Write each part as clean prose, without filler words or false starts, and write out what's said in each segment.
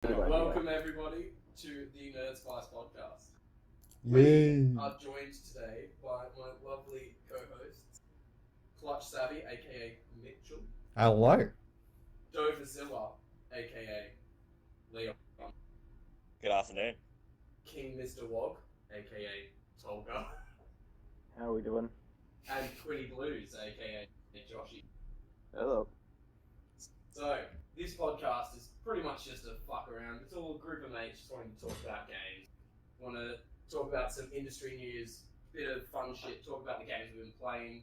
Welcome everybody to the NerdSpice Podcast. Yay! We are joined today by my lovely co-hosts, Clutch Savvy, aka Mitchell, Hello. Dovazilla, aka Leon, Good afternoon. King Mr. Wog, aka Tolga, How are we doing? and Quinny Blues, aka Joshy. Hello. So, this podcast is pretty much just a fuck around. It's all a group of mates just wanting to talk about games. Want to talk about some industry news, bit of fun shit, talk about the games we've been playing,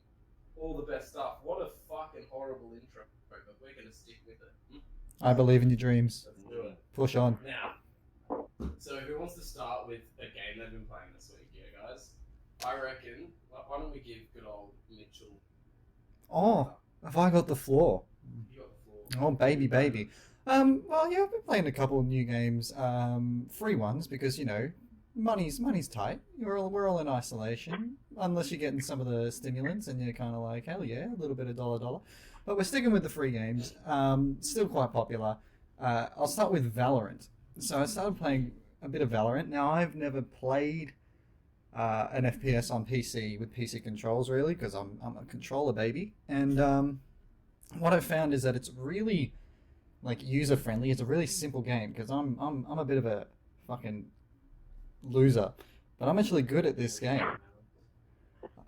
all the best stuff. What a fucking horrible intro, but we're going to stick with it. I believe in your dreams. Let's do it. Push on. Now, so who wants to start with a game they've been playing this week, yeah, guys? I reckon, why don't we give good old Mitchell... Oh, have I got the floor? You got the floor. Oh, baby. Well, yeah, I've been playing a couple of new games, free ones, because, you know, money's tight. We're all in isolation, unless you're getting some of the stimulants, and you're kind of like, hell yeah, a little bit of dollar. But we're sticking with the free games, still quite popular. I'll start with Valorant. So I started playing a bit of Valorant. Now, I've never played an FPS on PC with PC controls, really, because I'm a controller baby. And what I've found is that it's really like user friendly. It's a really simple game because I'm a bit of a fucking loser, but I'm actually good at this game.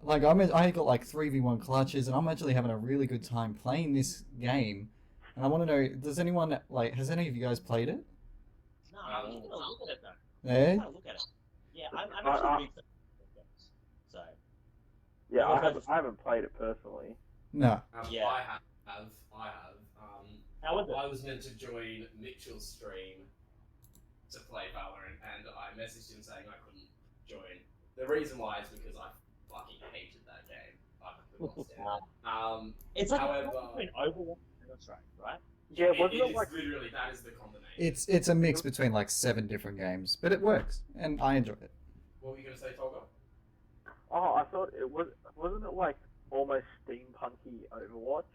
Like I got like 3v1 clutches, and I'm actually having a really good time playing this game. And I want to know, has any of you guys played it? No, I was going to look at it though. Yeah. Look at it. Yeah, I'm actually big fan of games. So. Yeah, I haven't played it personally. No. Yeah. I have. How was it? I was meant to join Mitchell's stream to play Valorant, and I messaged him saying I couldn't join. The reason why is because I fucking hated that game. I couldn't stand it. It's like however, between Overwatch and Counter-Strike, right? Yeah, it wasn't it is like... literally, that is the combination. It's a mix between like 7 different games, but it works, and I enjoy it. What were you going to say, Tolga? Oh, I thought it was... Wasn't it like almost steampunky Overwatch?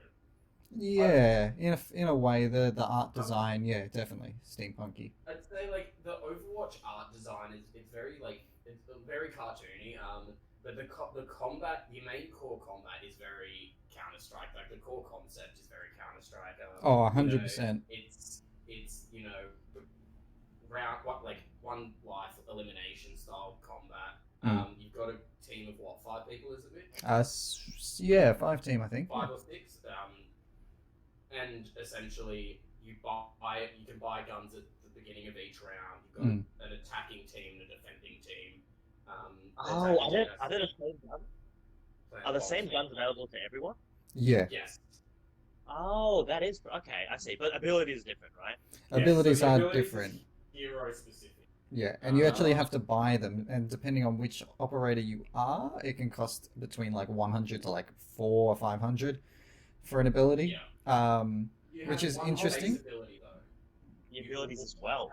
Yeah, in a way, the art design, yeah, definitely steampunky. I'd say like the Overwatch art design it's very it's very cartoony. But the combat, the main core combat is very Counter-Strike. Like the core concept is very Counter-Strike. Oh, 100%. It's round one life elimination style combat. You've got a team of 5 people, is it, Mitch? Yeah, 5 team, I think. 5 or 6. And essentially, you can buy guns at the beginning of each round. You've got an attacking team and a defending team. Are they the same guns? Are the same guns available to everyone? Yeah. Yes. Oh, that is okay. I see, but ability is different, right? Abilities so the are abilities different. Hero specific. Yeah, and you actually have to buy them, and depending on which operator you are, it can cost between like 100 to like 400 or 500 for an ability. Yeah. Which is interesting. The abilities as well.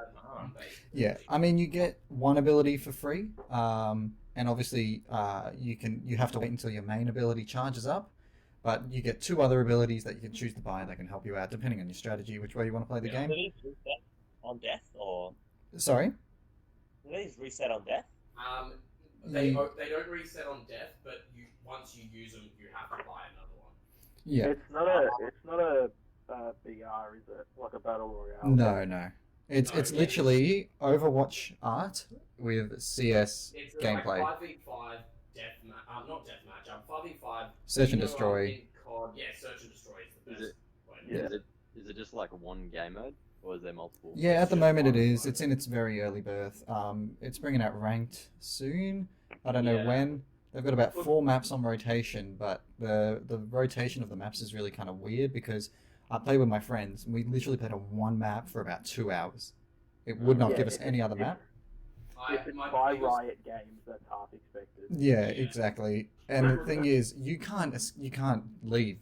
Yeah, I mean, you get one ability for free, and obviously you have to wait until your main ability charges up, but you get 2 other abilities that you can choose to buy that can help you out depending on your strategy, which way you want to play the game. Do these reset on death, or Sorry? do these reset on death? They don't reset on death, but once you use them, you have to buy another one. Yeah. It's not a BR, is it? Like a battle royale? No. It's literally Overwatch art with CS It's gameplay. like 5v5 not deathmatch. 5v5. Search and destroy. In COD, yeah, search and destroy is the best. Yeah. Is it just like one game mode, or is there multiple? Yeah, at the moment it is. It's in its very early birth. It's bringing out ranked soon. I don't know when. They've got about 4 maps on rotation, but the rotation of the maps is really kind of weird because I play with my friends, and we literally played on one map for about 2 hours. It would not give us any other map. If it's by Riot Games, that's half expected. Yeah, exactly. And the thing is, you can't leave.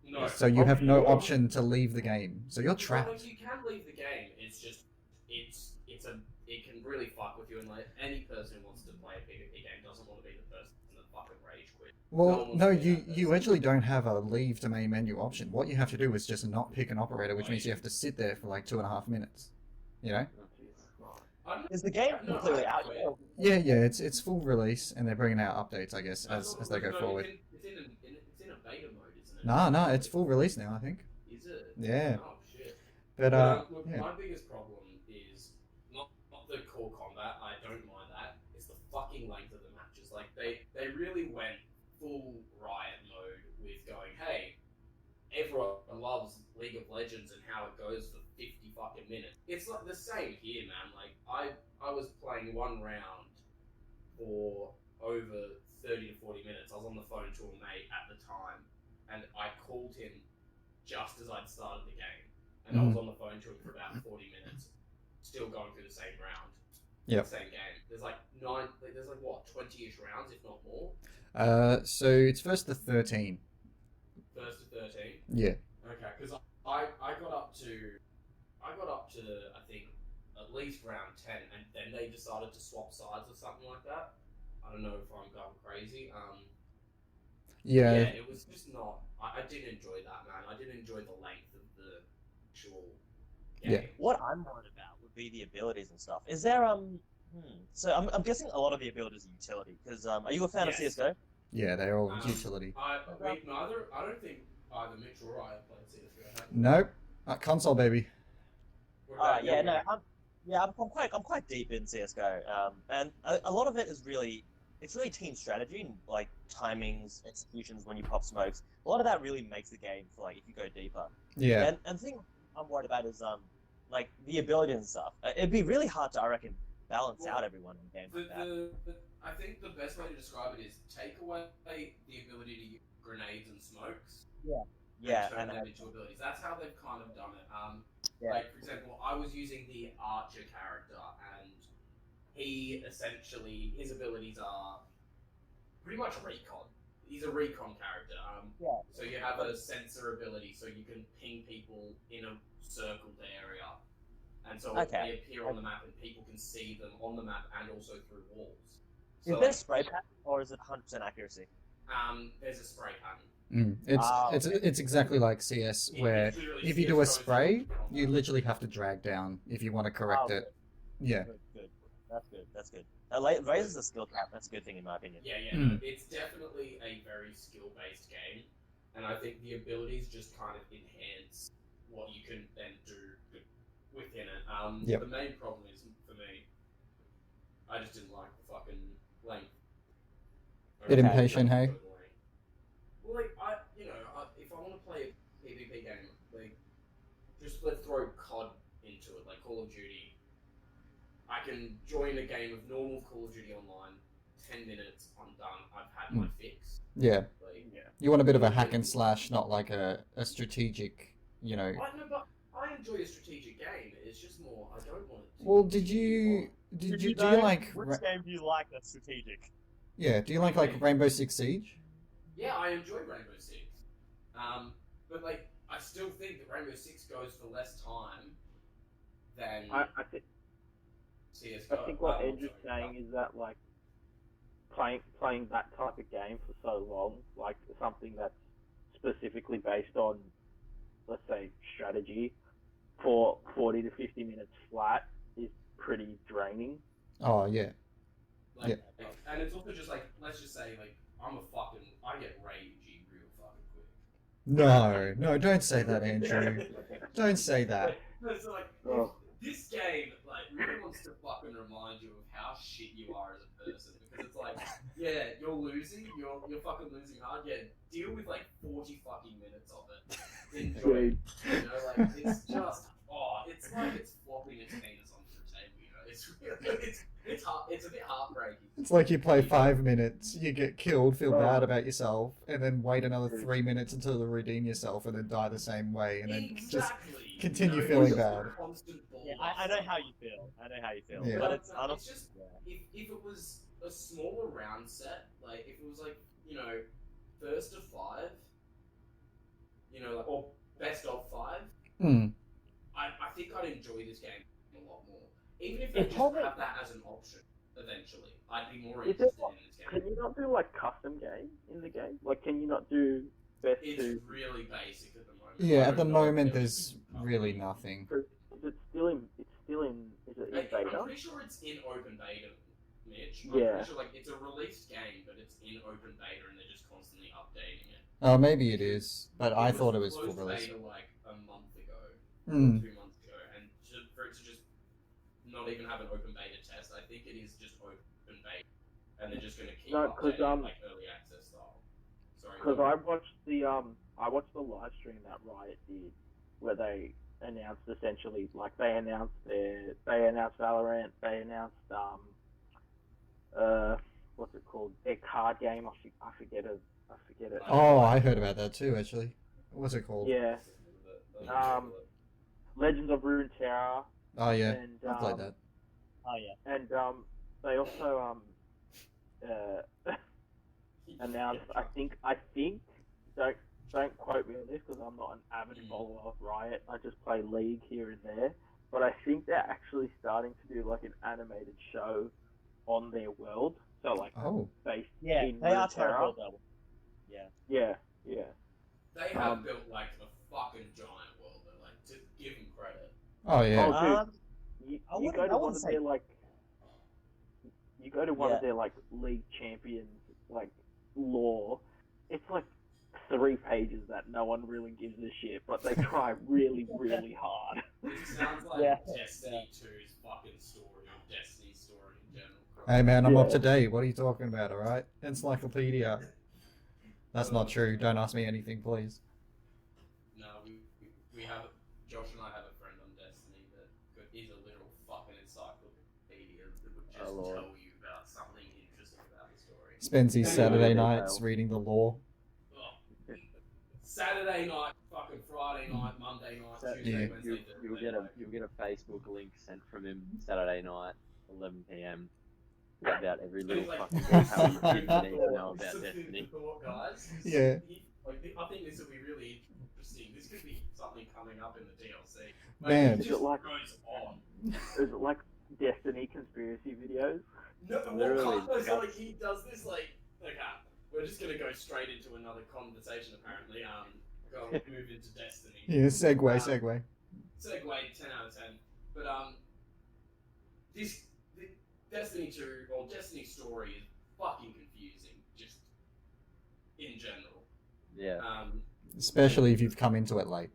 No. So you have no option to leave the game. So you're trapped. Well, you can leave the game. It's just it can really fuck with you, and like any person who wants to play a PvP game doesn't want to be the person that fucking rage quit. Well, no, you actually don't have a leave to main menu option. What you have to do is just not pick an operator, which means you have to sit there for like 2.5 minutes. You know? I don't Is the game No, completely I- out yet? Yeah. It's full release, and they're bringing out updates, I guess, as they go forward. It's in a beta mode, isn't it? No, it's full release now, I think. Is it? Yeah. Oh shit. But Look, yeah. my biggest problem is not the core combat. I don't mind that. It's the fucking length of the matches. Like they really went full riot mode with going, hey, everyone loves League of Legends and how it goes for 50 fucking minutes. It's like the same here, man. Like I was playing one round for over 30 to 40 minutes. I was on the phone to a mate at the time, and I called him just as I'd started the game, and I was on the phone to him for about 40 minutes, still going through the same round. Yep. Same game. There's like what, 20-ish rounds, if not more. So it's first to 13. First to 13. Yeah. Okay, because I got up to I think at least round 10, and then they decided to swap sides or something like that. I don't know if I'm going crazy. Yeah. It was just not. I didn't enjoy that, man. I didn't enjoy the length of the actual game. Yeah. What I'm worried about would be the abilities and stuff. Is there So I'm guessing a lot of the abilities are utility. Because are you a fan of Yes. CS:GO? Yeah, they're all utility. I don't think either Mitch or I have played CS:GO. have we? Nope. Console, baby. What about Yeah, you? no, I'm quite deep in CS:GO, and a lot of it is really team strategy and like timings, executions when you pop smokes. A lot of that really makes the game for like if you go deeper. Yeah. And the thing I'm worried about is like the ability and stuff. It'd be really hard to, I reckon, balance out everyone in a game like that. I think the best way to describe it is take away the ability to use grenades and smokes. Yeah, and turn and them into abilities. That's how they've kind of done it. Yeah. Like, for example, I was using the Archer character, and he essentially, his abilities are pretty much recon. He's a recon character. Yeah. So you have a sensor ability, so you can ping people in a circled area. And so Okay. they appear on the map, and people can see them on the map and also through walls. Is So, there spray pattern or is it 100% accuracy? there's a spray pattern. It's exactly like CS, where It's literally if you do a CS:GO is spray, combat. you literally have to drag down if you want to correct it. Yeah. Good. That's good. That raises the skill cap. That's a good thing in my opinion. Yeah, Mm. no, it's definitely a very skill-based game, and I think the abilities just kind of enhance what you can then do within it. Yep. The main problem is, for me, I just didn't like the fucking length. Bit Okay. impatient, hey? Well, like, if I want to play a PvP game, like, just let's throw COD into it, like Call of Duty. I can join a game of normal Call of Duty online, 10 minutes, I'm done, I've had my fix. Yeah. Like, You want a bit of a hack and slash, not like a strategic, you know. but I enjoy a strategic game. It's just more. I don't want it. Well, do you like Which game do you like that's strategic? do you like Rainbow Six Siege? Yeah, I enjoy Rainbow Six. But like, I still think that Rainbow Six goes for less time than I think CS:GO. I think what Andrew's saying is that like playing that type of game for so long, like something that's specifically based on, let's say, strategy, for 40 to 50 minutes flat is pretty draining. Oh yeah. Like, and it's also just like, let's just say, like, I get ragey real fucking quick. No, don't say that, Andrew. Don't say that. So like, Oh. this game like really wants to fucking remind you of how shit you are as a person, because it's like, yeah, you're losing, you're fucking losing hard. Yeah, deal with like 40 fucking minutes of it. Enjoy it. You know, like it's just it's like it's flopping its penis onto the table. You know, it's really it's a bit heartbreaking. It's like you play 5 minutes, you get killed, feel bad about yourself, and then wait another 3 minutes until you redeem yourself, and then die the same way, and then just Exactly. continue You know, feeling it's just bad. a constant ball Yeah, up. I know how you feel. Yeah. But it's It's honestly. just if it was a smaller round set, like if it was like, you know, first of 5, you know, like, or best of 5, I think I'd enjoy this game a lot more. Even if they It's just probably- have that as an option eventually, I'd be more Is it interested like- in this game. Can you not do like custom game in the game? Like, can you not do best It's two? really basic at the moment. Yeah, I at the don't know if moment they'll there's do custom. really nothing. It's still in pretty sure it's in open beta, Mitch. I'm Yeah. pretty sure like it's a released game, but it's in open beta, and they're just constantly updating it. Oh, maybe it is, but I thought it was full closed release. beta like a month ago, Hmm. 2 months ago, and for it to just not even have an open beta test, I think it is just open beta, and they're just going to keep No, 'cause, updating like early access style. Sorry. Because I watched the live stream that Riot did, where they announced essentially like they announced Valorant, they announced what's it called, their card game. I forget it. Oh, I heard about that too, actually. What's it called? Yeah, Legends of Runeterra. Oh, yeah. And I played that. Oh yeah. And they also announced. I think. Don't quote me on this because I'm not an avid follower of Riot. I just play League here and there. But I think they're actually starting to do like an animated show on their world. So like Oh. based Yeah, in they are Runeterra. terrible though. Yeah. Yeah. They have built like a fucking giant world, though. Like to give them credit. Oh, yeah. Oh, dude. You I go wouldn't- to I one wouldn't of say- their like. You go to one Yeah. of their like League Champions like lore. It's like 3 pages that no one really gives a shit, but they try really, really hard. It sounds like Yeah. Destiny 2's fucking story, or Destiny's story in general. Hey, man, I'm up Yeah. to date. What are you talking about, alright? Encyclopedia. That's not true. Don't ask me anything, please. No, we have Josh and I have a friend on Destiny that is a literal fucking encyclopedia that would just Oh, Lord. tell you about something interesting about the story. Spends his Saturday Detail. nights reading the lore. Oh, Saturday night, fucking Friday night, Monday night, So, Tuesday, Yeah. Wednesday, You'll Thursday. get a Facebook link sent from him Saturday night, 11 p.m. about every little Like, fucking detail detail you food need for to know thought. about This is food Destiny. for thought, guys. Yeah. I think this will be really interesting. This could be something coming up in the DLC. Man. it Is it just like- goes on. Is it like Destiny conspiracy videos? No, Literally, well, so, that's- like he does this like okay. We're just gonna go straight into another conversation. Apparently, go move into Destiny. Yeah, segue. Segue 10 out of 10. But the Destiny 2 or Destiny story is fucking confusing, just in general. Yeah. Especially if you've come into it late.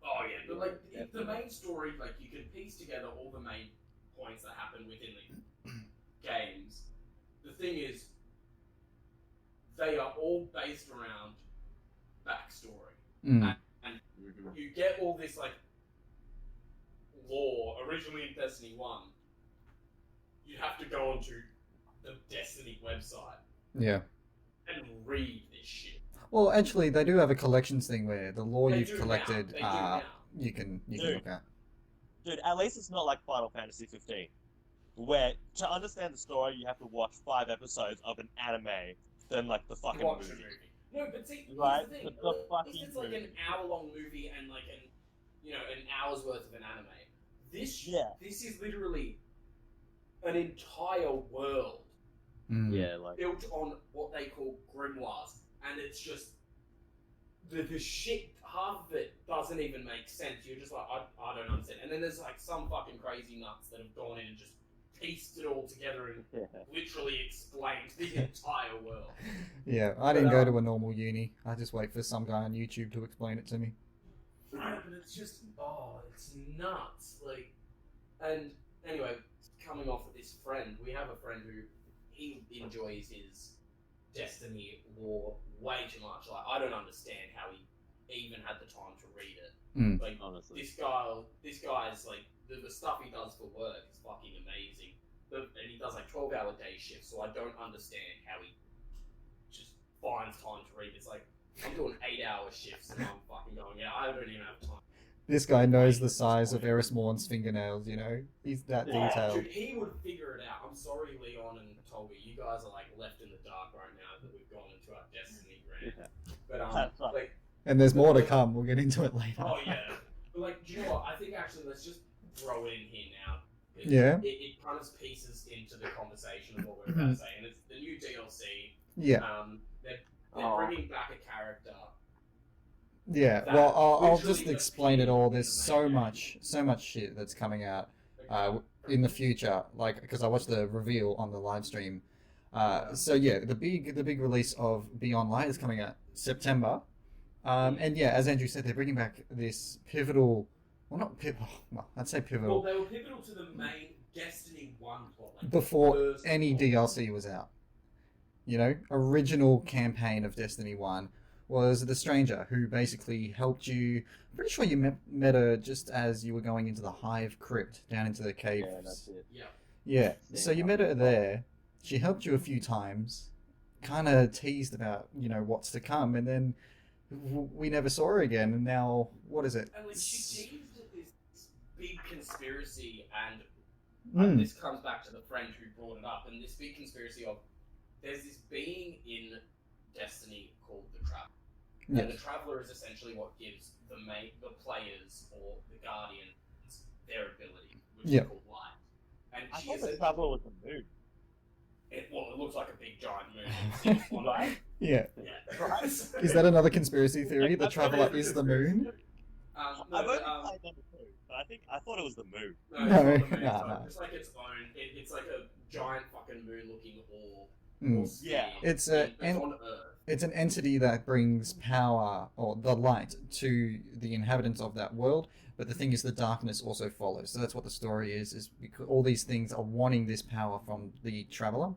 Oh yeah, but like the main story, like you can piece together all the main points that happen within the games. The thing is, they are all based around backstory, Mm. and Mhm. you get all this like lore originally in Destiny 1. You have to go onto the Destiny website Yeah. and read this shit. Well, actually, they do have a collections thing where the lore They you've do collected, now. They do now. you can Dude. look at. Dude, at least it's not like Final Fantasy 15, where to understand the story you have to watch 5 episodes of an anime, then like the fucking Watch the movie. movie. No, but see, Right, here's the thing. but the fucking This is like an movie. hour-long movie and like an hour's worth of an anime. This is literally an entire world Mm. Yeah, like built on what they call grimoires, and it's just the shit. Half of it doesn't even make sense. You're just like, I don't understand. And then there's like some fucking crazy nuts that have gone in and just pieced it all together and yeah. literally explained the entire world. Yeah, I didn't go But, to a normal uni. I just wait for some guy on YouTube to explain it to me. Right, but it's just, it's nuts. Like, and anyway, coming off of this friend, we have a friend who he enjoys his Destiny lore way too much. Like, I don't understand how he even had the time to read it. Mm. Like, Honestly. this guy's like the stuff he does for work is fucking amazing. And he does like 12-hour day shifts, so I don't understand how he just finds time to read. It's like I'm doing 8-hour shifts and I'm fucking going, yeah, I don't even have time. This guy knows the size of Eris Morn's fingernails, you know? He's that detailed. Dude, he would figure it out. I'm sorry, Leon and Toby, you guys are like left in the dark right now that we've gone into our Destiny rant. Yeah. But That's right. like, And there's more to come. We'll get into it later. oh yeah. But like, do you know what? I think actually let's just throw it in here now. Yeah. It kind of pieces into the conversation of what we're about to say, and it's the new DLC. Yeah. They're Oh. bringing back a character. Yeah. That Well, I'll literally just explain it all. There's so much shit that's coming out. in the future, like because I watched the reveal on the live stream. So yeah, the big release of Beyond Light is coming out September. And yeah, as Andrew said, they're bringing back this pivotal. Well, not pivotal. Well, I'd say pivotal. Well, they were pivotal to the main Destiny 1 plot. Like Before any DLC was out. You know, original campaign of Destiny 1 was the Stranger, who basically helped you. I'm pretty sure you met her just as you were going into the Hive Crypt, down into the caves. Yeah, that's it. Yeah. Yeah, so you met her there. She helped you a few times, kind of teased about, you know, what's to come, and then we never saw her again. And now, what is it? And like, she teased this big conspiracy, and Mm. this comes back to the friend who brought it up, and this big conspiracy of there's this being in Destiny called the Traveler. Yeah. And the Traveler is essentially what gives the players or the Guardians their ability, which Yeah. is called light. And I she thought the essentially, Traveler was the moon. it looks like a big giant moon. It's just one Right? Yeah. Yeah. Right. Is that another conspiracy theory? The Traveler is the moon? No, I've but, only played number 2, but I thought it was the moon. no, No, it's not the moon. no. It's like its own. It's like a giant fucking moon-looking orb. Mm. Or sphere. Yeah. It's on Earth. It's an entity that brings power or the light to the inhabitants of that world. But the thing is, the darkness also follows. So that's what the story is because all these things are wanting this power from the Traveler,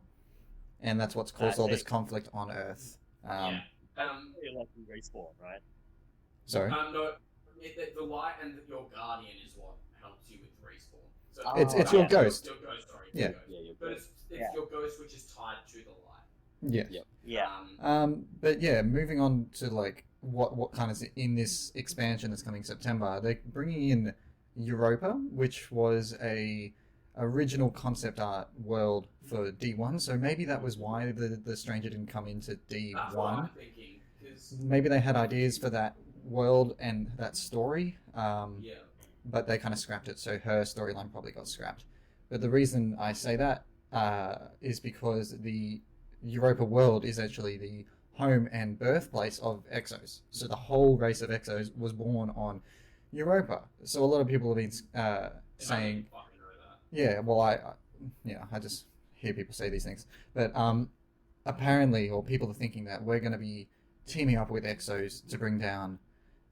and that's what's caused all this conflict on Earth. Yeah. You're like you respawn, right? No, Sorry. the light and your guardian is what helps you with respawn. So It's your ghost. Your ghost, sorry. Yeah. Your ghost. Yeah, you're But good. it's Yeah. your ghost which is tied to the light. Yeah. Yep. Yeah. But yeah, moving on to like what kind of is in this expansion that's coming September, they're bringing in Europa, which was a original concept art world for D1. So maybe that was why the Stranger didn't come into That's what I'm D1. thinking. 'Cause, Maybe they had ideas for that world and that story, yeah. but they kind of scrapped it. So her storyline probably got scrapped. But the reason I say that is because the Europa world is actually the home and birthplace of Exos. So the whole race of Exos was born on Europa. So a lot of people have been saying, I don't fucking know that. yeah, well, I just hear people say these things. But apparently, or people are thinking that we're going to be teaming up with Exos to bring down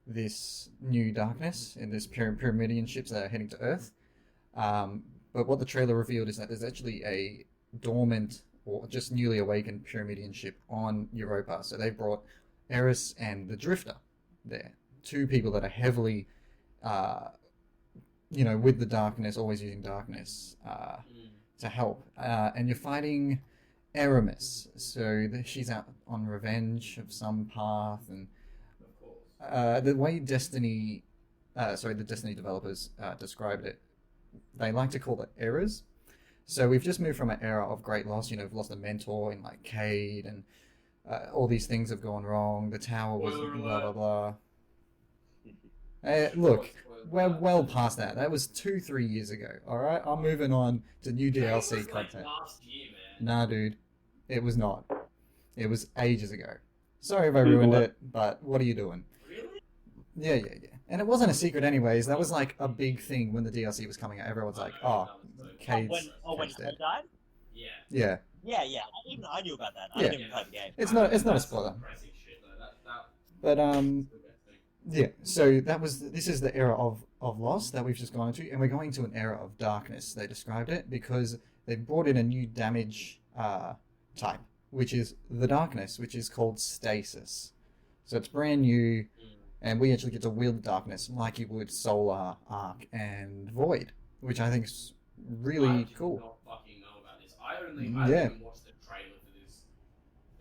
this new darkness in this Pyramidian ships that are heading to Earth. But what the trailer revealed is that there's actually a dormant or just newly awakened Pyramidian ship on Europa. So they've brought Eris and the Drifter there. Two people that are heavily, with the darkness, always using darkness to help. And you're fighting Aramis. So she's out on revenge of some path. And Of course. the way the Destiny developers described it, they like to call it eras. So we've just moved from an era of great loss. We've lost a mentor in like Cade, and all these things have gone wrong. The tower was Spoiler blah blah alert. blah. Look, we're well past that. That was 2-3 years ago. All right, I'm moving on to new It was DLC like content. last year, man. Nah, dude, it was not. It was ages ago. Sorry if I ruined it, but what are you doing? Really? Yeah. And it wasn't a secret anyways. That was like a big thing when the DLC was coming out. Everyone's like, oh, Cade's when Cade's Ted dead. died? Yeah. Yeah. Yeah. Even I knew about that. I Yeah. didn't even play the game. It's not a That's spoiler. depressing shit, though. That But that's the best thing. yeah, so this is the era of loss that we've just gone into, and we're going to an era of darkness. They described it because they brought in a new damage type, which is the darkness, which is called stasis. So it's brand new, and we actually get to wield darkness like you would Solar, Arc, and Void, which I think is really I cool. do not fucking know about this. I haven't Yeah. even watched the trailer for this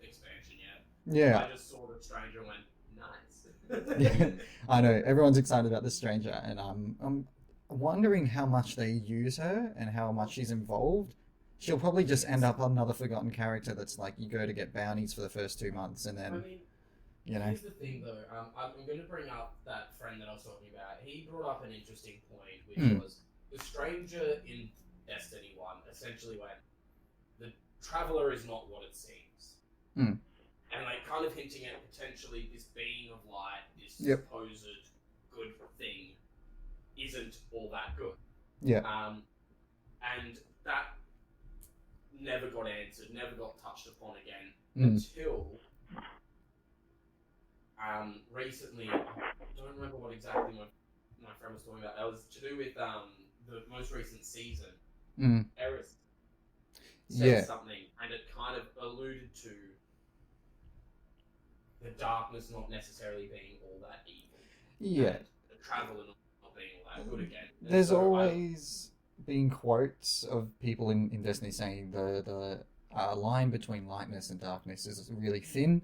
expansion yet. Yeah. I just saw the Stranger and went, nice. Yeah, I know everyone's excited about the Stranger, and I'm wondering how much they use her and how much she's involved. She'll probably just end up another forgotten character that's like you go to get bounties for the first 2 months, and I then mean, Here's the thing though, I'm going to bring up that friend that I was talking about. He brought up an interesting point, which was the Stranger in Destiny 1 essentially went, the Traveler is not what it seems. And like kind of hinting at potentially this being of light, this supposed good thing, isn't all that good. Yeah. and that never got answered, never got touched upon again Mm. until recently. I don't remember what exactly my friend was talking about. It was to do with the most recent season. Mm. Eris said Yeah. something, and it kind of alluded to the darkness not necessarily being all that evil. Yeah. And the traveler not being all that good again. And There's so always been quotes of people in Destiny saying the line between lightness and darkness is really thin.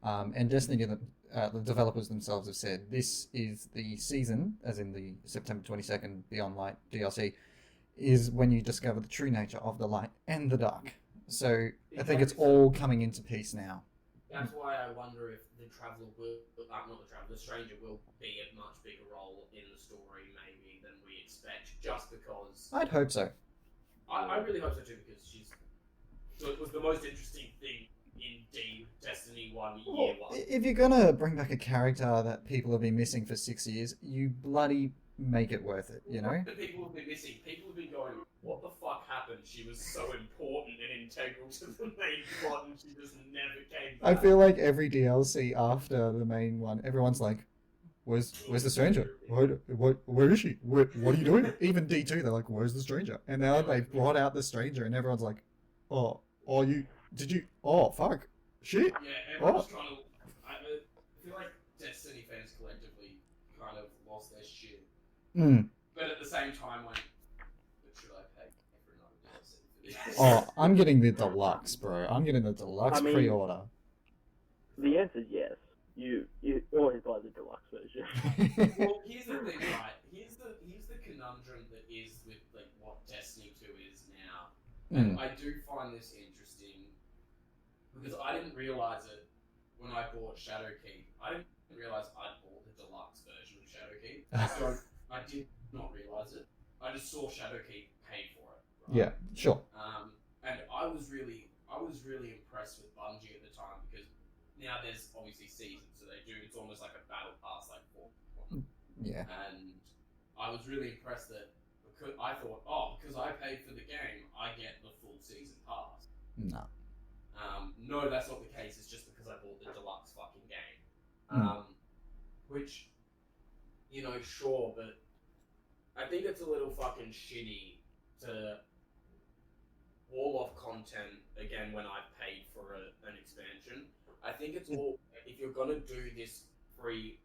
And Destiny, the developers themselves have said this is the season, as in the September 22nd Beyond Light DLC, is when you discover the true nature of the light and the dark. So I think it's all coming into peace now. That's why I wonder if the traveler will, not the traveler, the stranger will be a much bigger role in the story maybe than we expect, just because. I'd hope so. I really hope so too, because it was the most interesting thing in Destiny 1 year Well, one. if you're gonna bring back a character that people have been missing for 6 years, you bloody make it worth it, you know? The people have been missing. People have been going, what the fuck happened? She was so important and integral to the main plot and she just never came back. I feel like every DLC after the main one, everyone's like, where's the stranger? Where is she? What are you doing? Even D2, they're like, where's the stranger? And now they've brought out the stranger and everyone's like, oh, fuck, shit. Yeah, everyone's trying to. I feel like Destiny fans collectively kind of lost their shit. Mm. But at the same time, like, should I pay for another DLC for this? Oh, I'm getting the deluxe, bro. I'm getting the deluxe I mean- pre-order. The answer is yes. You always buy the deluxe version. Well, here's the thing, right? Here's the conundrum that is with like what Destiny 2 is now. And I do find this interesting because I didn't realize it when I bought Shadowkeep. I didn't realize I'd bought the deluxe version of Shadowkeep. I did not realize it. I just saw Shadowkeep paid for it. Right? Yeah, sure. And I was really impressed with Bungie at the time because now there's obviously seasons, so it's almost like a battle pass, like 4. Yeah. And I was really impressed that because I thought, because I paid for the game, I get the full season pass. No. No, that's not the case. It's just because I bought the deluxe fucking game. Which, sure, but I think it's a little fucking shitty to wall off content again when I've paid for an expansion. I think it's all, if you're gonna do this free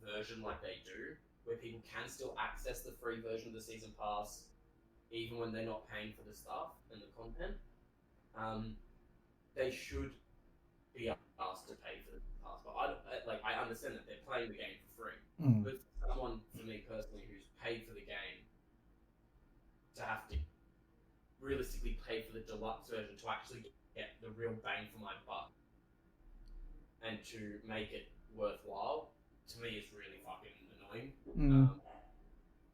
version like they do, where people can still access the free version of the season pass even when they're not paying for the stuff and the content, they should be asked to pay for the pass. But I understand that they're playing the game for free. But someone, for me personally, who's paid for the game, to have to realistically pay for the deluxe version to actually get the real bang for my buck and to make it worthwhile, to me is really fucking annoying.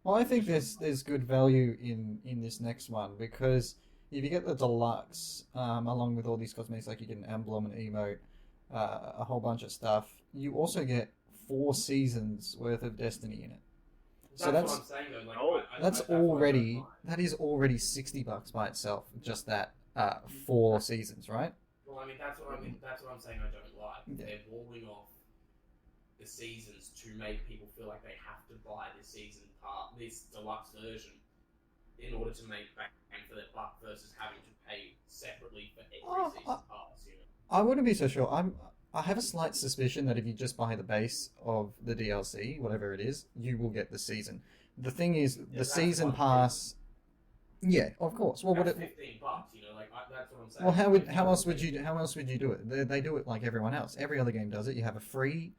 Well, I think there's good value in this next one because if you get the deluxe, along with all these cosmetics, like you get an emblem, an emote, a whole bunch of stuff, you also get 4 seasons worth of Destiny in it. So That's what I'm saying though. Like, that is already $60 by itself. Just that 4 seasons, right? Well, I mean that's what I'm saying. I don't like. Yeah. They're walling off the seasons to make people feel like they have to buy this deluxe version in order to make bang for their buck versus having to pay separately for every season pass. I wouldn't be so sure. I have a slight suspicion that if you just buy the base of the DLC, whatever it is, you will get the season. The thing is, the season pass. Yeah, of course. Well, $15, that's what I'm saying. well, how else would you do it? They do it like everyone else. Every other game does it. You have a free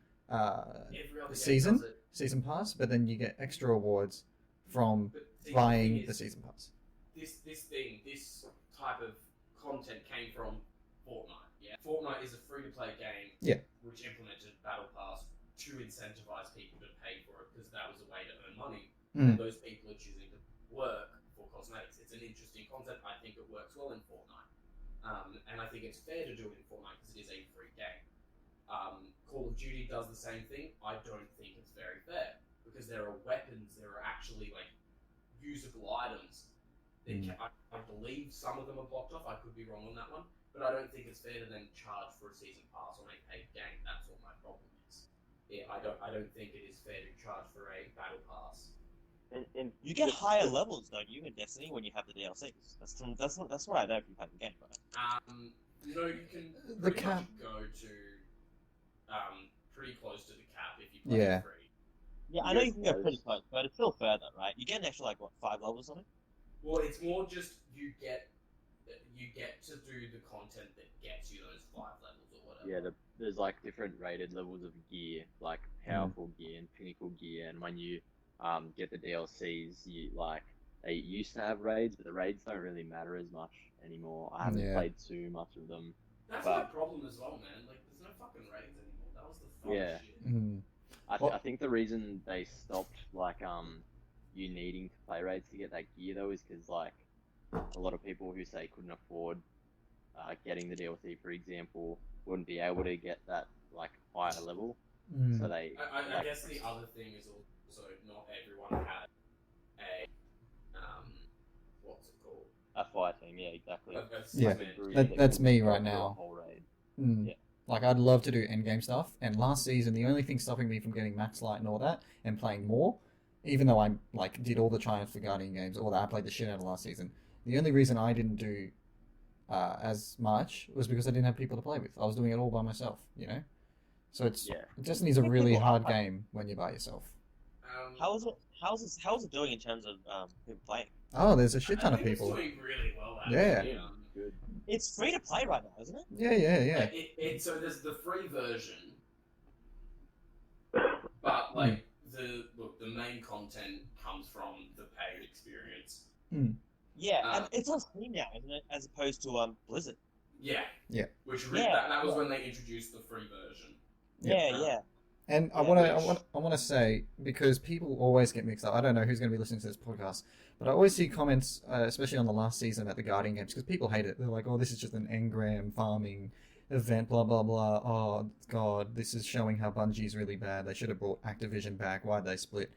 season pass, but then you get extra rewards from buying the season pass. This type of content came from Fortnite. Yeah, Fortnite is a free-to-play game. Yeah. Which implemented Battle Pass to incentivize people to pay for it because that was a way to earn money. And those people are choosing to work for cosmetics. It's an interesting concept. I think it works well in Fortnite, and I think it's fair to do it in Fortnite because it is a free game. Call of Duty does the same thing. I don't think it's very fair because there are weapons, there are actually like usable items I believe some of them are blocked off. I could be wrong on that one, but I don't think it's fair to then charge for a season pass on a paid game. That's what my problem is. Yeah, I don't think it is fair to charge for a battle pass. And You get higher levels, don't you, in Destiny when you have the DLCs? That's what I know if you have the game, right? No, you can The pretty cap- much go to pretty close to the cap if you play Yeah. for free. Yeah, I know you can go pretty close, but it's still further, right? You get an extra, 5 levels on it? Well, it's more just you get to do the content that gets you those 5 levels or whatever. Yeah, there's different rated levels of gear, like powerful gear and pinnacle gear, and when you get the DLCs, they used to have raids, but the raids don't really matter as much anymore. I haven't played too much of them. That's my problem as well, man. There's no fucking raids anymore. That was the fun shit. Mm. I think the reason they stopped you needing to play raids to get that gear though is because a lot of people who say couldn't afford getting the DLC, for example, wouldn't be able to get that higher level. Mm. So they. I guess the other thing is also not everyone had a what's it called? A fire team, yeah, exactly. That's me right now. Whole raid. Mm. Yeah. I'd love to do endgame stuff, and last season the only thing stopping me from getting max light and all that and playing more, even though I did all the triumphs for Guardian games, all that I played the shit out of last season. The only reason I didn't do as much was because I didn't have people to play with. I was doing it all by myself, So Destiny's a really hard game when you're by yourself. How's it doing in terms of people playing? Oh, there's a shit ton of people. It's doing really well. Yeah. Good. It's free to play right now, isn't it? Yeah. So there's the free version, but the main content comes from the paid experience. Yeah, and it's on Steam now, isn't it? As opposed to Blizzard. Yeah. Yeah. That was when they introduced the free version. Yeah. And I want to say, because people always get mixed up. I don't know who's going to be listening to this podcast, but I always see comments, especially on the last season about the Guardian games, because people hate it. They're like, "Oh, this is just an engram farming event, blah blah blah. Oh God, this is showing how Bungie's really bad. They should have brought Activision back. Why'd they split?"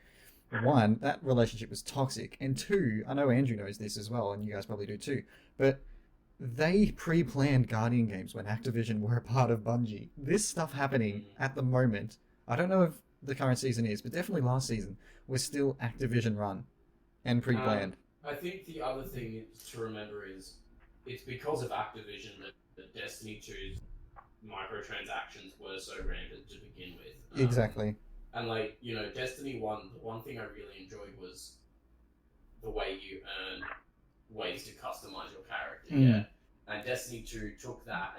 One, that relationship was toxic, and two, I know Andrew knows this as well, and you guys probably do too, but they pre-planned Guardian games when Activision were a part of Bungie. This stuff happening at the moment, I don't know if the current season is, but definitely last season, was still Activision run and pre-planned. I think the other thing to remember is it's because of Activision that Destiny 2's microtransactions were so rampant to begin with. Exactly. And Destiny 1, the one thing I really enjoyed was the way you earn ways to customize your character. Yeah. And Destiny 2 took that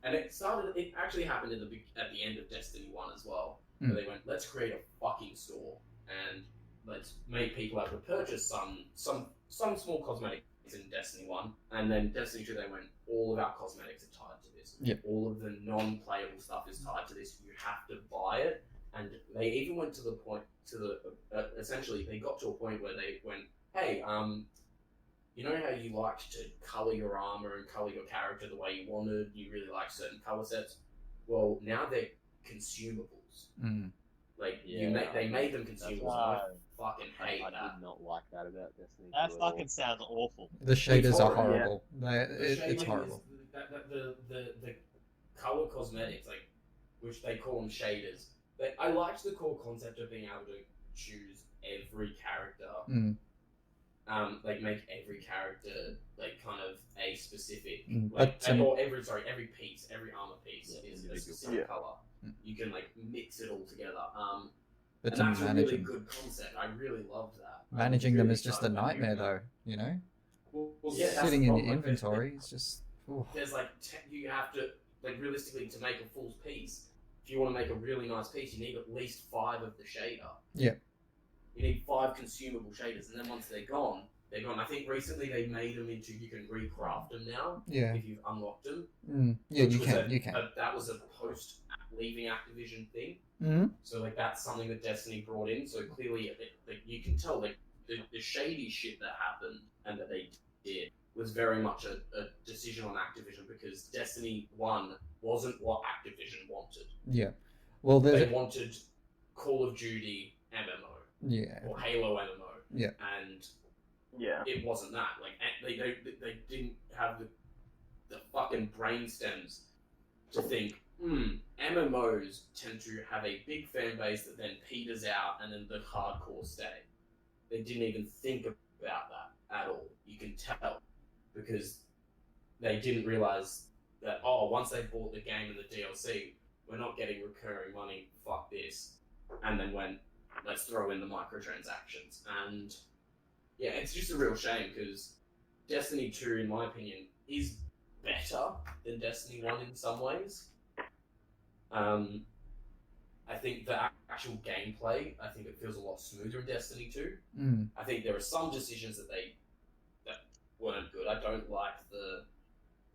and it actually happened at the end of Destiny 1 as well, where they went, let's create a fucking store and let's make people able to purchase some small cosmetics in Destiny 1, and then Destiny 2 they went, all of our cosmetics are tied to this. Yep. All of the non-playable stuff is tied to this. You have to buy it. And they even went to the point essentially they got to a point where they went, hey, you know how you liked to color your armor and color your character the way you wanted? You really like certain color sets. Well, now they're consumables. They made them consumables. I fucking hate that. I did not like that about Destiny. That fucking sounds awful. The shaders are horrible. horrible. It's horrible. The color cosmetics, which they call them shaders. I liked the core concept of being able to choose every character. Make every character kind of a specific every piece, every armor piece is a specific color. You can mix it all together. But and that's a really good concept. I really loved that. Managing them is just a nightmare, though. Sitting in your inventory is just. There's you have to realistically to make a full piece. If you want to make a really nice piece, you need at least 5 of the shader. Yeah. You need 5 consumable shaders, and then once they're gone, they're gone. I think recently they made them into you can recraft them now. Yeah. If you've unlocked them. Yeah, you can. That was a post leaving Activision thing. So that's something that Destiny brought in. So clearly, you can tell the shady shit that happened and that they did was very much a decision on Activision, because Destiny 1 wasn't what Activision wanted. Yeah. Well, they wanted Call of Duty MMO. Yeah. Or Halo MMO. Yeah. And Yeah. it wasn't that. Like they didn't have the fucking brain stems to think, MMOs tend to have a big fan base that then peters out and then the hardcore stay. They didn't even think about that at all. You can tell because they didn't realize that, once they bought the game and the DLC, we're not getting recurring money, fuck this. And then let's throw in the microtransactions. And yeah, it's just a real shame because Destiny 2, in my opinion, is better than Destiny 1 in some ways. I think the actual gameplay, I think it feels a lot smoother in Destiny 2. I think there are some decisions that weren't good. I don't like the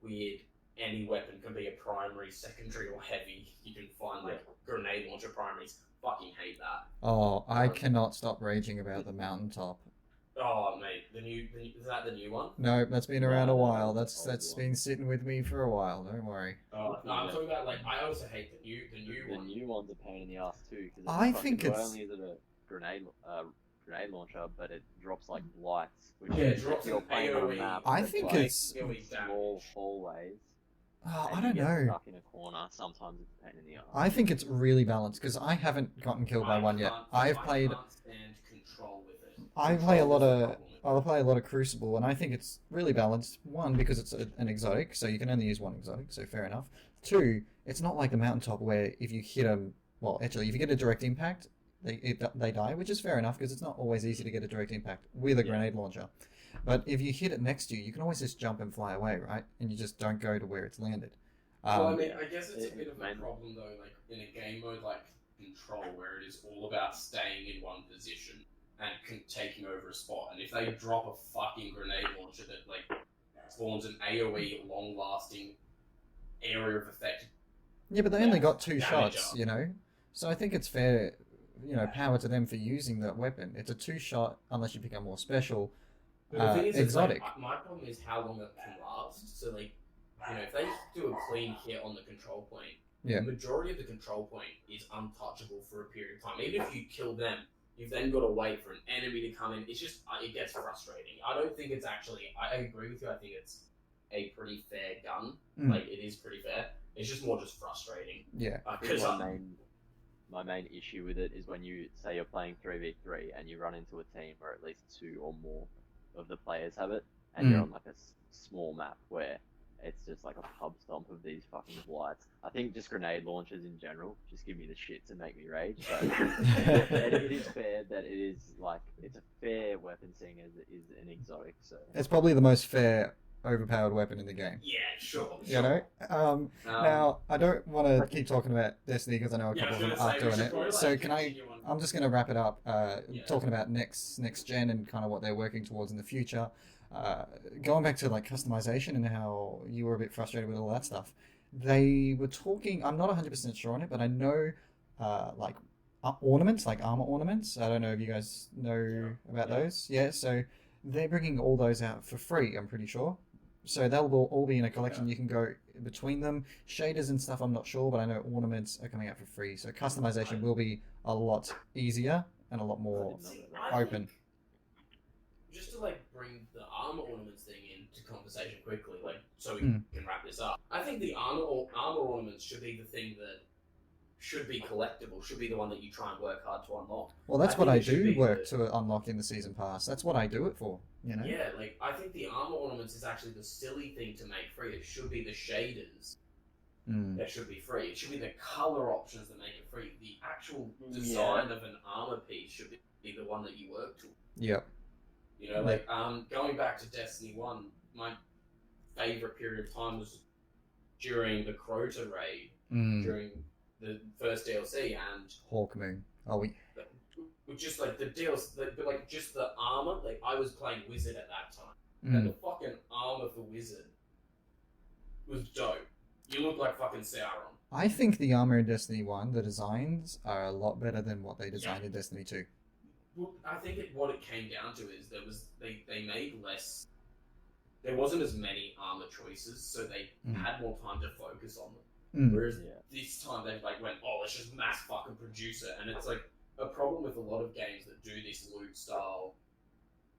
weird any weapon can be a primary, secondary, or heavy. You can find grenade launcher primaries. Fucking hate that. Oh, I cannot stop raging about the mountaintop. Oh mate, is that the new one? No, that's been around a while. That's been sitting with me for a while. Don't worry. Oh no, I'm talking about I also hate the new one. The new one's a pain in the ass too. Cause I think not it's only is it a grenade launcher, but it drops like lights. Which it drops you're an playing on a AoE. map. I that's, think like, it's small hallways. Oh, and I don't you get know. Stuck in a corner. Sometimes it's a pain in the ass. I think it's really balanced because I haven't gotten killed by one yet. I play a lot of Crucible, and I think it's really balanced. One, because it's an exotic, so you can only use one exotic, so fair enough. Two, it's not like the mountaintop where if you hit them, if you get a direct impact, they die, which is fair enough because it's not always easy to get a direct impact with a grenade launcher. But if you hit it next to you, you can always just jump and fly away, right? And you just don't go to where it's landed. Well, I mean, I guess it's a bit of a problem though, like in a game mode like Control, where it is all about staying in one position and taking over a spot. And if they drop a fucking grenade launcher that spawns an AoE long-lasting area of effect. Yeah, but they only got 2 shots, So I think it's fair, power to them for using that weapon. It's a 2-shot unless you pick a more special But the thing is, exotic. My problem is how long it can last. So if they do a clean hit on the control point, the majority of the control point is untouchable for a period of time. Even if you kill them, you've then got to wait for an enemy to come in. It's just, it gets frustrating. I don't think it's actually, I agree with you, I think it's a pretty fair gun. It is pretty fair. It's just more just frustrating. Yeah. My main issue with it is when you say you're playing 3v3 and you run into a team where at least 2 or more of the players have it, and you're on like a small map where it's just like a pub stomp of these fucking lights. I think just grenade launchers in general just give me the shit to make me rage. So it is fair that it is it's a fair weapon seeing as it is an exotic. So it's probably the most fair overpowered weapon in the game. Yeah, sure. Now I don't want to keep talking about Destiny because I know a couple of them are doing it. So I'm just going to wrap it up talking about next gen and kind of what they're working towards in the future. Going back to customization and how you were a bit frustrated with all that stuff. They were talking, I'm not 100% sure on it, but I know ornaments, like armor ornaments. I don't know if you guys know about those. Yeah, so they're bringing all those out for free, I'm pretty sure. So they'll all be in a collection. You can go between them. Shaders and stuff, I'm not sure, but I know ornaments are coming out for free. So customization will be a lot easier and a lot more open. Just to bring the armor ornaments thing into conversation quickly, so we can wrap this up. I think the armor ornaments should be the thing that should be collectible, should be the one that you try and work hard to unlock. Well, that's what I do work to unlock in the season pass. That's what I do it for, Yeah, I think the armor ornaments is actually the silly thing to make free. It should be the shaders that should be free. It should be the color options that make it free. The actual design of an armor piece should be the one that you work to. Yep. Going back to Destiny 1, my favorite period of time was during the Crota raid, during the first DLC, and Hawkmoon. just the deals, but just the armor. I was playing Wizard at that time, and the fucking armor for Wizard was dope. You look like fucking Sauron. I think the armor in Destiny 1, the designs are a lot better than what they designed in Destiny 2. Well, I think what it came down to is they made less. There wasn't as many armor choices, so they had more time to focus on them. Whereas this time they went, let's just mass fucking produce it, and it's a problem with a lot of games that do this loot style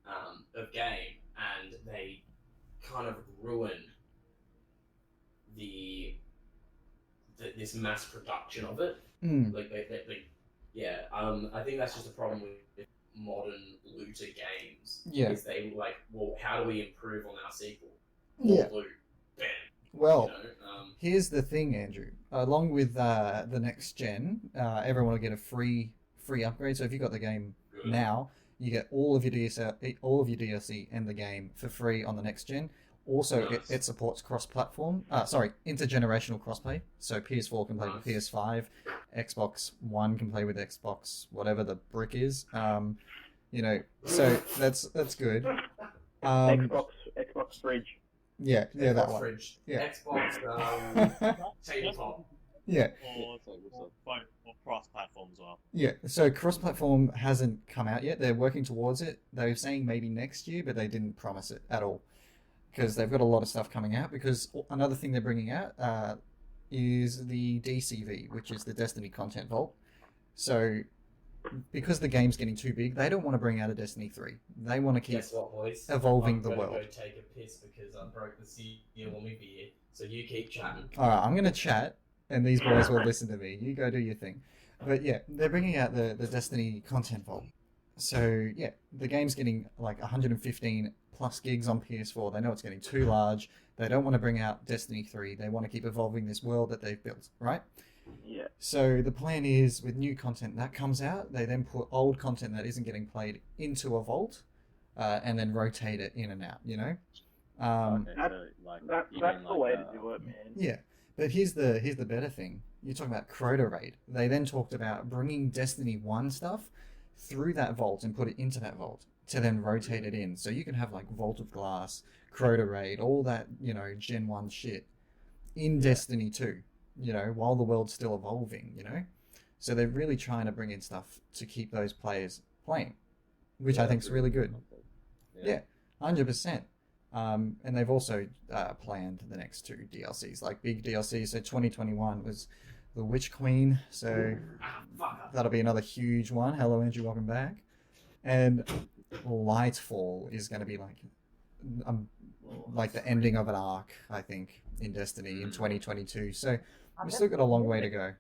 of game, and they kind of ruined this mass production of it. Like I think that's just a problem with modern looter games. Yeah. Is they like, well, how do we improve on our sequel? Yeah. Loot. Bam. Well, You know? here's the thing, Andrew. Along with the next gen, everyone will get a free upgrade. So if you got the game Good. now, you get all of your DLC and the game for free on the next gen. Also, Nice. it supports cross-platform. Intergenerational crossplay. So PS4 can play with Nice. PS5, Xbox One can play with Xbox, whatever the brick is. So that's good. Xbox Fridge. Yeah, Xbox that one. Fridge. Yeah. Xbox tabletop. Yeah. Or cross-platform as well. Yeah, so cross-platform hasn't come out yet. They're working towards it. They were saying maybe next year, but they didn't promise it at all. Because they've got a lot of stuff coming out. Because another thing they're bringing out is the DCV, which is the Destiny Content Vault. So, because the game's getting too big, they don't want to bring out a Destiny 3. They want to keep Guess what, boys? evolving I'm the gonna world. go take a piss because I broke the seal on my beer. So you keep chatting. Alright, I'm going to chat, and these boys will listen to me. You go do your thing. But yeah, they're bringing out the Destiny Content Vault. So yeah, the game's getting like 115 plus gigs on PS4. They know it's getting too large. They don't want to bring out Destiny 3. They want to keep evolving this world that they've built, right? Yeah. So the plan is with new content that comes out, they then put old content that isn't getting played into a vault, and then rotate it in and out, you know? Okay, That's- so, like, That's you the mean, way like, to do it, man. Yeah, but here's the better thing. You're talking about Crota Raid. They then talked about bringing Destiny 1 stuff through that vault and put it into that vault to then rotate it in. So you can have like Vault of Glass, Crota Raid, all that, Gen 1 shit in Destiny 2, while the world's still evolving, So they're really trying to bring in stuff to keep those players playing, which I think is really good. Yeah, 100%. And they've also planned the next 2 DLCs, like big DLCs. So 2021 was the Witch Queen, so that'll be another huge one. Hello, Andrew, welcome back. And Lightfall is going to be like the ending of an arc, I think, in Destiny in 2022. So we've still got a long way to go.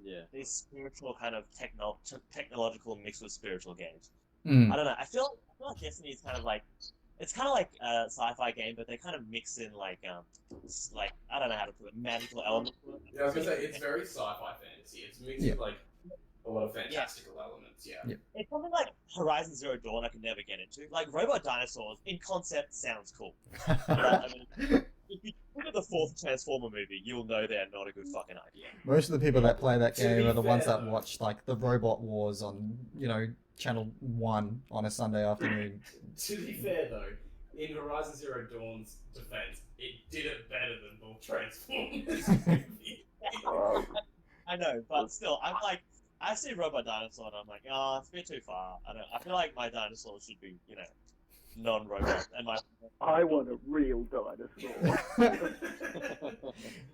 Yeah. These spiritual kind of technological mixed with spiritual games. Mm. I don't know. I feel like Destiny is kind of like a sci-fi game, but they kind of mix in like I don't know how to put it, magical elements. Yeah, I was gonna say it's very sci-fi fantasy. It's mixed with like a lot of fantastical elements. Yeah. It's something like Horizon Zero Dawn I could never get into. Like robot dinosaurs in concept sounds cool. But, I mean, if you look at the 4th Transformer movie, you'll know they're not a good fucking idea. Most of the people that play that To game be are the ones fair, that watch like the Robot Wars on, Channel 1 on a Sunday afternoon. To be fair though, in Horizon Zero Dawn's defense, it did it better than both Transformers movies. I know, but still, I'm like, I see robot dinosaur and I'm like, oh, it's a bit too far. I feel like my dinosaur should be, non-robot. And I want a real dinosaur.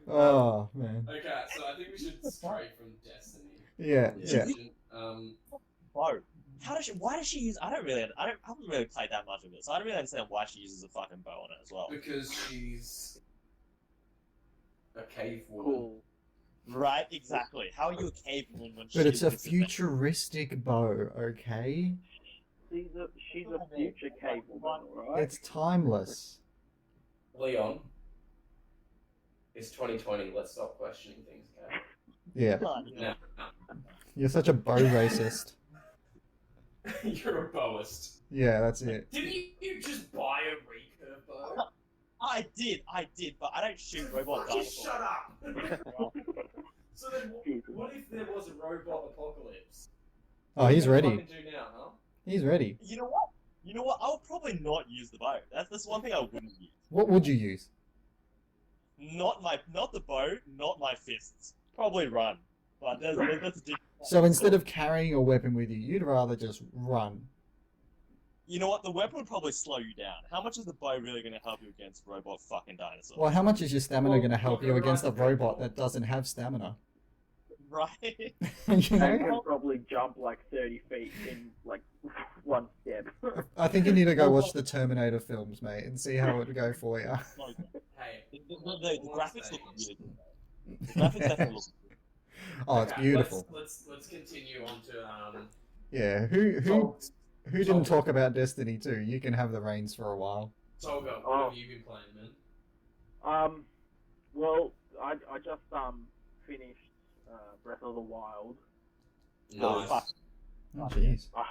Oh, man. Okay, so I think we should stray from Destiny. Yeah. bow. Why does she use? I haven't really played that much of it, so I don't really understand why she uses a fucking bow on it as well. Because she's a cave woman. Cool. Right, exactly. How are you a cave woman when But it's a uses futuristic bow, okay? She's a future cave woman, alright? It's timeless. Leon, it's 2020. Let's stop questioning things, okay? Yeah. No. You're such a bow racist. You're a bowist. Yeah, that's it. Didn't you just buy a recurve bow? I did, but I don't shoot robot Just dinosaurs. shut up! So then, what if there was a robot apocalypse? Oh, he's What do ready. you do now, huh? He's ready. You know what? I would probably not use the bow. That's one thing I wouldn't use. What would you use? Not the bow, not my fists. Probably run. But that's a different. So instead of carrying a weapon with you, you'd rather just run. You know what? The weapon would probably slow you down. How much is the bow really going to help you against robot fucking dinosaurs? Well, how much is your stamina Well, going to help not you gonna against a ride the robot robot. that doesn't have stamina? Right. You And know? can probably jump like 30 feet in like one step. I think you need to go watch the Terminator films, mate, and see how it would go for you. Like, Hey, the graphics look really good. The graphics Yeah. definitely look good. Oh, it's okay, beautiful. Let's continue on to Yeah, who Tol- didn't talk about Destiny 2? You can have the reins for a while. Tolga. What Oh. have you been playing, man? Well, I just finished Breath of the Wild. Oh, Nice. fuck. Oh, jeez. I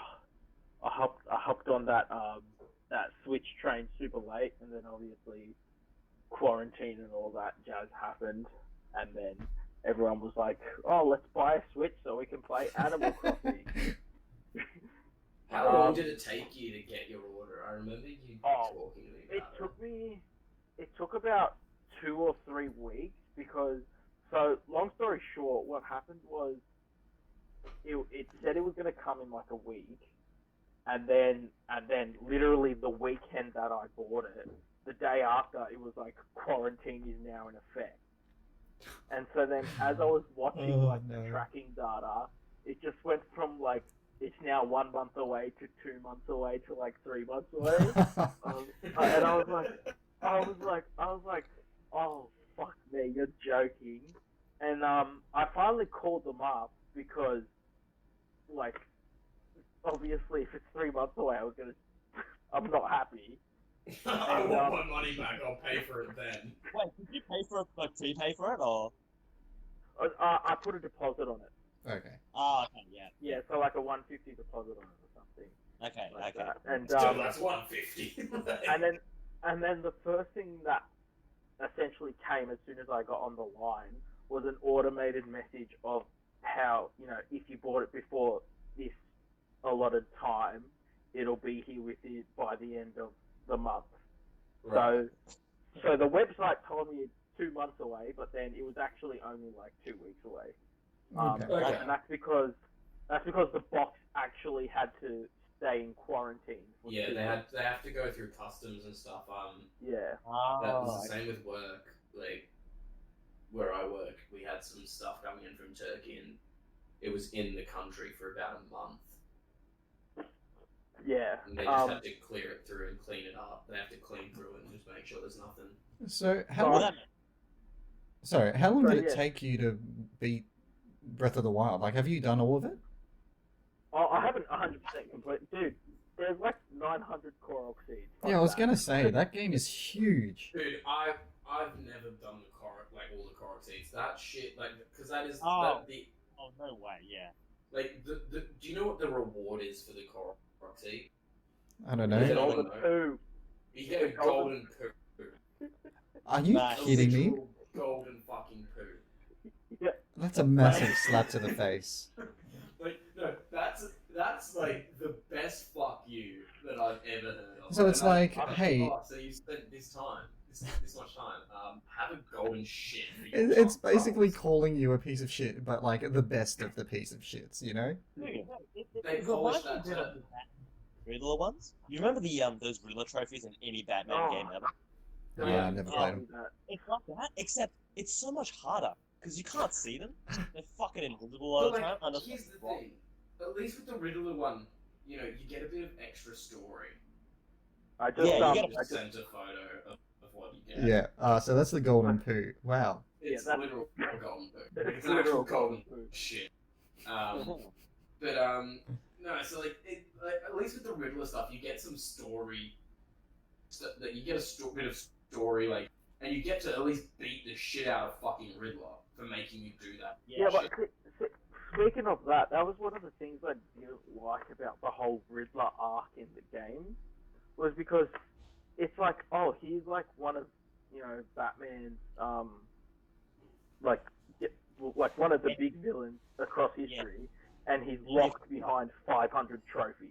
hopped on that Switch train super late, and then obviously quarantine and all that jazz happened, and then everyone was like, "Oh, let's buy a Switch so we can play Animal Crossing." How long did it take you to get your order? I remember you talking to me about it. It took about 2 or 3 weeks because, so long story short, what happened was it said it was going to come in like a week, and then literally the weekend that I bought it, the day after, it was like quarantine is now in effect. And so then as I was watching the tracking data, it just went from like it's now 1 month away to 2 months away to like 3 months away. And I was like, oh fuck me, you're joking. And I finally called them up because, like, obviously if it's 3 months away, I'm not happy. I want my money back. I'll pay for it then. Wait, did you pay for it, like prepay for it, or? I put a deposit on it. Okay. Oh, okay, yeah. Yeah, so like a 150 deposit on it or something. Okay, Like okay. that. And Still, that's 150. and then the first thing that essentially came as soon as I got on the line was an automated message of how, you know, if you bought it before this allotted time, it'll be here with you by the end of the month. Right. So the website told me it's 2 months away, but then it was actually only like 2 weeks away. Okay. And that's because the box actually had to stay in quarantine. For Yeah, 2 they weeks. have to go through customs and stuff. Yeah. That was the same with work. Like where I work, we had some stuff coming in from Turkey, and it was in the country for about a month. Yeah. And they just have to clear it through and clean it up. They have to clean through it and just make sure there's nothing. So Oh, how long did it yeah. take you to beat Breath of the Wild? Like, have you done all of it? I haven't 100% complete. Dude, there's like 900 Korok seeds. Yeah, I was gonna say that game is huge. Dude, I've never done the Korok, like all the Korok seeds. That shit, like, because that is Oh. the Oh, no way, yeah. like the do you know what the reward is for the Korok seed? I don't Is it know. all- Golden poo. You get a golden poo. Are you Nice. kidding me? Literal golden fucking poo. Yeah. That's a massive slap to the face. Like, no, that's like the best fuck you that I've ever heard of. So it's And like, I'm hey- oh, so you spent this much time, have a golden shit for your It's fuck basically bucks. calling you a piece of shit, but like the best of the piece of shits, you know? Dude, They polished that too. Riddler ones? You remember the those Riddler trophies in any Batman Oh. game ever? Yeah, I've never played them. It's like that, except it's so much harder because you can't see them. They're fucking invisible all But the time. like, here's the thing. At least with the Riddler one, you know, you get a bit of extra story. I just Yeah, you I gotta just Center photo of what you get. Yeah, so that's the golden poo. Wow. It's Yeah, that's- literal golden poo. It's It's an actual literal golden golden poo. shit. But no, so like at least with the Riddler stuff, you get some story. That you get a bit of story, like, and you get to at least beat the shit out of fucking Riddler for making you do that. Yeah, but speaking of that, that was one of the things I didn't like about the whole Riddler arc in the game, was because it's like, oh, he's like one of, you know, Batman's, like one of the big villains across history, and he's locked behind 500 trophies.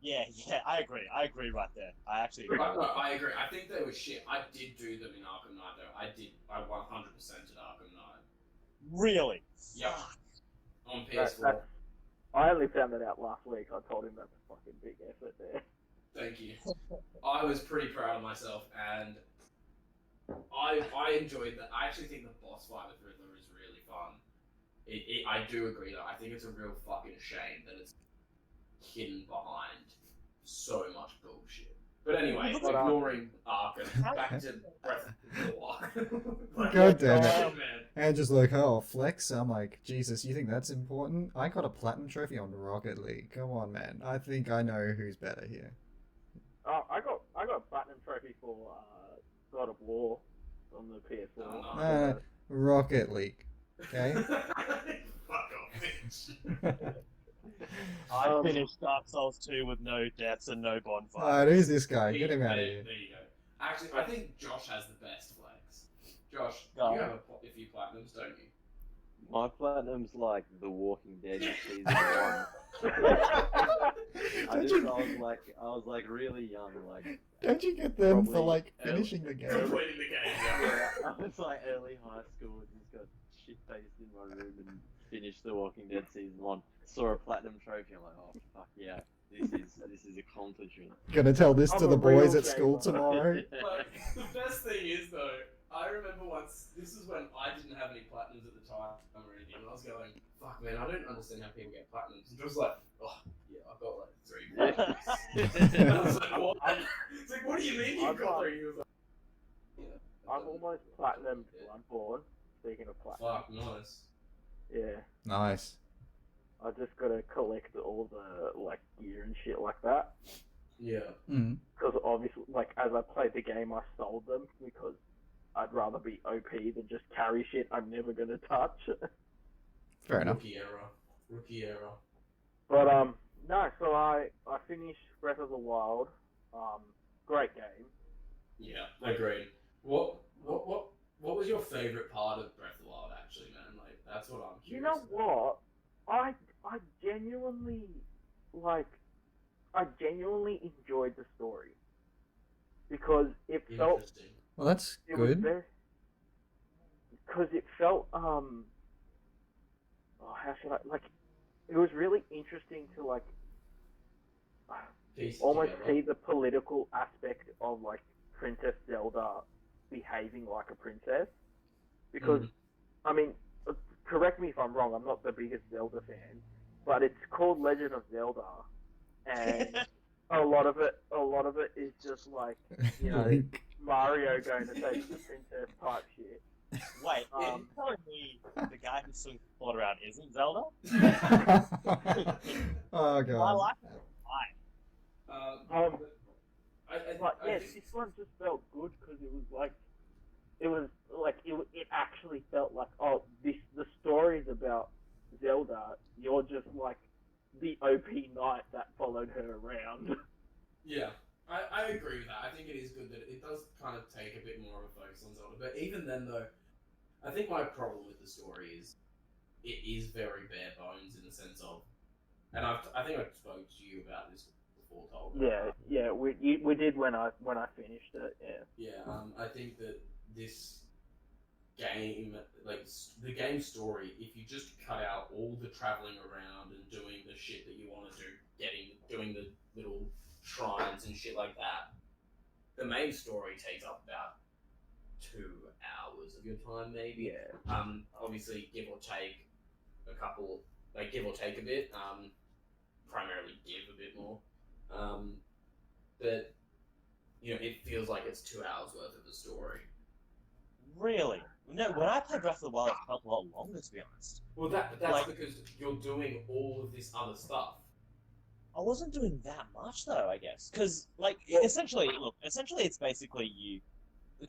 Yeah, I agree right there. I actually agree. No, I agree. I think they were shit. I did do them in Arkham Knight though. I 100%ed Arkham Knight. Really? Yep. On That- PS4. I only found that out last week. I told him that's a fucking big effort there. Thank you. I was pretty proud of myself, and I enjoyed that. I actually think the boss fight with Riddler is really fun. I do agree though. I think it's a real fucking shame that it's hidden behind so much bullshit. But anyway, But, ignoring Arkham, back to Breath of the Wild. God damn it. Man. And just like, oh, flex. I'm like, Jesus, you think that's important? I got a platinum trophy on Rocket League. Come on, man. I think I know who's better here. I got a platinum trophy for God of War on the PS4. Oh, no. Rocket League. Okay. Fuck off, bitch. I finished Dark Souls 2 with no deaths and no bonfires. Alright, who's this guy? Get him out of There here. you go. Actually, I think Josh has the best flex. Josh, Go you on. have a few platinums, don't you? My platinum's like The Walking Dead season 1. I was like really young, like Don't you get them for Probably like early- finishing the game? Completing the game, yeah. I was like early high school and just got shit faced in my room and finished The Walking Dead season 1. Saw a platinum trophy, I'm like, oh fuck yeah, this is accomplishment. Gonna tell this to I'm the a real boys at school gamer. tomorrow. But the best thing is though, I remember once, this is when I didn't have any platinums at the time or anything, and I was going, fuck man, I don't understand how people get platinums. And Josh was like, oh yeah, I've got like 3 platinums. And I was like, what? It's like, what do you mean you've got 3? He was like, yeah. I'm almost platinum Bloodborne. Speaking of platinum, Fuck, nice. yeah, Nice. I just gotta collect all the like gear and shit like that. Yeah. Mm. Because obviously, like as I played the game, I sold them because I'd rather be OP than just carry shit I'm never gonna touch. Fair enough. Rookie error. But no, so I finished Breath of the Wild. Great game. Yeah, agreed. What was your favorite part of Breath of the Wild actually, man? Like that's what I'm You curious know about. what? I genuinely enjoyed the story because it felt Interesting. Well, that's it was good. very because it felt how should I like it was really interesting to like Piece almost together. see the political aspect of like Princess Zelda behaving like a princess because I mean correct me if I'm wrong, I'm not the biggest Zelda fan, but it's called Legend of Zelda and a lot of it is just like, you know, Link. Mario going to save the princess type shit. Wait, you're telling me the guy who swings the sword around isn't Zelda? Oh I god. like it. But I yeah, think- this one just felt good because it actually felt like, oh, the story's about Zelda. You're just like the OP knight that followed her around. Yeah, I agree with that. I think it is good that it does kind of take a bit more of a focus on Zelda. But even then, though, I think my problem with the story is it is very bare bones in the sense of, and I think I spoke to you about this before, Tom. Yeah, we did when I finished it. Yeah. Yeah, I think that this game, like the game story, if you just cut out all the traveling around and doing the shit that you want to do, doing the little shrines and shit like that, the main story takes up about 2 hours of your time, maybe. Yeah. Obviously, give or take a bit. Primarily give a bit more. But you know, it feels like it's 2 hours worth of the story. Really? No, when I played Breath of the Wild, it felt a lot longer, to be honest. Well, that's Like- because you're doing all of this other stuff. I wasn't doing that much, though, I guess. Because, like, essentially it's basically you...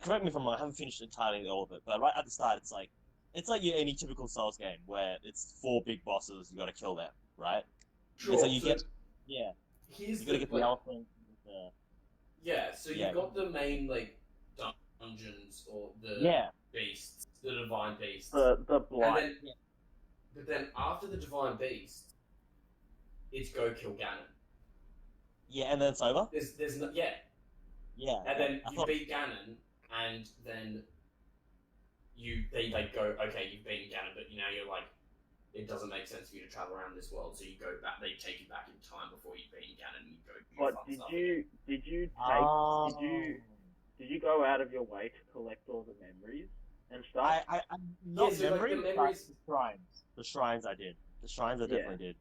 Correct me if I'm wrong, I haven't finished entirely all of it, but right at the start, it's like any typical Souls game, where it's 4 big bosses, you gotta kill them, right? Sure. So you so get... Yeah. here's You gotta get the like, elephant. yeah. So Yeah. you've got the main like dungeons or the Yeah. beasts, the divine beasts. The And blight. then, but then after the divine beast, it's go kill Ganon. Yeah, and then it's over? There's no, yeah. Yeah. And then I you thought- beat Ganon, and then they go, okay, you've beaten Ganon, but now you're like, it doesn't make sense for you to travel around this world, so you go back. They take you back in time before you've beaten Ganon, and you go. But fuck did stuff you take Oh. did you go out of your way to collect all the memories and stuff. Not Yeah, so, like, memory, the but memories- the shrines. The shrines I did. The shrines I definitely did.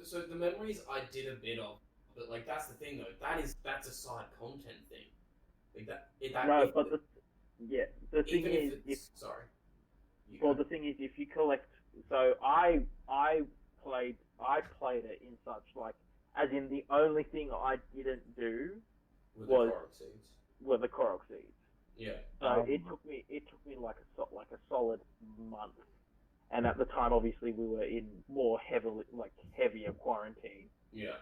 So the memories I did a bit of, but like that's the thing though. That's a side content thing. Like that. No, if- but the thing even is, if it's sorry. You well, go. the thing is, if you collect, so I played it in such like, as in the only thing I didn't do With was- the Korok seeds. were the Korok seeds. Yeah. So it took me like a solid month, and at the time, obviously, we were in more heavier quarantine. Yeah.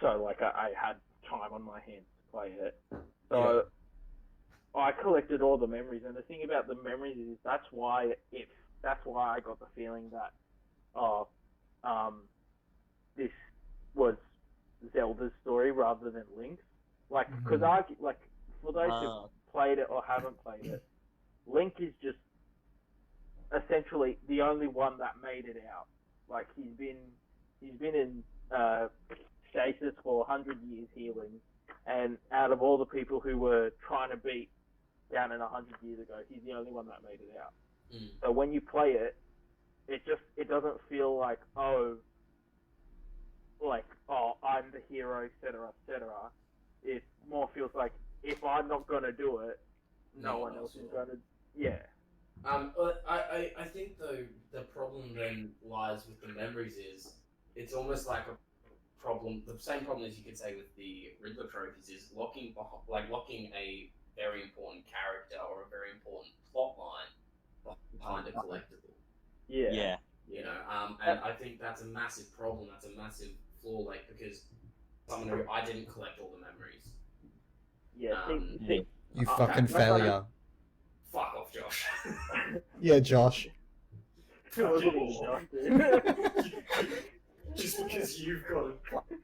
So like I had time on my hands to play it. So I collected all the memories, and the thing about the memories is that's why I got the feeling that this was Zelda's story rather than Link's. Like, because for those who played it or haven't played it, Link is just essentially the only one that made it out. Like, he's been in stasis for 100 years healing, and out of all the people who were trying to beat Ganon 100 years ago, he's the only one that made it out. Mm. So when you play it, it doesn't feel like I'm the hero, etc., etc. It more feels like if I'm not gonna do it, no one else is gonna. Yeah. I think though the problem then lies with the memories is it's almost like a problem. The same problem as you could say with the Riddler trophies is locking a very important character or a very important plot line behind a collectible. Yeah. You know, and I think that's a massive problem. That's a massive flaw, like because someone who I didn't collect all the memories. Yeah. You Okay. fucking failure. Fuck off, Josh. Yeah, Josh. Just because you've got a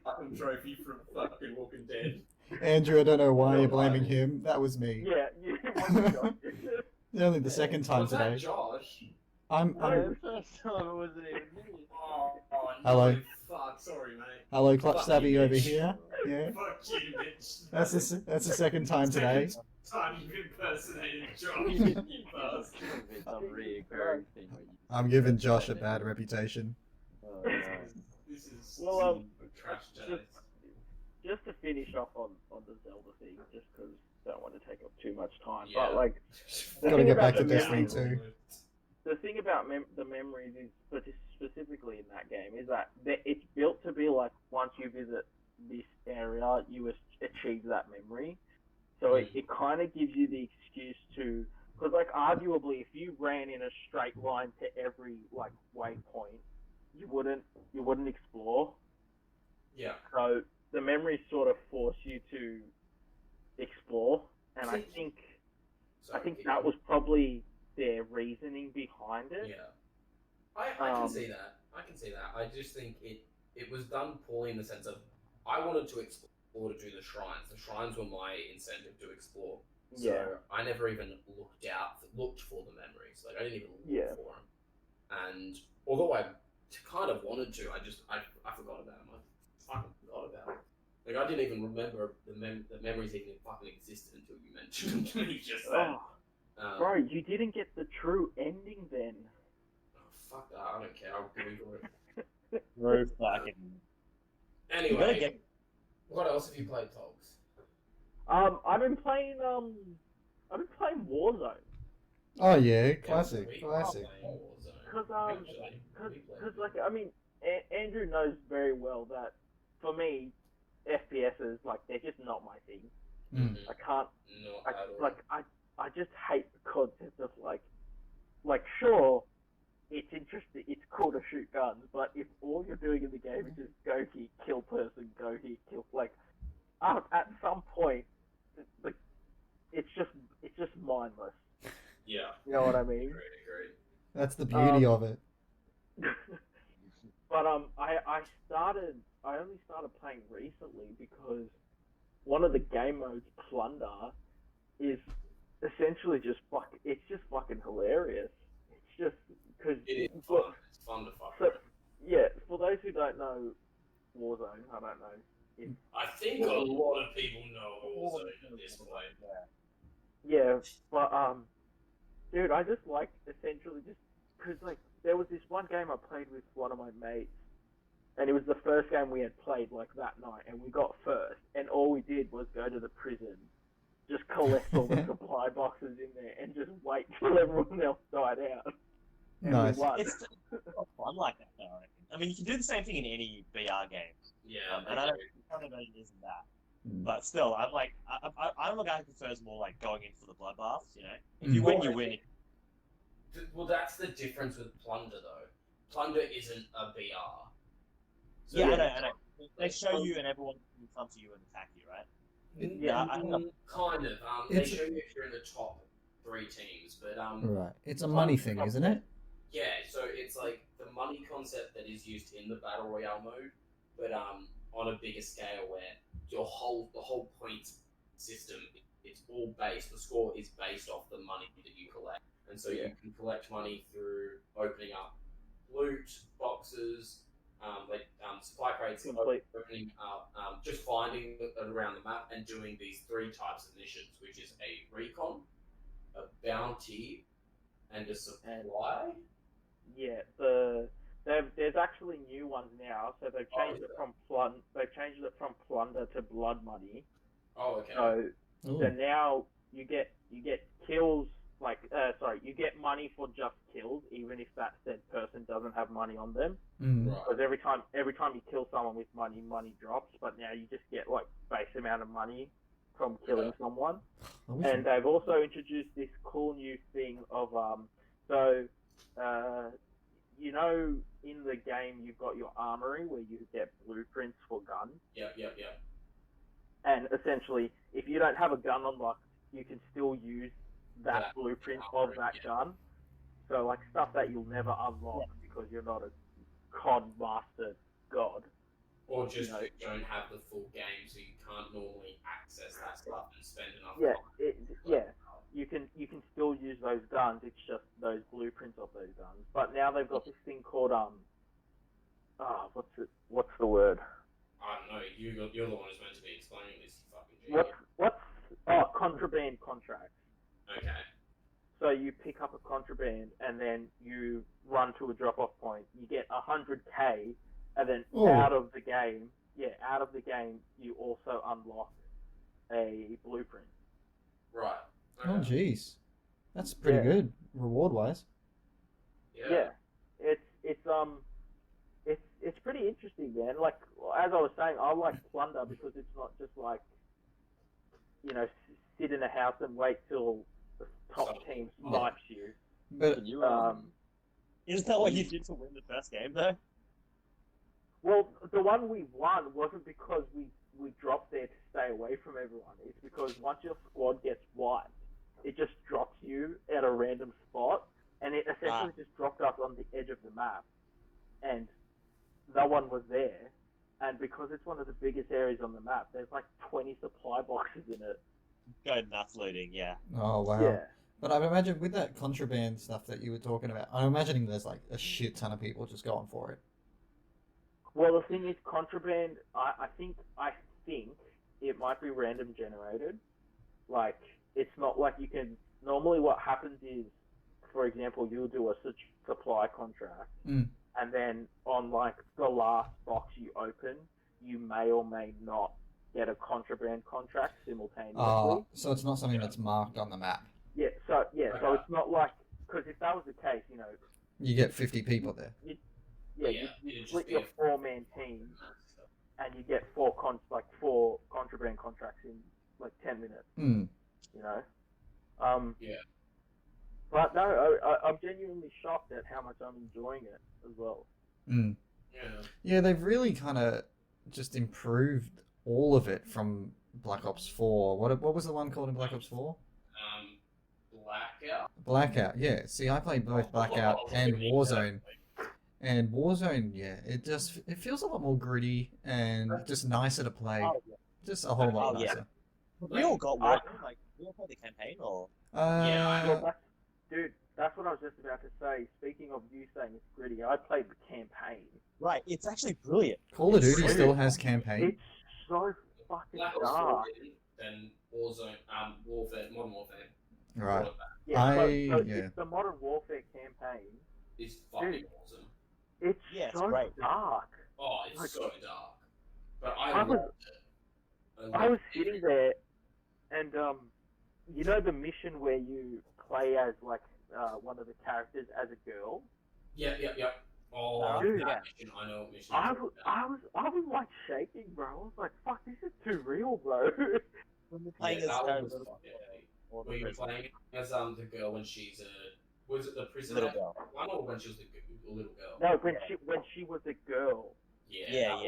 platinum trophy from fucking Walking Dead. Andrew, I don't know why you're blaming him. That was me. Yeah. Only the second time Was today. that Josh? I'm The first time it wasn't even me. Oh, no. Hello. Fuck, sorry, mate. hello, Clutch Fuck Savvy you, over bitch. here. Yeah, Fuck you, bitch. that's the second time today. Second time you've impersonated Josh, you bastard. It's some reoccurring thing where you I'm giving Josh a bad reputation. Oh, no. This is Well, trash jazz. just to finish off on the Zelda thing, just because I don't want to take up too much time. Yeah. But like, the Gotta thing get about back to the Destiny memories- 2. The thing about the memories is, specifically in that game, is that it's built to be like once you visit this area, you achieve that memory. So it kind of gives you the excuse to, because like arguably, if you ran in a straight line to every like waypoint, you wouldn't explore. Yeah. So the memories sort of force you to explore, and I think Sorry, that was probably their reasoning behind it. Yeah. I can see that. I can see that. I just think it was done poorly in the sense of I wanted to explore to do the shrines. The shrines were my incentive to explore. So Yeah. I never even looked for the memories. Like I didn't even look for them. And although I kind of wanted to, I forgot about them. I fucking forgot about them. Like I didn't even remember the memories even fucking existed until you mentioned them to me just then. Bro, you didn't get the true ending then. Oh, fuck that! I don't care. I'll Google it. Bro, fucking. You gotta Anyway, get. what else have you played, Togs? I've been playing Warzone. Oh yeah, We classic. are Classic. playing Warzone. Cause Eventually, we play cause like I mean, Andrew knows very well that for me, FPSs like they're just not my thing. Mm. I can't. Not at all. I just hate the concept of like sure, it's interesting, it's cool to shoot guns, but if all you're doing in the game is just go here, kill person, go here, kill, like, at some point, it's just mindless. Yeah. You know what I mean? Agreed. That's the beauty of it. But I only started playing recently because one of the game modes, Plunder, is essentially just it's just fucking hilarious. It's just because It is fun. It's fun to fuck So, with. yeah, for those who don't know Warzone, I don't know. I think a lot of people know Warzone at this point. Yeah, but dude, I just like essentially just because like there was this one game I played with one of my mates, and it was the first game we had played like that night, and we got first, and all we did was go to the prison, just collect all the supply boxes in there, and just wait till everyone else died out. And Nice. we won. It's not fun like that, though, I reckon. I mean, you can do the same thing in any VR game, Yeah, and I don't know it isn't that. Mm. But still, I'm a guy who prefers more like going in for the bloodbaths. You know, if you win, you win. Well, that's the difference with Plunder, though. Plunder isn't a VR. So Yeah, I know. They show you, and everyone can come to you and attack you, right? Kind of. They show you if you're in the top 3 teams, but Right. It's a money thing, isn't it? yeah. So it's like the money concept that is used in the battle royale mode, but on a bigger scale where the whole points system, it's all based. The score is based off the money that you collect, and so you can collect money through opening up loot boxes, supply crates, opening up, just finding it around the map and doing these 3 types of missions, which is a recon, a bounty, and a supply. Yeah, there's actually new ones now. So they've changed it from plunder to blood money. Oh, okay. So now you get kills. You get money for just kills, even if that said person doesn't have money on them. Mm. Right. Because every time you kill someone with money, money drops. But now you just get like base amount of money from killing someone. And they've also introduced this cool new thing of you know, in the game you've got your armory where you get blueprints for guns. Yep. And essentially, if you don't have a gun unlocked, you can still use that blueprint of that gun. So like stuff that you'll never unlock because you're not a COD master god. Or just you don't have the full game, so you can't normally access that stuff and spend enough time. You can still use those guns. It's just those blueprints of those guns. But now they've got this thing called what's the word? I don't know. You're the one who's meant to be explaining this. You fucking genius. Contraband contracts. Okay. So you pick up a contraband and then you run to a drop-off point. You get 100k, and then out of the game, you also unlock a blueprint. Right. Okay. Oh, jeez. That's pretty good, reward-wise. Yeah. It's pretty interesting, man. Like, as I was saying, I like Plunder because it's not just like, you know, sit in a house and wait till the top team snipes you. But Isn't that what you did to win the first game, though? Well, the one we won wasn't because we dropped there to stay away from everyone. It's because once your squad gets wiped, it just drops you at a random spot, and it essentially just dropped us on the edge of the map, and no one was there. And because it's one of the biggest areas on the map, there's like 20 supply boxes in it. Go nuts looting, yeah. oh wow. Yeah. But I imagine with that contraband stuff that you were talking about, I'm imagining there's like a shit ton of people just going for it. Well, the thing is, contraband, I think it might be random generated. Like, it's not like you can... Normally what happens is, for example, you'll do a supply contract, and then on, like, the last box you open, you may or may not get a contraband contract simultaneously. So it's not something that's marked on the map. So it's not like... Because if that was the case, you know... You get 50 people there. You split your 4-man team, and you get four contraband contracts in like 10 minutes. You know. But no, I'm genuinely shocked at how much I'm enjoying it as well. Yeah, they've really kind of just improved all of it from Black Ops 4. What was the one called in Black Ops 4? Blackout, yeah. See, I played both Blackout and Warzone. And Warzone, it feels a lot more gritty and just nicer to play. Just a whole lot nicer. We all got Warzone, like, we all played the campaign, or? Dude, that's what I was just about to say. Speaking of you saying it's gritty, I played the campaign. Right, it's actually brilliant. Call of Duty still has campaign. It's so fucking dark. Then Warzone, Modern Warfare. Right. It's the Modern Warfare campaign. It's fucking awesome. It's Yeah, it's so great. dark. Oh, it's Like, so dark. But I loved it. I was sitting there, and you know the mission where you play as like one of the characters as a girl. Yep. Oh, Dude, that mission, I know what mission. I was like shaking, bro. I was like, "Fuck, this is too real, bro." When you're playing as that her was little or Were you prisoner. playing as the girl when she's was it the prisoner Little girl. one or when she was the little girl? No, when she was a girl. Yeah.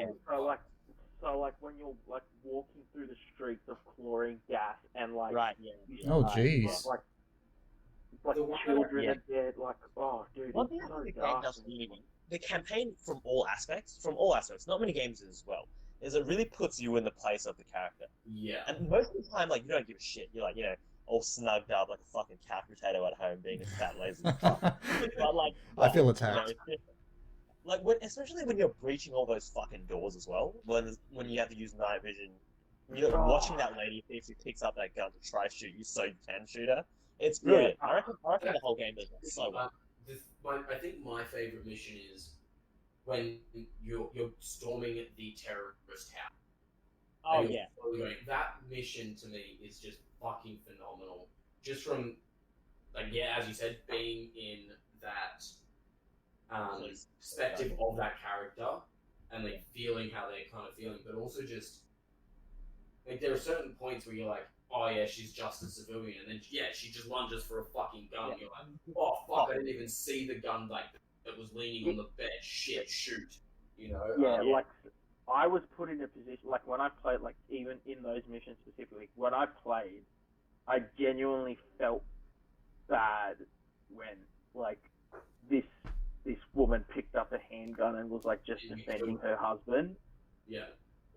So like when you're like walking through the streets of chlorine gas and like Right, yeah. Oh, jeez. like The one- children yeah. are dead. Like, oh, dude, One thing it's I so think the game dark. does really well, the campaign from all aspects, not many games as well, is it really puts you in the place of the character. Yeah. And most of the time, like, you don't give a shit. You're like, all snugged up like a fucking couch potato at home being a fat lazy fuck. But like, I feel you know, attacked. it's different. Like, especially when you're breaching all those fucking doors as well, when you have to use night vision, you're watching that lady if she picks up that gun to try to shoot you so you can shoot her. It's brilliant. I reckon the whole game does that so well. I think my favorite mission is when you're storming the terrorist house. Oh, And you're yeah. slowly going- that mission to me is just fucking phenomenal. Just from, like, yeah, as you said, being in that perspective of that character and like feeling how they're kind of feeling, but also just like there are certain points where you're like, oh yeah, she's just a civilian, and then she just lunges for a fucking gun. Yeah. You're like, oh fuck, I didn't even see the gun like that was leaning on the bed. Shit, shoot. You know? Yeah, like I was put in a position like when I played, like even in those missions specifically, when I played, I genuinely felt bad when like this woman picked up a handgun and was like just defending her husband. Yeah.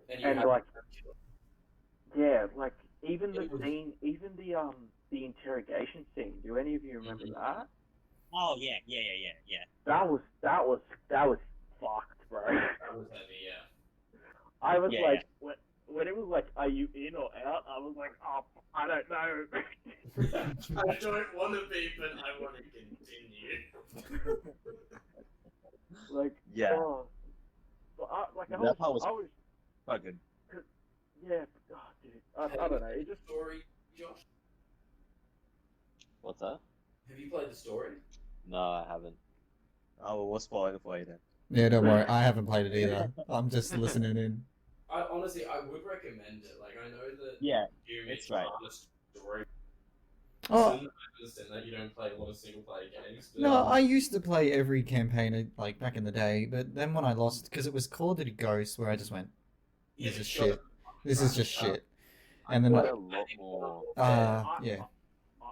And had like, to kill her. yeah, like even the It was- scene, even the interrogation scene. Do any of you remember Mhm. that? Oh, yeah. That was fucked, bro. That was heavy, yeah. I was Yeah, like, when it was like, are you in or out? I was like, oh, I don't know. I don't want to be, but I want to continue. Like, Yeah. oh. But That part was I was, so good. yeah, oh, dude, I don't know. It just, Story, Josh? What's that? Have you played the story? No, I haven't. Oh, well, we'll spoil it for you then. Yeah, don't worry. I haven't played it either. I'm just listening in. I honestly would recommend it. Like I know that Yeah, you it's mentioned right. the story. Oh, I understand that you don't play a lot of single player games. But, no, I used to play every campaign like back in the day, but then when I lost, because it was Call of Duty Ghosts, where I just went, this is shit. This is just shit. And then Quite like, a lot more. yeah.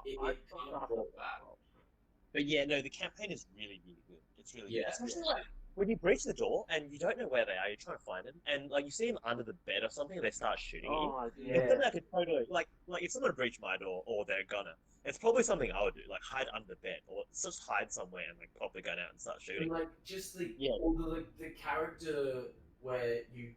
It I kind of brought back. But yeah, no, the campaign is really, really good. It's really good. Yeah. Especially like when you breach the door and you don't know where they are, you're trying to find them, and like you see them under the bed or something, and they start shooting you. oh, It's yeah. something I could totally like if someone breached my door or they're gonna, it's probably something I would do, like hide under the bed or just hide somewhere and like pop the gun out and start And shooting. like just the Yeah. all the character where you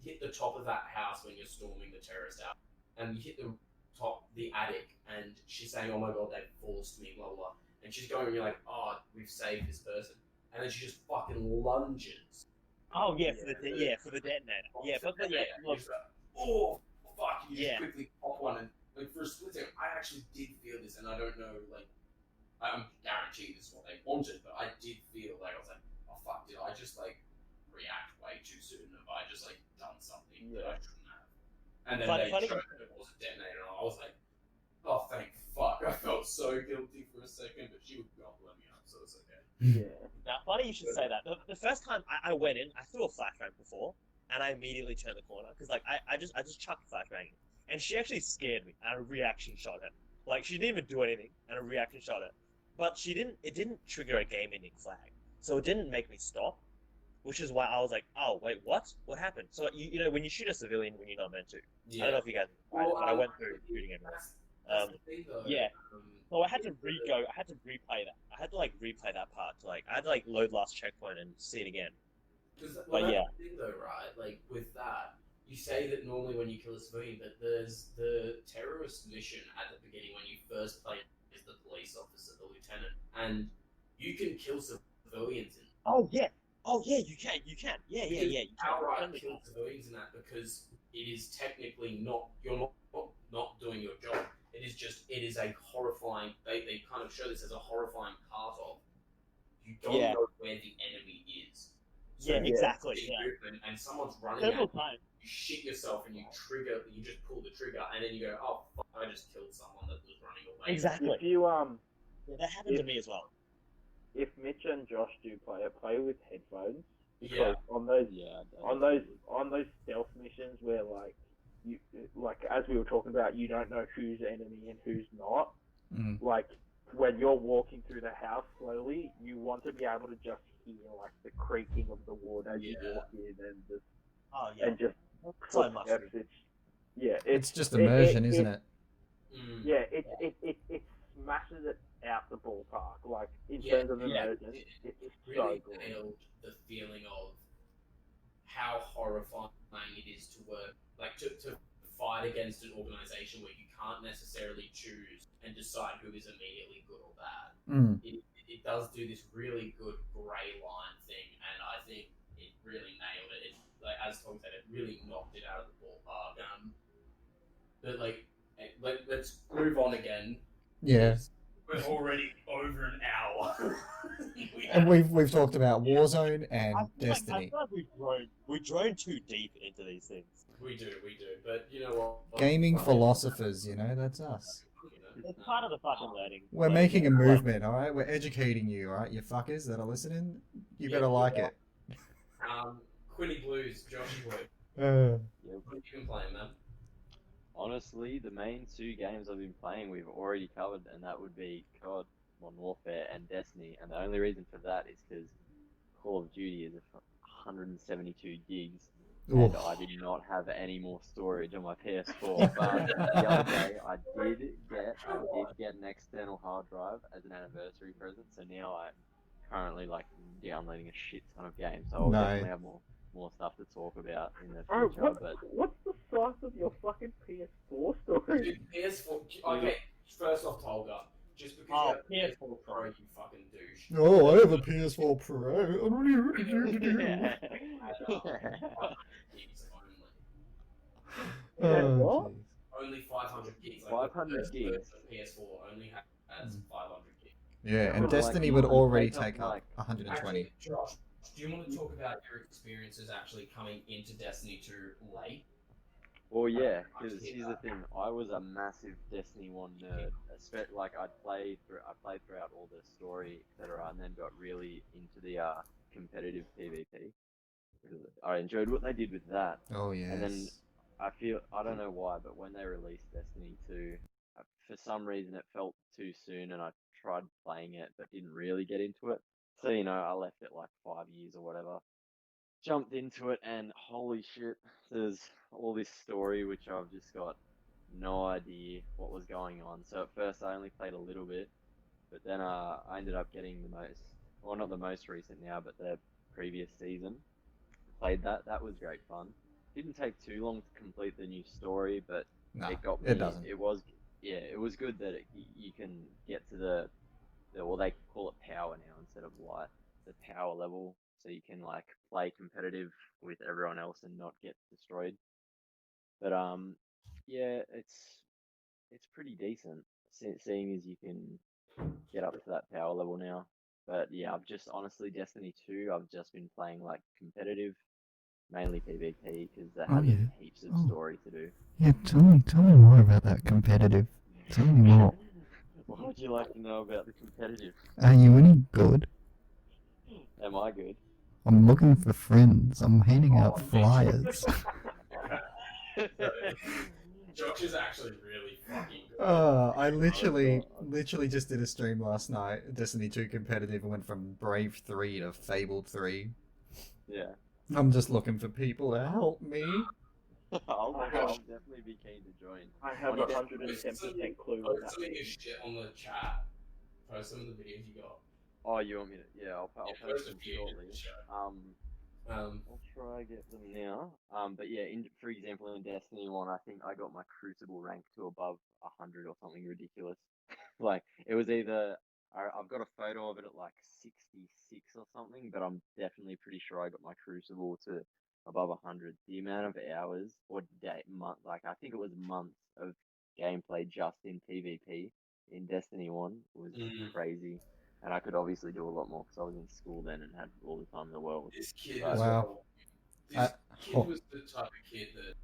hit the top of that house when you're storming the terrorist house, and you hit the attic, and she's saying, "Oh my god, they forced me," blah blah, blah. And she's going, and you're like, "Oh, we've saved this person," and then she just fucking lunges. Oh yeah, for the detonator. Yeah, but yeah, You're just like, oh fuck! You Yeah. just quickly pop one, and like for a split second, I actually did feel this, and I don't know, like, I'm guaranteed this is what they wanted, but I did feel like I was like, oh fuck, did I just like react way too soon? Have I just like done something that I shouldn't have? And then Funny- they funny- showed that it was a detonator, and I was like, oh thank fuck! I felt so guilty for a second, but she would not let me up, so it's okay. Yeah. Now, funny you should say that. The first time I went in, I threw a flashbang before, and I immediately turned the corner because like I just chucked a flashbang, and she actually scared me, and a reaction shot her. Like she didn't even do anything, and a reaction shot her. But it didn't trigger a game-ending flag, so it didn't make me stop, which is why I was like, oh wait, what? What happened? So you know when you shoot a civilian when you're not meant to. I don't know if you guys, but I went through shooting everyone. That's the thing, though. yeah. So I had to replay that. I had to like replay that part. I had to like load last checkpoint and see it again. Because But that's yeah. the thing, though, right? Like with that, you say that normally when you kill a civilian, but there's the terrorist mission at the beginning when you first play as the police. and you can kill civilians in. Oh yeah, you can. Yeah. You can. Outright kill civilians in that because it is technically you're not doing your job. It is a horrifying. They kind of show this as a horrifying part of. You don't know where the enemy is. So exactly. Movement and someone's running Several at you. times. You shit yourself and you just pull the trigger and then you go, oh fuck, I just killed someone that was running away. Exactly. If you that happened to me as well. if Mitch and Josh do play with headphones, because on those stealth missions where you as we were talking about, you don't know who's enemy and who's not. Like when you're walking through the house slowly, you want to be able to just hear like the creaking of the wood as you walk in and just so much. It's just immersion, isn't it? Yeah, it smashes it out the ballpark. Like in terms of immersion, it's really so good. nailed the feeling of how horrifying it is to work, like to fight against an organization where you can't necessarily choose and decide who is immediately good or bad. It does do this really good grey line thing, and I think it really nailed it. Like as Tom said, it really knocked it out of the ballpark. But let's move on again. Yeah. We're already over an hour. And we've talked about Warzone and Destiny. I feel like we've grown too deep into these things. We do. But you know what? Gaming philosophers, that's us. It's part of the fucking learning. We're making a movement, all right? We're educating you, all right? You fuckers that are listening, you better like it. Quinny Blues, Joshy Boy. What have you been playing, man? Honestly, the main two games I've been playing we've already covered, and that would be COD, Modern Warfare, and Destiny. And the only reason for that is because Call of Duty is 172 gigs, and I did not have any more storage on my PS4. But the other day, I did get an external hard drive as an anniversary present. So now I'm currently downloading a shit ton of games. So I'll definitely have more stuff to talk about in the future. What's the size of your fucking PS4 storage? Dude, PS4. Okay, first off, Tolga, just because you have PS4 Pro, you fucking douche. Oh, I have a PS4 Pro. What? Only 500 gigs. 500 gigs. PS4 only has 500 gigs. Yeah, and Destiny would already take up 120. Actually, Josh, do you want to talk about your experiences actually coming into Destiny 2 late? Well, yeah, because here's the thing. I was a massive Destiny 1 nerd. I played throughout all the story, etc., and then got really into the competitive PvP. I enjoyed what they did with that. Oh, yes. And then I don't know why, but when they released Destiny 2, for some reason it felt too soon, and I tried playing it, but didn't really get into it. So, I left it 5 years or whatever. Jumped into it, and holy shit, there's all this story which I've just got no idea what was going on. So at first I only played a little bit, but then I ended up getting not the most recent now, but the previous season. Played that. That was great fun. Didn't take too long to complete the new story, but it got me. It doesn't. It was good that you can get to well, they call it power now instead of light, the power level, so you can play competitive with everyone else and not get destroyed. But it's pretty decent, seeing as you can get up to that power level now. But yeah, I've just honestly Destiny 2, I've just been playing competitive, mainly PvP, because there hasn't heaps of story to do. Yeah, tell me more about that competitive. Tell me more. What would you like to know about the competitive? Are you any good? Am I good? I'm looking for friends. I'm handing out flyers. Josh is actually really fucking good. I literally just did a stream last night, Destiny 2 competitive, and went from Brave 3 to Fabled 3. Yeah. I'm just looking for people to help me. I'll definitely be keen to join. I have 110% clue what Post that some of your means. shit on the chat. Post some of the videos you got. Oh, you want me to? Yeah, I'll post post a them few shortly. in the chat. I'll try to get them now. But yeah, for example, in Destiny 1, I think I got my Crucible rank to above 100 or something ridiculous. It was either I've got a photo of it at like 66 or something, but I'm definitely pretty sure I got my Crucible to above 100. The amount of hours or like I think it was months of gameplay just in PvP in Destiny 1 was crazy. And I could obviously do a lot more because I was in school then and had all the time in the world. This kid, Wow. This kid was the type of kid that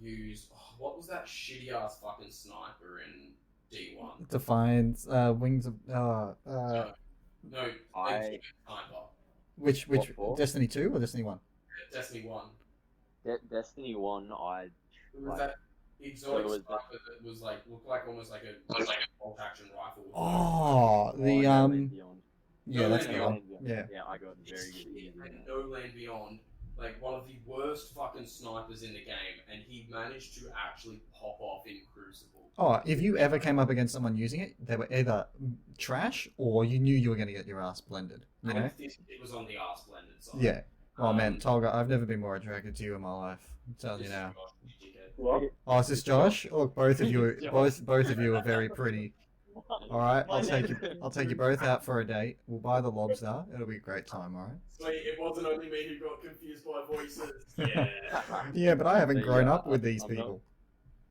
used what was that shitty ass fucking sniper in D1? Defiance, Wings of No, I- sniper. which What for? Destiny 2 or Destiny 1? Destiny 1. Destiny 1, It was Like- that exotic was sniper that was like looked like almost like a bolt action rifle. with Oh, No the Land Beyond. yeah, No that's Land the Beyond. one. Yeah. Yeah, I got This very good at kid using had that. No Land Beyond, like one of the worst fucking snipers in the game, and he managed to actually pop off in Crucible. Oh, if you ever came up against someone using it, they were either trash or you knew you were going to get your ass blended. You know? This kid was on the arse blended side. Yeah. Oh man, Um, Tolga, I've never been more attracted to you in my life. I'm telling you this now. is Josh, you dickhead. What? Oh, is this Josh? Look, both of you, Josh. both of you are very pretty. All right, My I'll take you both out for a date. We'll buy the lobster. It'll be a great time, all right? Sweet, it wasn't only me who got confused by voices. Yeah. Yeah, but I haven't So, grown yeah, up with these I'm not- people.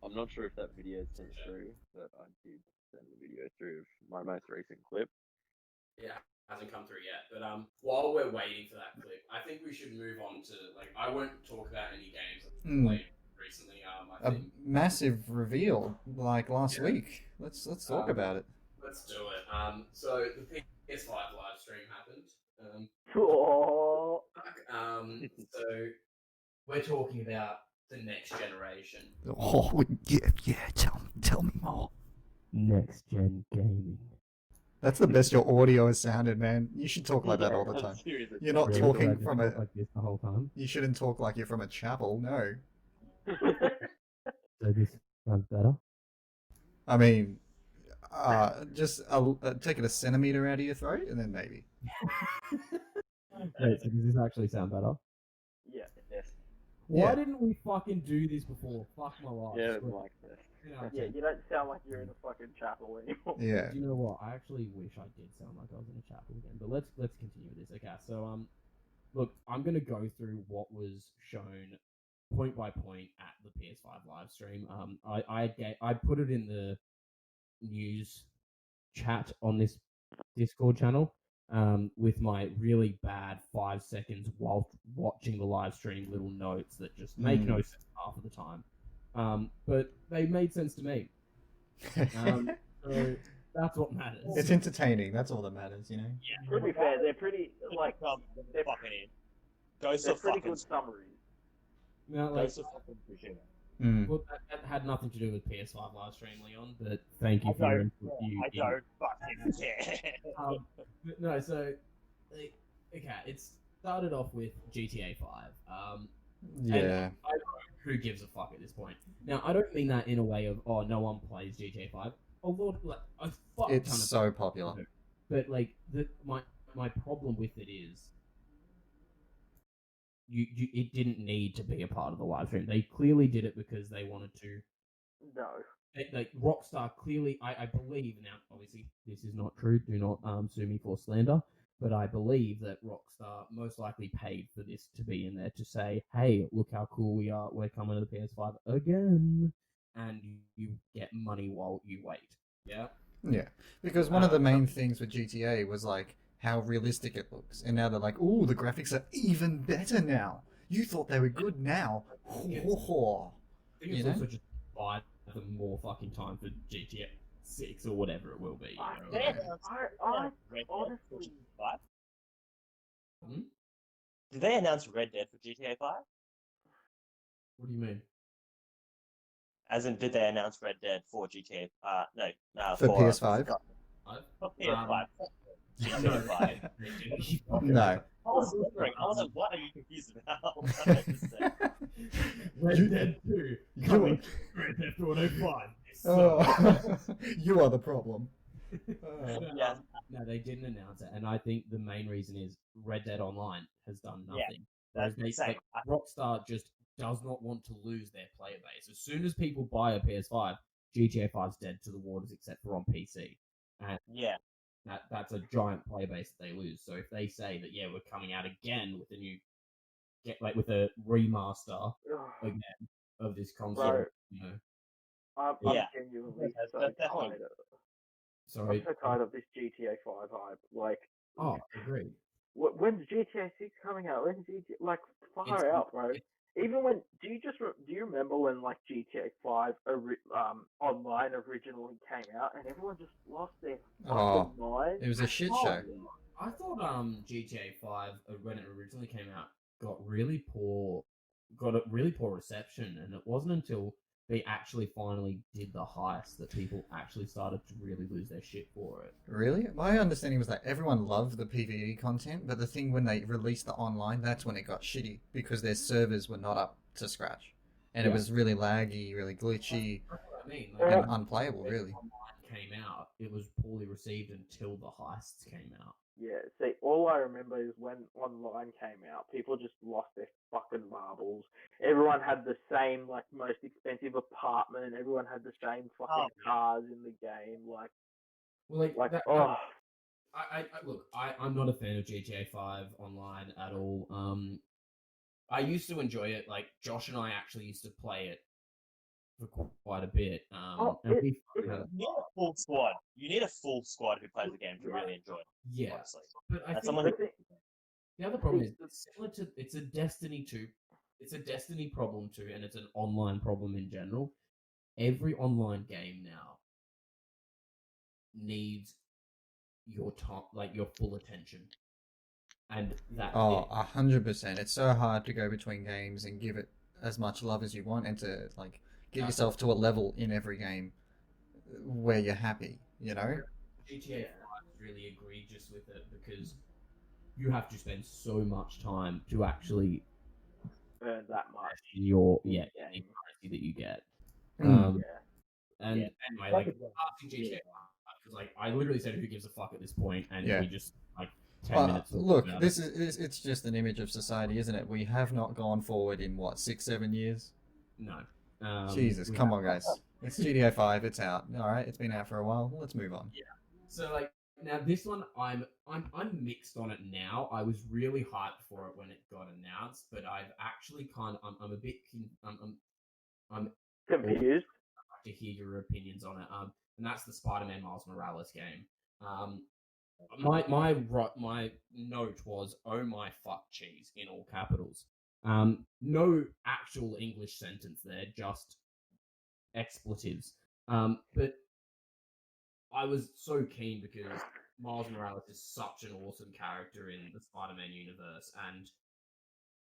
I'm not sure if that video sent through, but I did send the video through of my most recent clip. Yeah, hasn't come through yet. But while we're waiting for that clip, I think we should move on to I won't talk about any games I've Hmm. played recently. I A think massive reveal like last Yeah. week. Let's talk about it. let's do it. So the PS5 live stream happened. Oh, So we're talking about the next generation. Oh yeah. Tell me more. Next gen gaming. That's the best your audio has sounded, man. You should talk like that all the time. Seriously. You're not Really? talking Do I just from talk a. like this the whole time. You shouldn't talk like you're from a chapel. No. So this sounds better. I mean, just take it a centimeter out of your throat, and then maybe. Wait, so does this actually sound better? yeah. Yes. Why Yeah. didn't we fucking do this before? Fuck my life. Yeah, Swear. like this. You know, Yeah, you don't sound like you're in a fucking chapel anymore. Yeah. Do you know what? I actually wish I did sound like I was in a chapel again. But let's continue with this. Okay, so look, I'm gonna go through what was shown point by point at the PS5 live stream. I put it in the news chat on this Discord channel. With my really bad 5 seconds while watching the live stream little notes that just make no sense half of the time. But they made sense to me. So that's what matters. It's entertaining. That's all that matters, you know. To be fair, they're pretty like They're fucking in. Ghost they're of pretty fucking good summaries. Now, like, Ghost of fucking Fukushima. Mm. well, that had nothing to do with PS5 live stream, Leon. But thank you I for your don't, input. I don't fucking care. But no, so like, okay, it started off with GTA 5. Yeah. I know who gives a fuck at this point. Now, I don't mean that in a way of no one plays GTA 5. Although, like, a fuck ton It's of so popular. But like my problem with it is you it didn't need to be a part of the live stream. They clearly did it because they wanted to. No. Like Rockstar clearly, I believe now. Obviously, this is not true. Do not sue me for slander. But I believe that Rockstar most likely paid for this to be in there to say, "Hey, look how cool we are. We're coming to the PS5 again," and you get money while you wait. Yeah. Yeah, because one of the main things with GTA was like how realistic it looks, and now they're like, "Ooh, the graphics are even better now. You thought they were good now." I think it's You know? also just buy them more fucking time for GTA 6 or whatever it will be. You know? I honestly, Hmm? Did they announce Red Dead for GTA 5? What do you mean? As in, did they announce Red Dead for GTA? For PS5? For PS5. GTA No. 5. No. I was wondering. I was like, what are you confused about? 100%. Red Dead 2 You coming are- to Red Dead Auto 5. Oh, you are the problem. Yeah. No, they didn't announce it, and I think the main reason is Red Dead Online has done Yeah, nothing. Whereas that's the same. Rockstar just does not want to lose their player base. As soon as people buy a PS5, GTA 5's dead to the waters, except for on PC. Yeah. that's a giant player base that they lose. So if they say that, yeah, we're coming out again with a new with a remaster again of this console, Bro, you know, I'm Yeah. genuinely That's- so that's definitely- tired. sorry. I'm so tired of this GTA 5 hype. Like, Oh, agreed. when's GTA 6 coming out? When's GTA like far It's- out, bro? Even when do you remember when like GTA 5 online originally came out and everyone just lost their fucking mind? It was a shit Oh, show. I thought GTA 5 when it originally came out got a really poor reception, and it wasn't until they actually finally did the heist that people actually started to really lose their shit for it. Really? My understanding was that everyone loved the PvE content, but the thing when they released the online, that's when it got shitty because their servers were not up to scratch, and it Yeah. was really laggy, really glitchy, That's what I mean. and unplayable. Really. Online came out, it was poorly received until the heists came out. Yeah, see, all I remember is when online came out, people just lost their fucking marbles. Everyone had the same, like, most expensive apartment. Everyone had the same fucking cars in the game. Like, Well, oh, I'm not a fan of GTA 5 online at all. I used to enjoy it. Like Josh and I actually used to play it for quite a bit. You need a full squad. You need a full squad who plays the game to really enjoy it. Yeah, Honestly. but I That's think someone who the other problem is it's similar to it's a Destiny 2. It's a Destiny problem too, and it's an online problem in general. Every online game now needs your time, like your full attention, and that's Oh, it. 100%. It's so hard to go between games and give it as much love as you want, and to like get yourself to a level in every game where you're happy. You know. GTA 5 is really egregious with it because you have to spend so much time to actually earn that much. in your Yeah. the currency that you get. Mm. And Yeah. anyway, like asking GTA 5 because like I literally said, who gives a fuck at this point, and Yeah. we just like 10 minutes. Look, about this it. is it's just an image of society, isn't it? We have not gone forward in what 6-7 years. No. Jesus, we come have- on, guys. It's GTA 5. It's out. All right, it's been out for a while. Let's move on. So like now this one I'm mixed on it now. I was really hyped for it when it got announced, but I've actually I'm a bit I'm Confused. to hear your opinions on it. And that's the Spider-Man Miles Morales game. My note was "Oh my fuck cheese" in all capitals. No actual English sentence there, just expletives. But I was so keen because Miles Morales is such an awesome character in the Spider-Man universe, and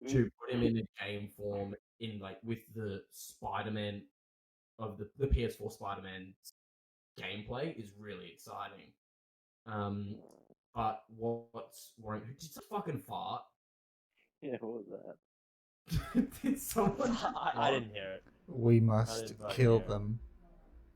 to put him in a game form in like with the Spider-Man of the PS4 Spider-Man gameplay is really exciting. But what's worrying? Did someone fucking fart? Yeah, what was that? Did someone? I didn't hear it. We I must didn't fucking kill hear it. them.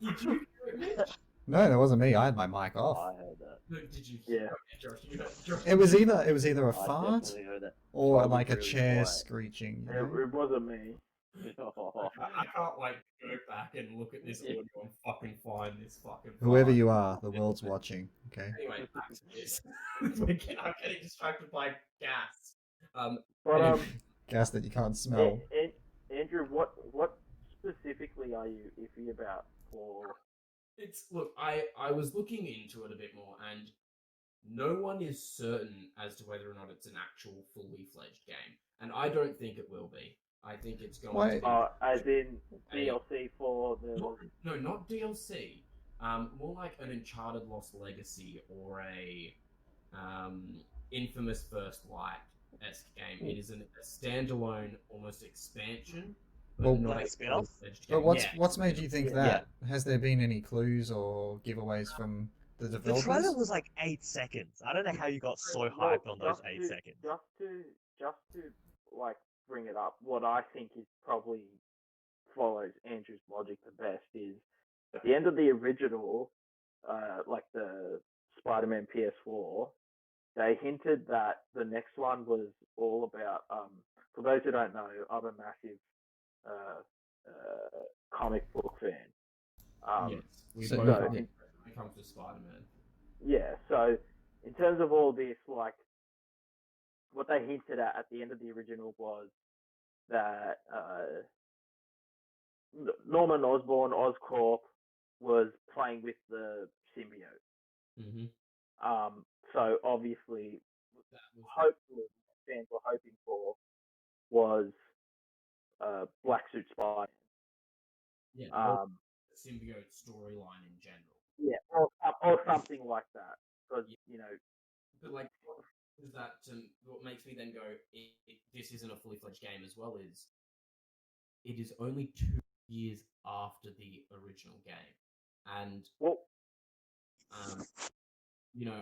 Did you hear it, Mitch? No, that wasn't me. I had my mic Oh, off. I heard that. No, did you? Yeah. Josh, you heard Josh. It was either a I fart definitely heard that. or I was like a really chair quiet. screeching. You It, know? it wasn't me. I can't like go back and look at this audio and fucking find this fucking. Whoever fart. you are, the world's watching. Okay. Anyway, back to this. I'm getting distracted by gas. But Gas that you can't smell. Andrew, what specifically are you iffy about? Or Look, I was looking into it a bit more, and no one is certain as to whether or not it's an actual fully fledged game, and I don't think it will be. I think it's going Why- to be as in DLC for the not DLC. More like an Uncharted Lost Legacy or a Infamous First Light-esque game. It is a standalone, almost expansion, but Well, not Like a a spin-off? full-fledged game. But what's Yeah. what's made you think Yeah. that? Has there been any clues or giveaways from the The developers? trailer was like 8 seconds. I don't know how you got so hyped on those 8 seconds. Just to like bring it up, what I think is probably follows Andrew's logic the best is at the end of the original, like the Spider-Man PS4, they hinted that the next one was all about. For those who don't know, I'm a massive comic book fan. Yes, we So- both yeah, are yeah. when it comes to Spider-Man. Yeah, so in terms of all this, like, what they hinted at the end of the original was that Norman Osborn, Oscorp, was playing with the symbiote. Mm-hmm. So obviously, That was hopefully, fans were hoping for was Black Suit Spider. yeah, the symbiote storyline in general. Yeah, or something like that, because Yeah. But like, is that what makes me then go, this isn't a fully fledged game as well, is it is only 2 years after the original game. And, well,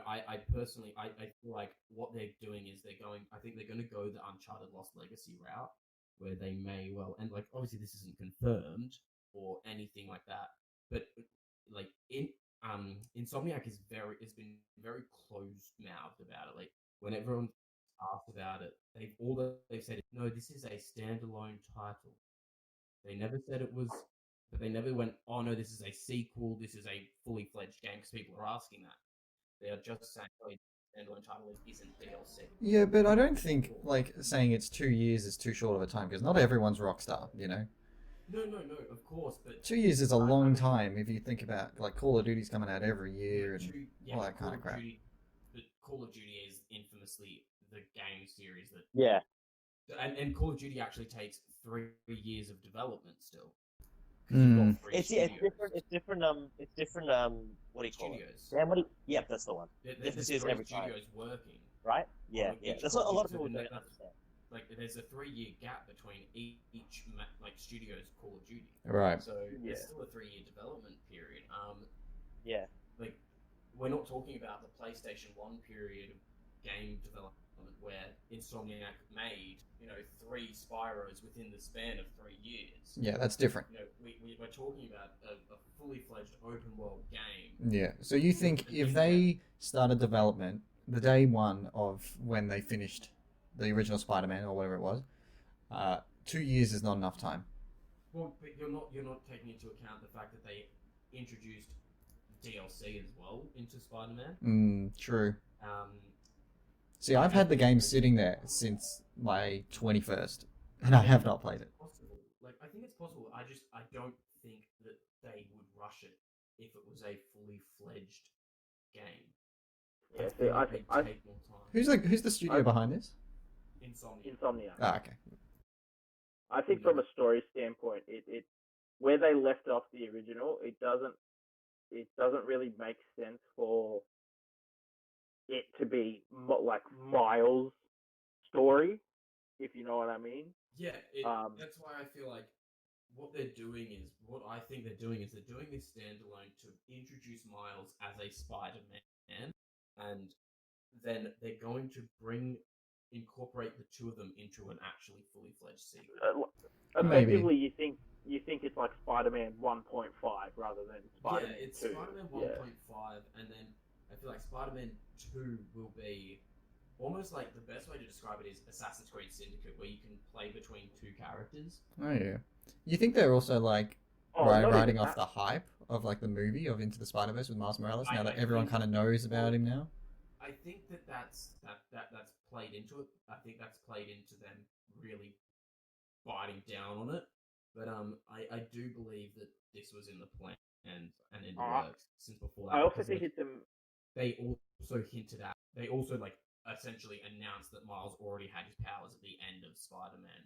I personally, I feel like what they're doing is I think they're going to go the Uncharted Lost Legacy route, where they may well, and like, obviously this isn't confirmed or anything like that, but like, Insomniac has been very closed mouthed about it. Like, when everyone asked about it, they've said, no, this is a standalone title. They never said it was, but they never went, oh no, this is a sequel, this is a fully fledged game, because people are asking that. They are just saying, oh, standalone title isn't DLC. Yeah, but I don't think like saying it's 2 years is too short of a time because not everyone's Rockstar, you know. No, of course, but 2 years is a long time if you think about like Call of Duty's coming out every year and all that kind of crap. But Call of Duty is infamously the game series that Yeah. And Call of Duty actually takes 3 years of development still. Mm. It's different. What do you call studios. it? Damn, yeah, that's the one. There's Different every time, studios working. right? Yeah. That's what a lot of people don't That's- understand. Like, there's a 3-year gap between each like studio's Call of Duty. Right. So Yeah. there's still a 3-year development period. Yeah. Like, we're not talking about the PlayStation 1 period of game development where Insomniac made, 3 Spyros within the span of 3 years. Yeah, that's different. We're talking about a fully fledged open world game. Yeah. So you think if they started development the day one of when they finished the original Spider-Man or whatever it was, 2 years is not enough time. Well, but you're not taking into account the fact that they introduced DLC as well into Spider-Man. True. See, I've had the game sitting there since my 21st, and I have not played it. Possible. Like, I think it's possible. I don't think that they would rush it if it was a fully fledged game. Yeah, They'd take more time. Who's the studio behind this? Insomniac. Ah, okay. I think from a story standpoint, it where they left off the original, it doesn't really make sense for it to be like Miles' story, if you know what I mean. Yeah, that's why I feel like what I think they're doing is they're doing this standalone to introduce Miles as a Spider-Man, and then they're going to incorporate the two of them into an actually fully fledged sequel. Effectively, you think it's like Spider-Man 1.5 rather than Spider-Man 2. Yeah, it's Spider-Man 1.5, and then I feel like Spider-Man 2 will be almost like the best way to describe it is Assassin's Creed Syndicate, where you can play between 2 characters. Oh yeah. You think they're also like riding off the hype of like the movie of Into the Spider-Verse with Miles Morales now that everyone kind of knows about him now? I think that's played into it. I think that's played into them really biting down on it. But I do believe that this was in the plan and in the works since before that. I also think they also essentially announced that Miles already had his powers at the end of Spider-Man.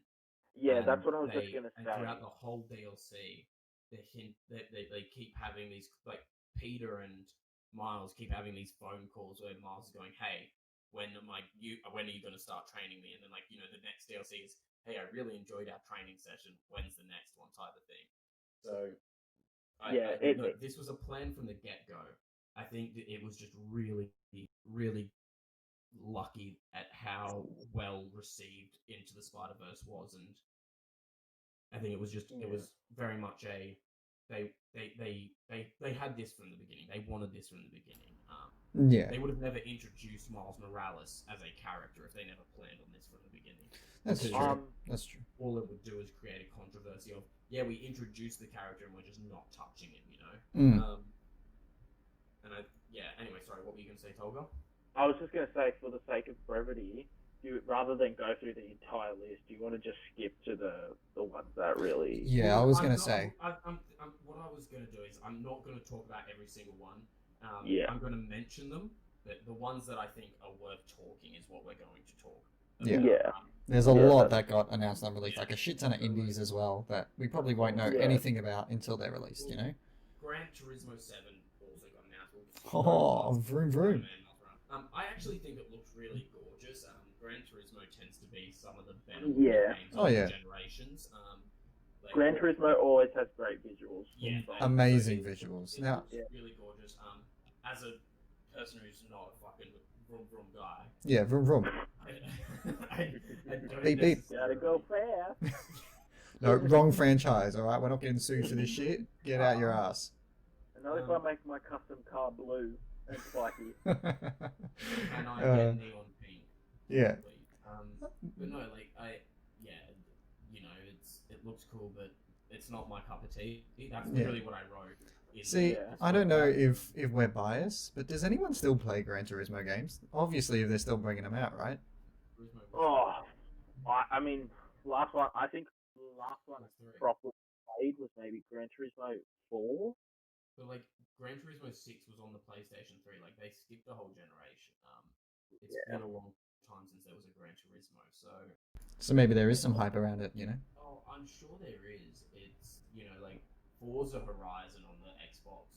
Yeah, that's what I was just gonna say. And throughout the whole DLC, they keep having these, like, Peter and Miles keep having these phone calls where Miles is going, "Hey, when are you going to start training me?" And then, the next DLC is, "Hey, I really enjoyed our training session. When's the next one?" type of thing. So, I think this was a plan from the get-go. I think that it was just really, really lucky at how well received Into the Spider-Verse was, and I think it was very much they had this from the beginning. They wanted this from the beginning. They would have never introduced Miles Morales as a character if they never planned on this from the beginning. That's true. That's true. All it would do is create a controversy of, we introduced the character and we're just not touching him, Mm. And yeah. Anyway, sorry. What were you gonna say, Tolga? I was just going to say, for the sake of brevity, rather than go through the entire list, do you want to just skip to the ones that really... Yeah, I was I'm gonna not- say. what I was gonna do is I'm not gonna talk about every single one. Yeah. I'm gonna mention them, but the ones that I think are worth talking is what we're going to talk. Yeah. Yeah. There's a Yeah, lot that's- that got announced and released, like a shit ton of indies as well that we probably won't know Yeah. anything about until they're released. You know. Gran Turismo 7 also got announced. Oh, vroom vroom. I actually think it looks really gorgeous. Gran Turismo tends to be some of the better Yeah. games Oh, of yeah. the generations. Gran Turismo always has great visuals. Yeah, Amazing so visuals. It Now, looks really gorgeous. As a person who's not a fucking vroom vroom guy, yeah, vroom vroom. I don't Beep, beep. Gotta go fast. No, wrong franchise. All right, we're not getting sued for this shit. Get out your ass. Not if I make my custom car blue and spiky. and I get neon pink. Yeah. But no, like it looks cool, but it's not my cup of tea. That's Yeah. really what I wrote. See, Yeah. I don't know if we're biased, but does anyone still play Gran Turismo games? Obviously, if they're still bringing them out, right? Oh, I mean, I think the last one I properly played was maybe Gran Turismo 4. But like Gran Turismo 6 was on the PlayStation 3. Like they skipped a whole generation. It's been a long time since there was a Gran Turismo, So maybe there is some hype around it, you know? Oh, I'm sure there is. It's like Forza Horizon on the Xbox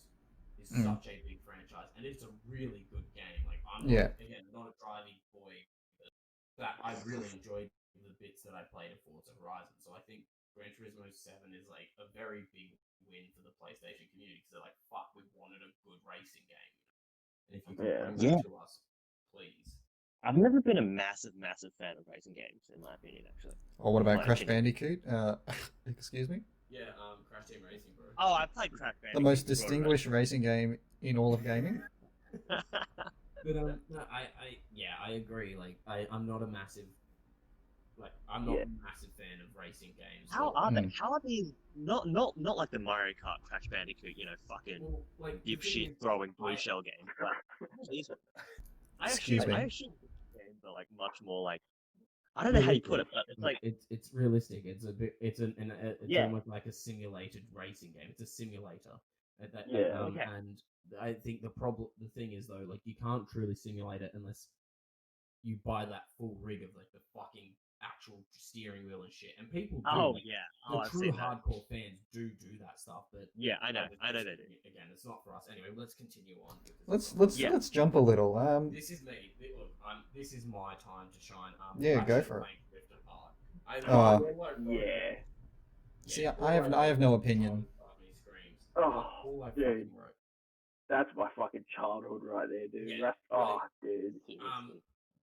is such a big franchise, and it's a really good game. Like I'm not a driving boy, but that I really enjoyed the bits that I played of Forza Horizon. So I think Gran Turismo 7 is like a very big win for the PlayStation community because they're like, fuck, we wanted a good racing game. And if you can bring that to us, please. I've never been a massive fan of racing games, in my opinion, actually. Or what about My Crash opinion. Bandicoot? Excuse me? Yeah, Crash Team Racing, bro. Oh, I played Crash Bandicoot. The most distinguished racing game in all of gaming? But no, I agree. Like I'm not a massive a massive fan of racing games. How are they? How are they? Not like the Mario Kart Crash Bandicoot, fucking Well, like the thing dipshit is, throwing blue shell game. But I Excuse me. actually games are like much more like I don't know how you put it, but it's like it's realistic. It's a bit. It's almost like a simulated racing game. It's a simulator. And I think the thing is though, like you can't truly simulate it unless you buy that full rig of like the fucking actual steering wheel and shit. And people do. I've True seen that. hardcore fans do that stuff, but Yeah, I know they do. Again, it's not for us. Anyway, let's continue on. Let's jump a little. This is me. Look, this is my time to shine. Yeah, go Ratchet for it. Clank Rift Apart. Yeah. See, I have no opinion. Oh, dude. That's my fucking childhood right there, dude. Yeah, Dude.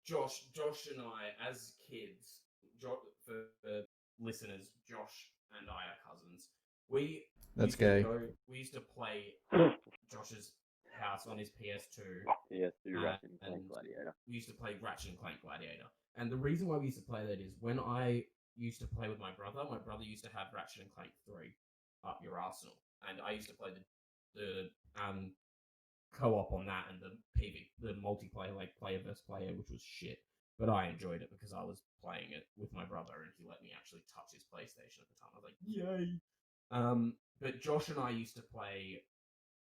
Josh and I, as kids, for listeners, Josh and I are cousins. We used to play Josh's house on his PS2. PS2 Ratchet and Clank Gladiator. We used to play Ratchet and Clank Gladiator. And the reason why we used to play that is when I used to play with my brother used to have Ratchet and Clank 3 up your arsenal. And I used to play the co-op on that and the multiplayer, like player versus player, which was shit. But I enjoyed it because I was playing it with my brother and he let me actually touch his PlayStation at the time. I was like, yay! But Josh and I used to play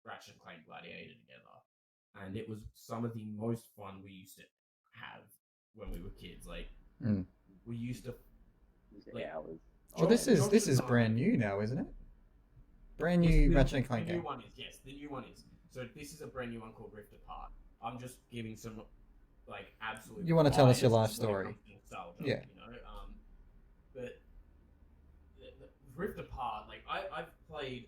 Ratchet and Clank Gladiator together. And it was some of the most fun we used to have when we were kids. Like, we used to... hours. Oh, this is brand new now, isn't it? Brand new Ratchet and Clank The new game. one is, yes. The new one is. So this is a brand new one called Rift Apart. I'm just giving some, like, absolute... You want to tell us your bias life when it story. comes to nostalgia, Yeah. But the Rift Apart, like, I've played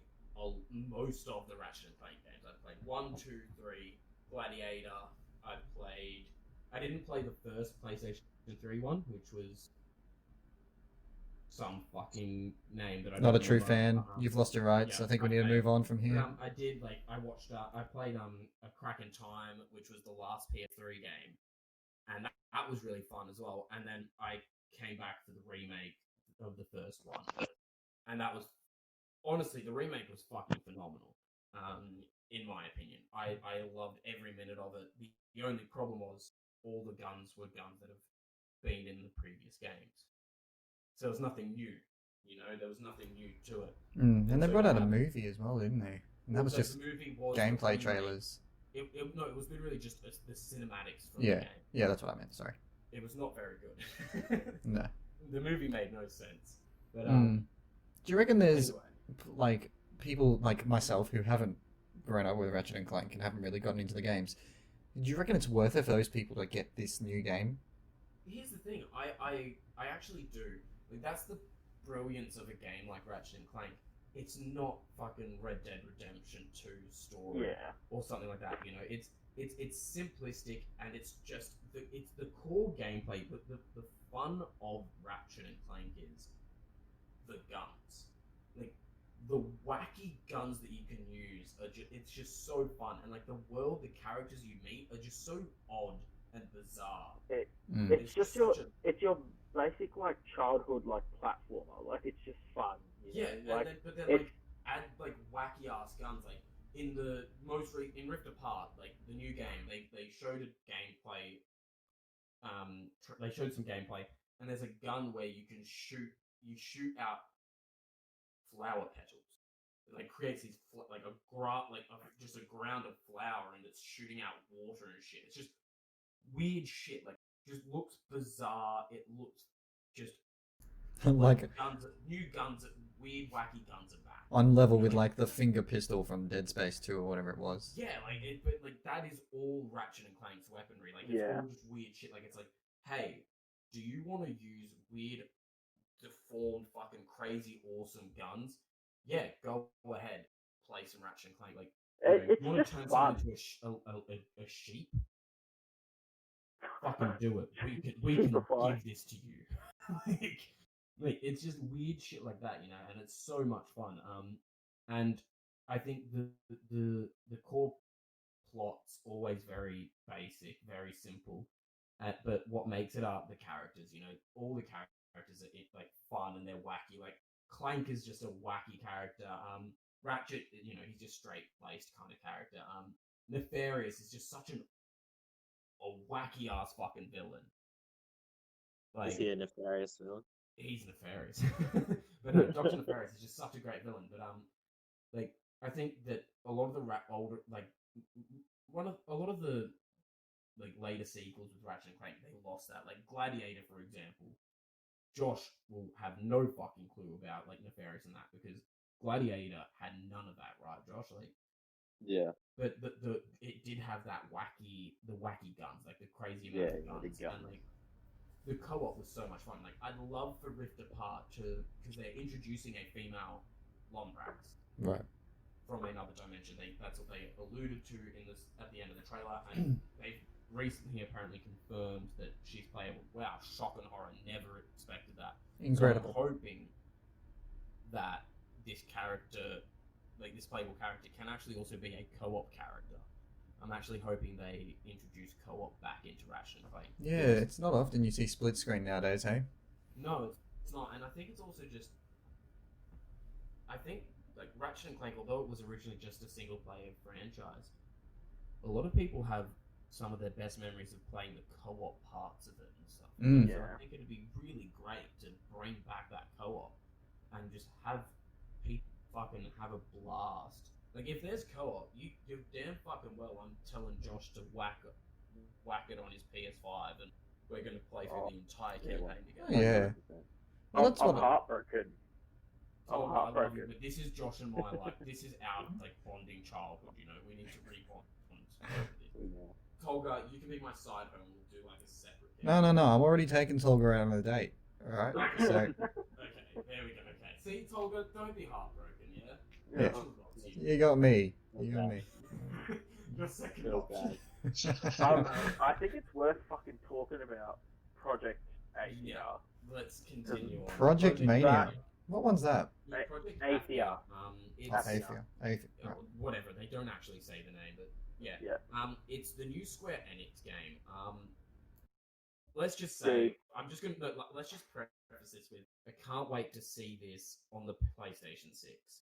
most of the Ratchet and Clank games. I've played 1, 2, 3, Gladiator. I didn't play the first PlayStation 3 one, which was some fucking name that I Not don't a true remember. fan. You've lost your rights. yeah, I think we need to okay. move on from here. I did, like, I played A Crack in Time, which was the last PS3 game, and that was really fun as well. And then I came back for the remake of the first one, and that was, honestly, the remake was fucking phenomenal. in my opinion. I loved every minute of it. The only problem was all the guns were guns that have been in the previous games. So there was nothing new, there was nothing new to it. And they brought out a movie as well, didn't they? And that was just gameplay trailers. No, it was literally just the cinematics from Yeah. the game. Yeah, that's what I meant, sorry. It was not very good. No. The movie made no sense. But Do you reckon there's, anyway. like, people like myself who haven't grown up with Ratchet and Clank and haven't really gotten into the games, do you reckon it's worth it for those people to get this new game? Here's the thing, I actually do. Like, that's the brilliance of a game like Ratchet and Clank. It's not fucking Red Dead Redemption 2 story or something like that. It's simplistic and it's just it's the core gameplay. But the fun of Ratchet and Clank is the guns, like the wacky guns that you can use. It's just so fun, and like the world, the characters you meet are just so odd and bizarre. It's just it's your basic like childhood like platformer. Like it's just fun. But then add like wacky ass guns. Like in the in Rift Apart, like the new game, they showed a gameplay. They showed some gameplay, and there's a gun where you can shoot out flower petals. It like creates these just a ground of flower, and it's shooting out water and shit. It's just weird shit. Like just looks bizarre. It looks just like new guns, weird wacky guns are back. On level with like the finger pistol from Dead Space 2 or whatever it was. Yeah, but that is all Ratchet and Clank's weaponry. Like it's all just weird shit. Like it's like, hey, do you want to use weird, deformed, fucking crazy, awesome guns? Yeah, go ahead, play some Ratchet and Clank. Like, it's you want to just turn fun. something into a sheep? Fucking do it. We can give this to you. like it's just weird shit like that, and it's so much fun. And I think the core plot's always very basic, very simple. But what makes it up, the characters, all the characters are like fun and they're wacky. Like Clank is just a wacky character. Ratchet, he's just straight laced kind of character. Nefarious is just such a wacky ass fucking villain. Like, Is he a nefarious villain? He's nefarious. But no, Dr. Nefarious is just such a great villain. But like I think that a lot of the later sequels with Ratchet and Clank, they lost that. Like Gladiator, for example, Josh will have no fucking clue about like Nefarious and that because Gladiator had none of that, right, Josh? Like, yeah. But it did have that wacky guns, like the crazy amount of guns, and like the co-op was so much fun. Like I'd love for Rift Apart because they're introducing a female Lombrax, right, from another dimension. That's what they alluded to at the end of the trailer, and they've recently apparently confirmed that she's playable. Wow, shock and horror! Never expected that. incredible. So I'm hoping that this character, like this playable character, can actually also be a co-op character. I'm actually hoping they introduce co-op back into Ratchet and Clank. Yeah, it's not often you see split screen nowadays, hey? No, it's not, and I think it's also just. I think like Ratchet and Clank, although it was originally just a single player franchise, a lot of people have some of their best memories of playing the co-op parts of it and stuff. So I think it'd be really great to bring back that co-op and just have people fucking have a blast. Like if there's co-op, you're damn fucking well. I'm telling Josh to whack it on his PS5, and we're gonna play through the entire campaign together. Yeah. Well, that's I'm heartbroken. Oh, I love you, but this is Josh and my this is our like bonding childhood. We need to rebond. Tolga, you can be my side home. We'll do like a separate game. No. I'm already taking Tolga out on a date. All right. So. Okay, there we go. Okay, see, Tolga, don't be heartbroken. Yeah. You got me. You got me. Your second option. I think it's worth fucking talking about Project Athia. Yeah. Let's continue on. Project Mania. What one's that? Yeah, Project Athia. It's Athia. whatever. They don't actually say the name, but yeah. It's the new Square Enix game. Let's just say let's just preface this with I can't wait to see this on the PlayStation 6.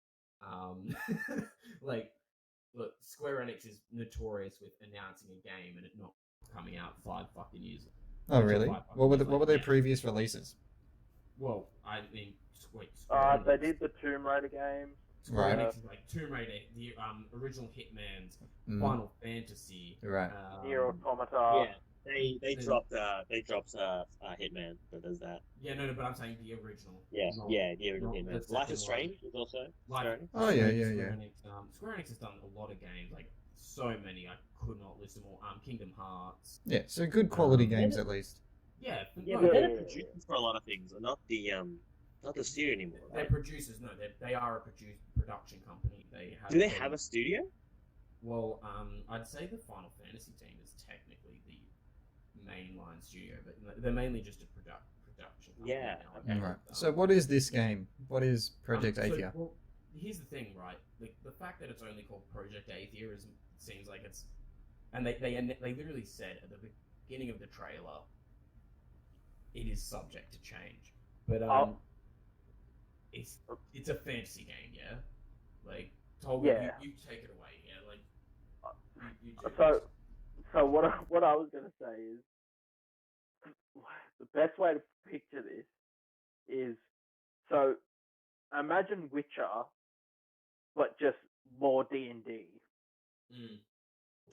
look, Square Enix is notorious with announcing a game and it not coming out 5 fucking years. Oh, really? What were their Yeah. previous releases? Well, I mean, wait. They did the Tomb Raider game. Square Right. Enix is like Tomb Raider, the original Hitman's, Mm. Final Fantasy. Right. Nier Automata. Yeah, they dropped Hitman that does that. Yeah, no, but I'm saying the original. Yeah, not- yeah, the original not Hitman. the Life is second one. Strange is also. Like, Oh, yeah, yeah, Square yeah. Enix, Square Enix has done a lot of games, like so many. I could not list them all. Kingdom Hearts. Yeah, so good quality Um, games at least. Yeah, Yeah, no, but they're, they're the producers for a lot of things, and not the studio anymore. they're Right? producers. No, they are a production company. Do they have a studio? Well, I'd say the Final Fantasy team is technically the mainline studio, but they're mainly just a production company Yeah, now. okay. Right. So what is this game? What is Project so, Athia? Well, here's the thing, right? The fact that it's only called Project Athia seems like it's, and they literally said at the beginning of the trailer, it is subject to change. But it's a fantasy game, yeah. Like Tolga, Yeah. you take it away, yeah. Like you do. So what I was gonna say is the best way to picture this is, so imagine Witcher, but just more D&D. Mm.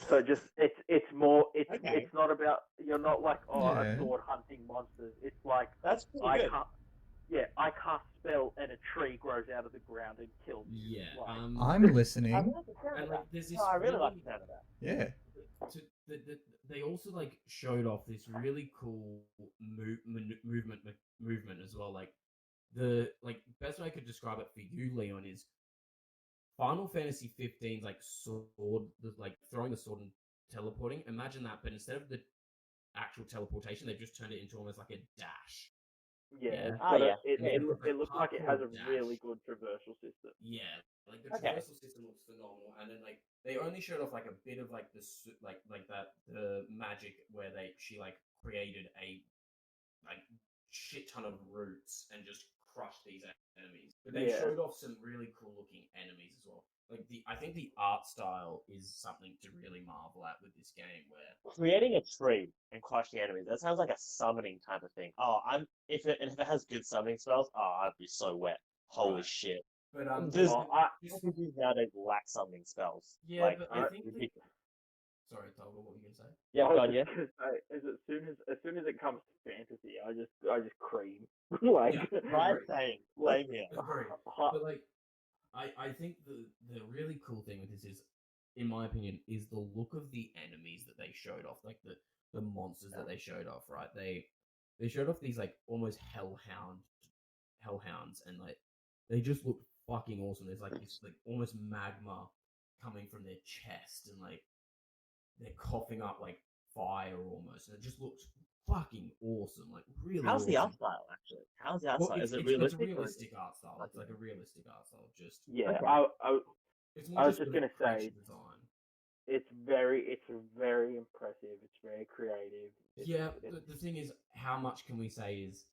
So just it's more it's Okay. it's not about, you're not like Yeah. a sword hunting monsters. It's like That's pretty I good. cast spell and a tree grows out of the ground and kills you. Yeah. Like, I'm listening. I like the sound and of like that. there's this. No, I really like really- the sound of that. Yeah. They also like showed off this really cool movement as well. Like the best way I could describe it for you, Leon, is Final Fantasy 15's like sword, like throwing the sword and teleporting. Imagine that, but instead of the actual teleportation, they've just turned it into almost like a dash. yeah, Ah, but yeah. it Yeah. looks like it has a Dash. really good traversal system. Yeah, like the Okay. traversal system looks phenomenal, and then like they only showed off like a bit of like the magic where she like created a like shit ton of roots and just crushed these enemies. But they Yeah. showed off some really cool looking enemies as well. Like I think the art style is something to really marvel at with this game. Where Creating a tree and crush the enemies. That sounds like a summoning type of thing. Oh, if it has good summoning spells, I'd be so wet. Holy Right. shit. but There's this- RPGs nowadays lack summoning spells. yeah, like, but I it's think ridiculous. sorry, Tolga, what were you gonna say? Yeah, I was go on, yeah. just gonna say, as soon as it comes to fantasy, I just cream. Like, Yeah. Right, same here. Agreed. But like, I think the really cool thing with this is, in my opinion, is the look of the enemies that they showed off, like the monsters that they showed off. Right, they showed off these like almost hellhounds, and like they just look fucking awesome. There's like this like almost magma coming from their chest, and like they're coughing up like fire almost, and it just looks fucking awesome. Like really. How's the awesome. art style actually? How's the art Well, style? Is it it's realistic? a realistic art style. It's like a realistic art style. Just yeah, Okay. it's I was for just the gonna say- creation design. it's very impressive. It's very creative. Yeah, the thing is, how much can we say is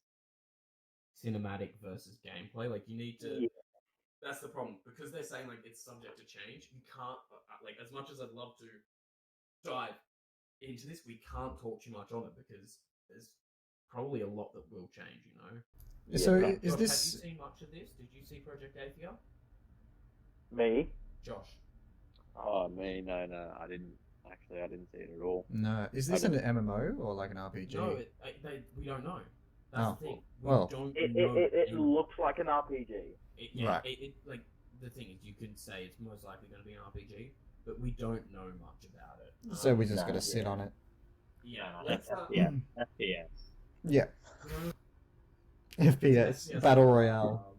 cinematic versus gameplay? Like, you need to. Yeah. That's the problem, because they're saying like it's subject to change. You can't like, as much as I'd love to dive into this, we can't talk too much on it because there's probably a lot that will change. You know. So Yeah. is Josh, this? Have you seen much of this? Did you see Project Athia? Me? Josh. Oh, me? No, I didn't. Actually, I didn't see it at all. No. Is this an MMO or like an RPG? No, we don't know. That's Oh, the thing. We well. don't It know. looks like an RPG. Right. Like the thing is, you can say it's most likely going to be an RPG, but we don't know much about it. So we just No, got to sit yeah. on it. Yeah, That's let's FPS. FPS. Yeah. let's- FPS yes, Battle Royale.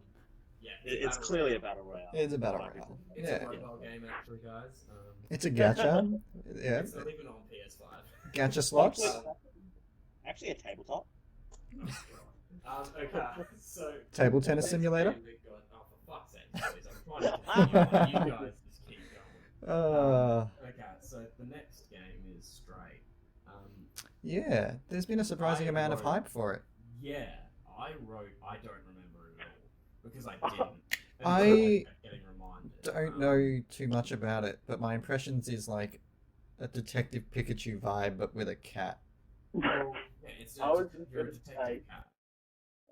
Yeah, It's clearly a battle royale. It's a battle royale. It's Yeah. a mobile game, actually, guys. It's a gacha. Yeah. It's not even on PS5. Gacha slots. Actually, a tabletop. Okay, so Table tennis simulator. Oh, for fuck's sake, boys! I'm trying to continue. You guys just keep going. Okay, so the next game is Stray. Yeah. There's been a surprising I amount of wrote- hype for it. Yeah, I don't remember it at all because I didn't. And I- I kept getting reminded. don't know too much about it, but my impressions is like a Detective Pikachu vibe, but with a cat. Yeah, it's I was just you're a gonna detective say- cat.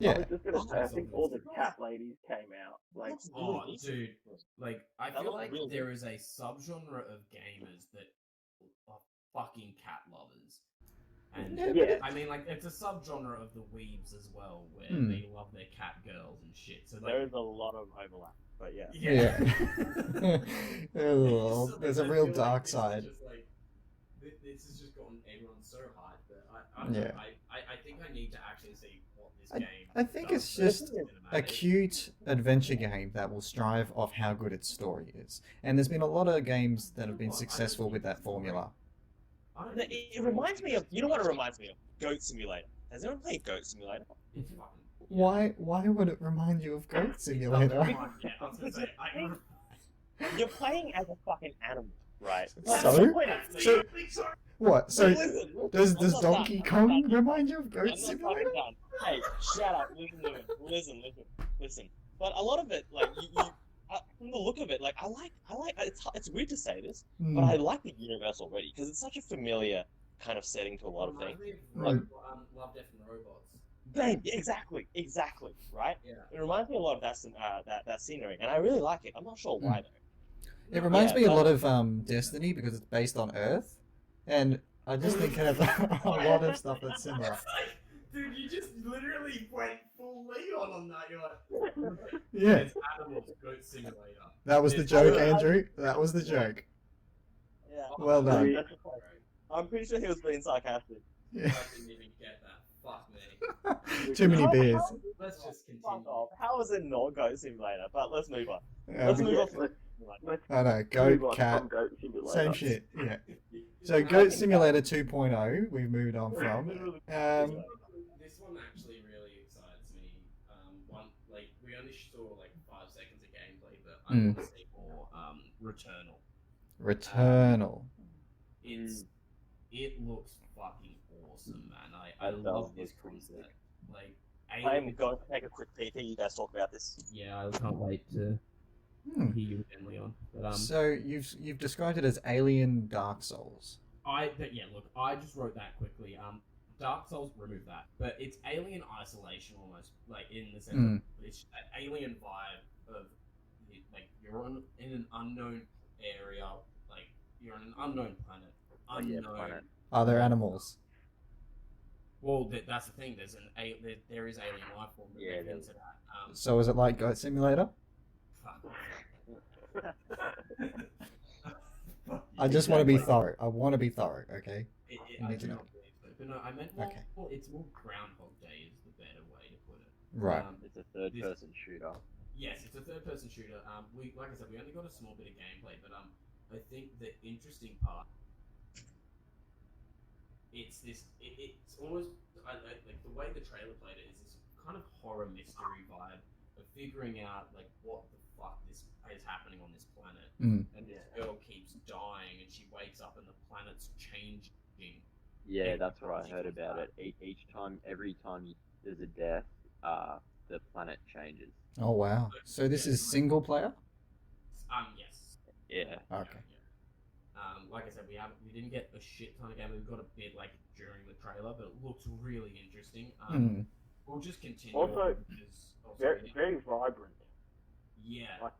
I Yeah. was just gonna say, I think all the cat ladies came out. Like, Oh, dude, like I That feel looks like really there is a subgenre of gamers that are fucking cat lovers, and Yeah. I mean, like it's a subgenre of the weebs as well, where Hmm. they love their cat girls and shit. So There like, is a lot of overlap, but yeah. Yeah. Oh, So, there's a I real feel like dark this is side. just, like, this has just gotten everyone so hyped that I don't know, Yeah. I think I need to actually see what this I- game. I think does it's for just cinematic. a cute adventure game that will strive off how good its story is. And there's been a lot of games that have been successful with that formula. I don't No, think it's it reminds me of. You know what it reminds me of? Goat Simulator. Has anyone played Goat Simulator? It's fucking. Why would it remind you of Goat Simulator? Yeah, I was gonna say, You're playing as a fucking animal, right? So? So- so What? So Listen, does I'm not Donkey done. Kong remind you of I'm Goat not Simulator? fucking done. Hey, shut up. Listen. But a lot of it, like from the look of it, like I like. It's weird to say this, Hmm. but I like the universe already because it's such a familiar kind of setting to a lot of things. Right. Love, Death and Robots. Bang, exactly, right? Yeah. It reminds me a lot of that scenery, and I really like it. I'm not sure why though. It reminds Yeah, me a but- lot of Destiny because it's based on Earth, and I just think it has a lot of stuff that's similar. Dude, you just literally went full Leon on that. You're like, Yeah, It's Animals Goat Simulator. that was the It's- joke, Andrew. That was the joke. Yeah. Well done. That's the point. I'm pretty sure he was being sarcastic. I Yeah. didn't even get that. Fuck me. Too many beers. Let's just continue. Fuck off. How is it not Goat Simulator? But let's move on. Yeah, Let's we- move on. Let's I know, move Goat, on Cat, from Goat Simulator. same shit. Yeah. So Goat Simulator 2.0, we've moved on from. This one actually really excites me. We only saw like 5 seconds of gameplay, but I Mm. want to see more. Returnal. Returnal. It looks fucking awesome, man. I That love does this look pretty concept. Like, I'm going to take a quick peek here. You guys talk about this. Yeah, I can't wait to Hmm. hear you again, Leon. But So you've described it as Alien Dark Souls. Look, I just wrote that quickly. Dark Souls, remove that. But it's Alien Isolation almost, like in the sense Mm. of it's that alien vibe of like you're in an unknown area, like you're on an unknown planet. yeah, Unknown. planet. Are there animals? Well, that's the thing. There is alien life form that Yeah, make there into that. So is it like Goat Simulator? Fuck. I just want to be thorough. I want to be thorough, okay? You I need to do know. not believe so. But no, I meant more, Okay. it's more Groundhog Day is the better way to put it. Right. It's a third-person shooter. Yes, it's a third-person shooter. Like I said, we only got a small bit of gameplay, but I think the interesting part, it's almost like the way the trailer played it is this kind of horror mystery vibe of figuring out like what the fuck this is happening on this planet, Mm. and this girl keeps dying, and she wakes up and the planet's changing. Yeah, that's what I heard about it. Every time there's a death, the planet changes. Oh wow. So this is single player? Yes. Yeah. Okay. Like I said, we didn't get a shit ton of gameplay. We got a bit like during the trailer, but it looks really interesting. Mm. We'll just continue. Also, on because, Very, very vibrant. yeah. Like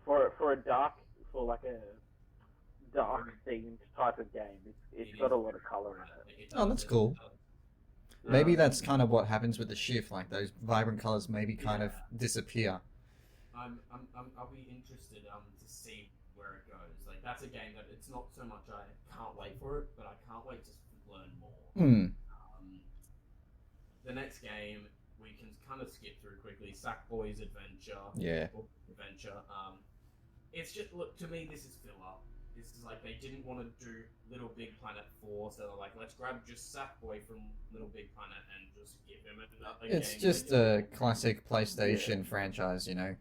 for a dark themed type of game, it's It got is a lot of color in it. Oh, that's cool. Maybe that's kind of what happens with the shift, like those vibrant colors maybe kind of disappear. I'll be interested to see where it goes. Like that's a game that it's not so much I can't wait for it, but I can't wait to learn more. Hmm. The next game we can kind of skip through quickly. Sackboy's Adventure. Yeah. Or Adventure. It's just look to me. This is filler. This is like they didn't want to do Little Big Planet 4, so they're like, let's grab just Sackboy from Little Big Planet and just give him another game. It's just a classic PlayStation franchise, you know.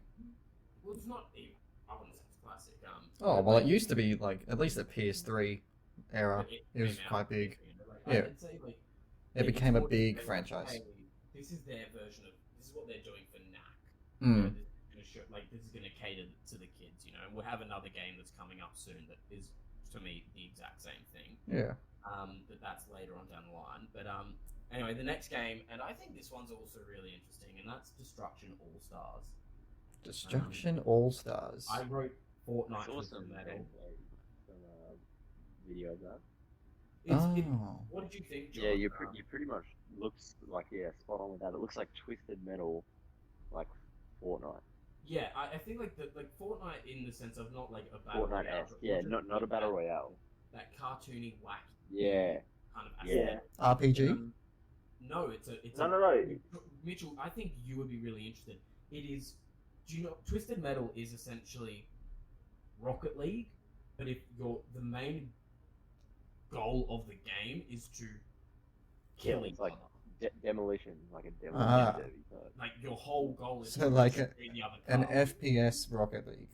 Well, it's not even. I wouldn't say it's classic. Oh, well, it used to be, like, at least the PS3 era. It was came out quite big. like, Yeah. I'd say, like, It it's became a more big like, franchise. hey, this is their version of. This is what they're doing for NAC. Hmm. They're to show, like, this is going to cater to the kids, you know. And we'll have another game that's coming up soon that is, to me, the exact same thing. Yeah. But that's later on down the line. But anyway, the next game, and I think this one's also really interesting, and that's Destruction All Stars. Destruction All Stars. I wrote Fortnite I saw Twisted some Metal. video of that. What did you think, John? Yeah, you pretty much looks like spot on with that. It looks like Twisted Metal, like Fortnite. Yeah, I think like Fortnite in the sense of not like a battle royale. Fortnite-esque, yeah, not a battle royale. That cartoony, wacky, Yeah, kind of yeah. aesthetic. RPG. No, it's No. Mitchell, I think you would be really interested. It is. Do you know Twisted Metal is essentially Rocket League, but if the main goal of the game is to kill each like other. demolition, like a demolition derby. Like your whole goal is So to like destroy the other An car. FPS Rocket League.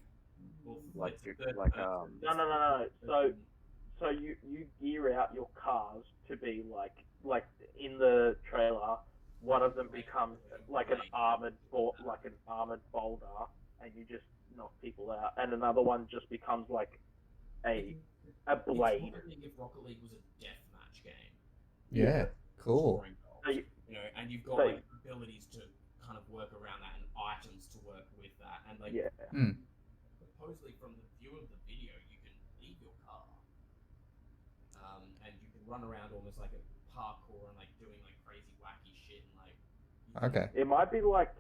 Well, like it's third like person. No. So you gear out your cars to be like in the trailer, one of them becomes like an armored boulder, and you just knock people out, and another one just becomes like a blade. It's Rocket League if Rocket League was a deathmatch game. Yeah. Cool. Scoring goals, So you- and you've got so- like abilities to kind of work around that and items to work with that, and like Yeah. supposedly from the view of the video, you can leave your car, and you can run around almost like a parkour and like doing like crazy wacky shit and like. Okay. It might be like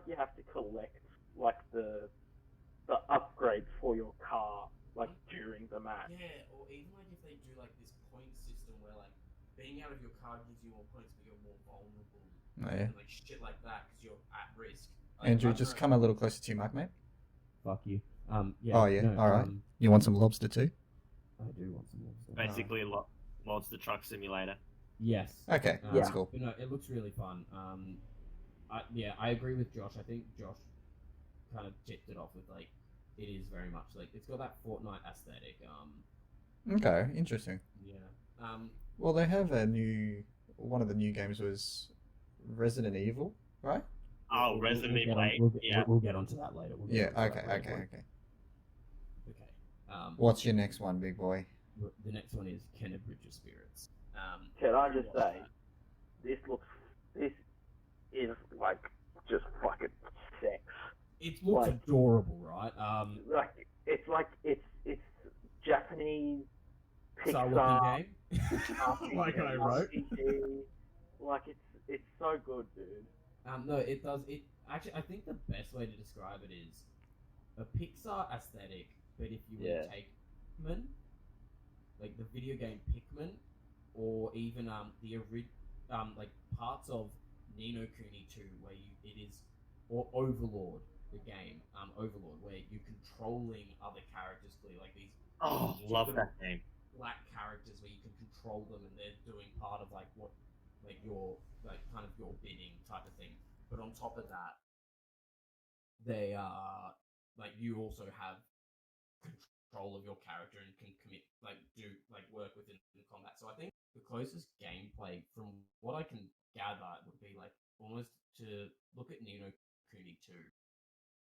you have to collect like the upgrades for your car like during the match. Yeah, or even like if they do like this point system where like being out of your car gives you more points, but you're more vulnerable. Oh, yeah. And like shit like that because you're at risk. Andrew, just come a little closer to your mic, mate. Fuck you. Yeah. Oh, yeah, alright. You want some lobster too? I do want some more stuff. Basically, Monster Truck Simulator. Yes. Okay, that's Yeah. cool. But no, it looks really fun. I agree with Josh. I think Josh kind of tipped it off with like, it is very much like it's got that Fortnite aesthetic. Okay, interesting. Yeah. Well, they have one of the new games was Resident Evil, right? Oh, Resident Evil 8. Yeah. We'll get onto that later. We'll get Yeah, onto okay. that later. Okay. What's your next one, big boy? The next one is Kenna Bridge of Spirits. Can I just say, this is like just fucking sex. It looks like- adorable, right? It's Japanese Pixar Pixar looking game. Like I wrote. RPG. Like it's so good, dude. No, it does. It actually, I think the best way to describe it is a Pixar aesthetic, but if you were to take Pikmin, like the video game Pikmin, or even like parts of Ni no Kuni 2, where it is, or Overlord, the game Overlord, where you're controlling other characters clearly, like these. Oh, love that game. Black characters where you can control them and they're doing part of like what, like your like kind of your bidding type of thing. But on top of that, they are like you also have control of your character and can work within the combat. So I think the closest gameplay from what I can gather would be like almost to look at Ni no Kuni 2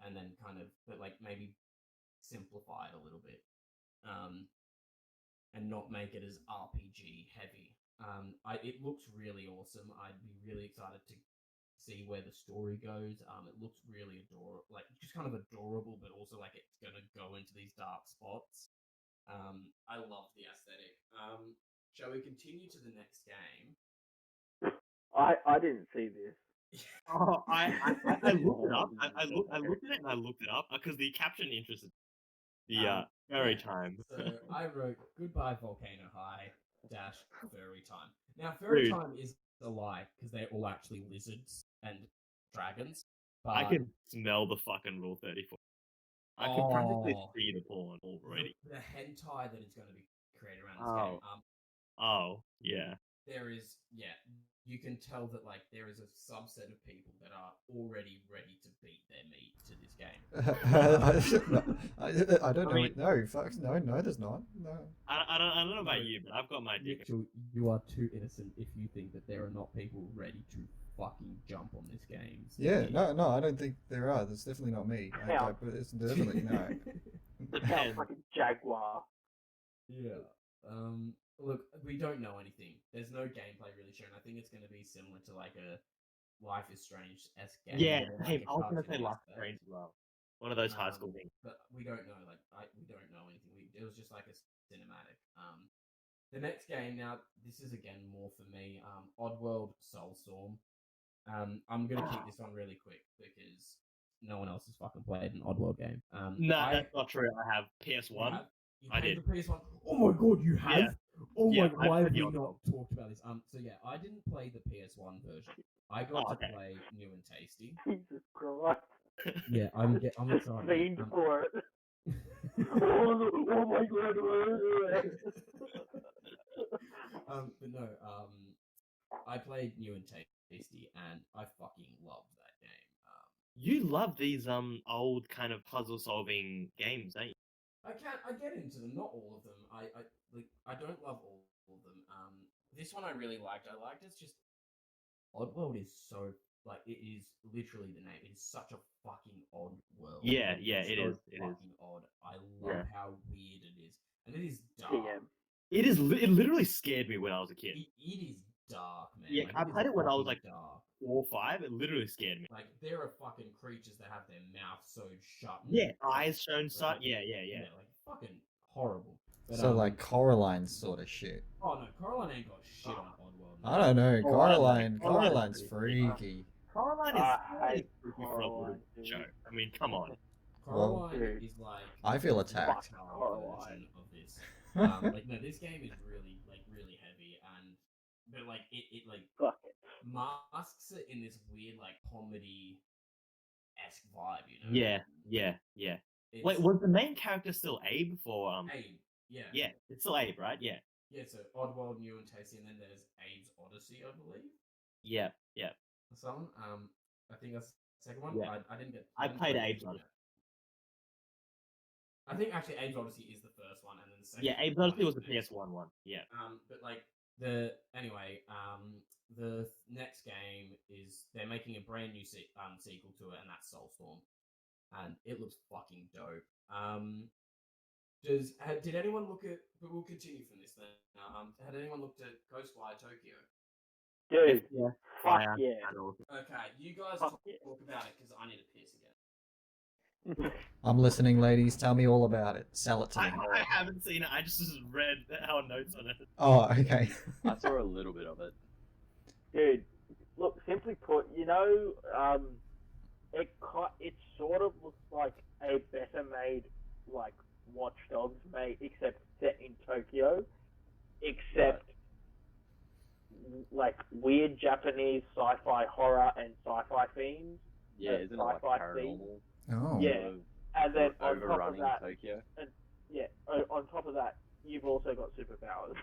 and then kind of but like maybe simplify it a little bit. And not make it as RPG heavy. It looks really awesome. I'd be really excited to see where the story goes. It looks really adorable, like just kind of adorable, but also like it's gonna go into these dark spots. I love the aesthetic. Shall we continue to the next game? I didn't see this. Oh, I looked it up. I looked at it and I looked it up because the caption interested me. The furry time. So I wrote goodbye Volcano High - furry time. Now furry time is a lie because they're all actually lizards and dragons. But I can smell the fucking Rule 34. I can practically see the porn already. the hentai that is going to be created around this game. Oh, yeah. There is you can tell that like there is a subset of people that are already ready to beat their meat to this game. I don't know. mean- No, fuck, no, there's not. No. I don't know about you, but I've got my dick. Mitchell, you are too innocent if you think that there are not people ready to fucking jump on this game. Yeah, no, I don't think there are. That's definitely not me. But it's definitely no. Sounds like a jaguar. Yeah. Look, we don't know anything. There's no gameplay really shown. I think it's going to be similar to like a Life is Strange-esque game. Yeah, or, like, hey, a I was gonna say cartoon Life is aspect. Strange as well. One of those high school things. But we don't know. Like, we don't know anything. It was just like a cinematic. The next game now. This is again more for me. Oddworld Soulstorm. I'm gonna keep this one really quick because no one else has fucking played an Oddworld game. No, that's not true. I have PS1. You I played did. the PS1. Oh my god, you have! Yeah. Oh Yeah, my god, I why have played we the not talked about this? So yeah, I didn't play the PS1 version. I got Oh, to okay. play New and Tasty. Jesus Christ. Yeah, I'm excited. Fiend for it. Oh my god. But no, I played New and Tasty, and I fucking loved that game. You love these old kind of puzzle solving games, don't you? I get into them, not all of them. I don't love all of them. This one I really liked. I liked it's just Oddworld is so like it is literally the name. It is such a fucking odd world. Yeah, It's it so is. It is. fucking odd. I love Yeah. how weird it is, and it is dark. TM. It is. It literally scared me when I was a kid. It is dark, man. Yeah, Like, I played it when I was, fucking like, dark. 4 or 5. It literally scared me. Like there are fucking creatures that have their mouth sewed shut. and- Yeah, eyes shown such. Like, Yeah. like fucking horrible. But, So like Coraline sort of shit. oh no, Coraline ain't got shit on Oddworld. I don't know. Coraline- Coraline's Coraline's freaky. Coraline I is hate freaky for a Coraline, little dude. show. I mean, come on. Coraline Dude. is like I feel the attacked. dark Coraline. version of this. Like no, this game is really heavy, and but like it like Fuck it. masks it in this weird like comedy esque vibe, you know? Yeah. It's Wait, was the main character still Abe for Abe, yeah. Yeah, it's still Abe, right? Yeah. Yeah, so Oddworld, New and Tasty, and then there's Abe's Odyssey, I believe. Yeah. Or something. I think that's the second one. Yeah. I didn't get. I didn't played play Abe's it Odyssey. yet. I think actually Abe's Odyssey is the first one, and then the second. Yeah, Abe's one Odyssey is was the next. PS1 one. Yeah. But like the next game is they're making a brand new sequel to it, and that's Soulstorm, and it looks fucking dope. Did anyone look at? But we'll continue from this then. Had anyone looked at Ghostwire Tokyo? Dude, Yeah. fuck Fire. yeah. Okay, you guys Fuck talk yeah. about it because I need to piss again. I'm listening, ladies. Tell me all about it. Sell it to me. I haven't seen it. I just read our notes on it. Oh, okay. I saw a little bit of it. Dude, look, simply put, you know, it sort of looks like a better made, like, Watch Dogs made, except set in Tokyo, except, like, weird Japanese sci-fi horror and sci-fi themes. Yeah, isn't it like Sci-fi paranormal? Oh. Yeah. And then on top of Overrunning that, Tokyo. yeah, on top of that, you've also got superpowers.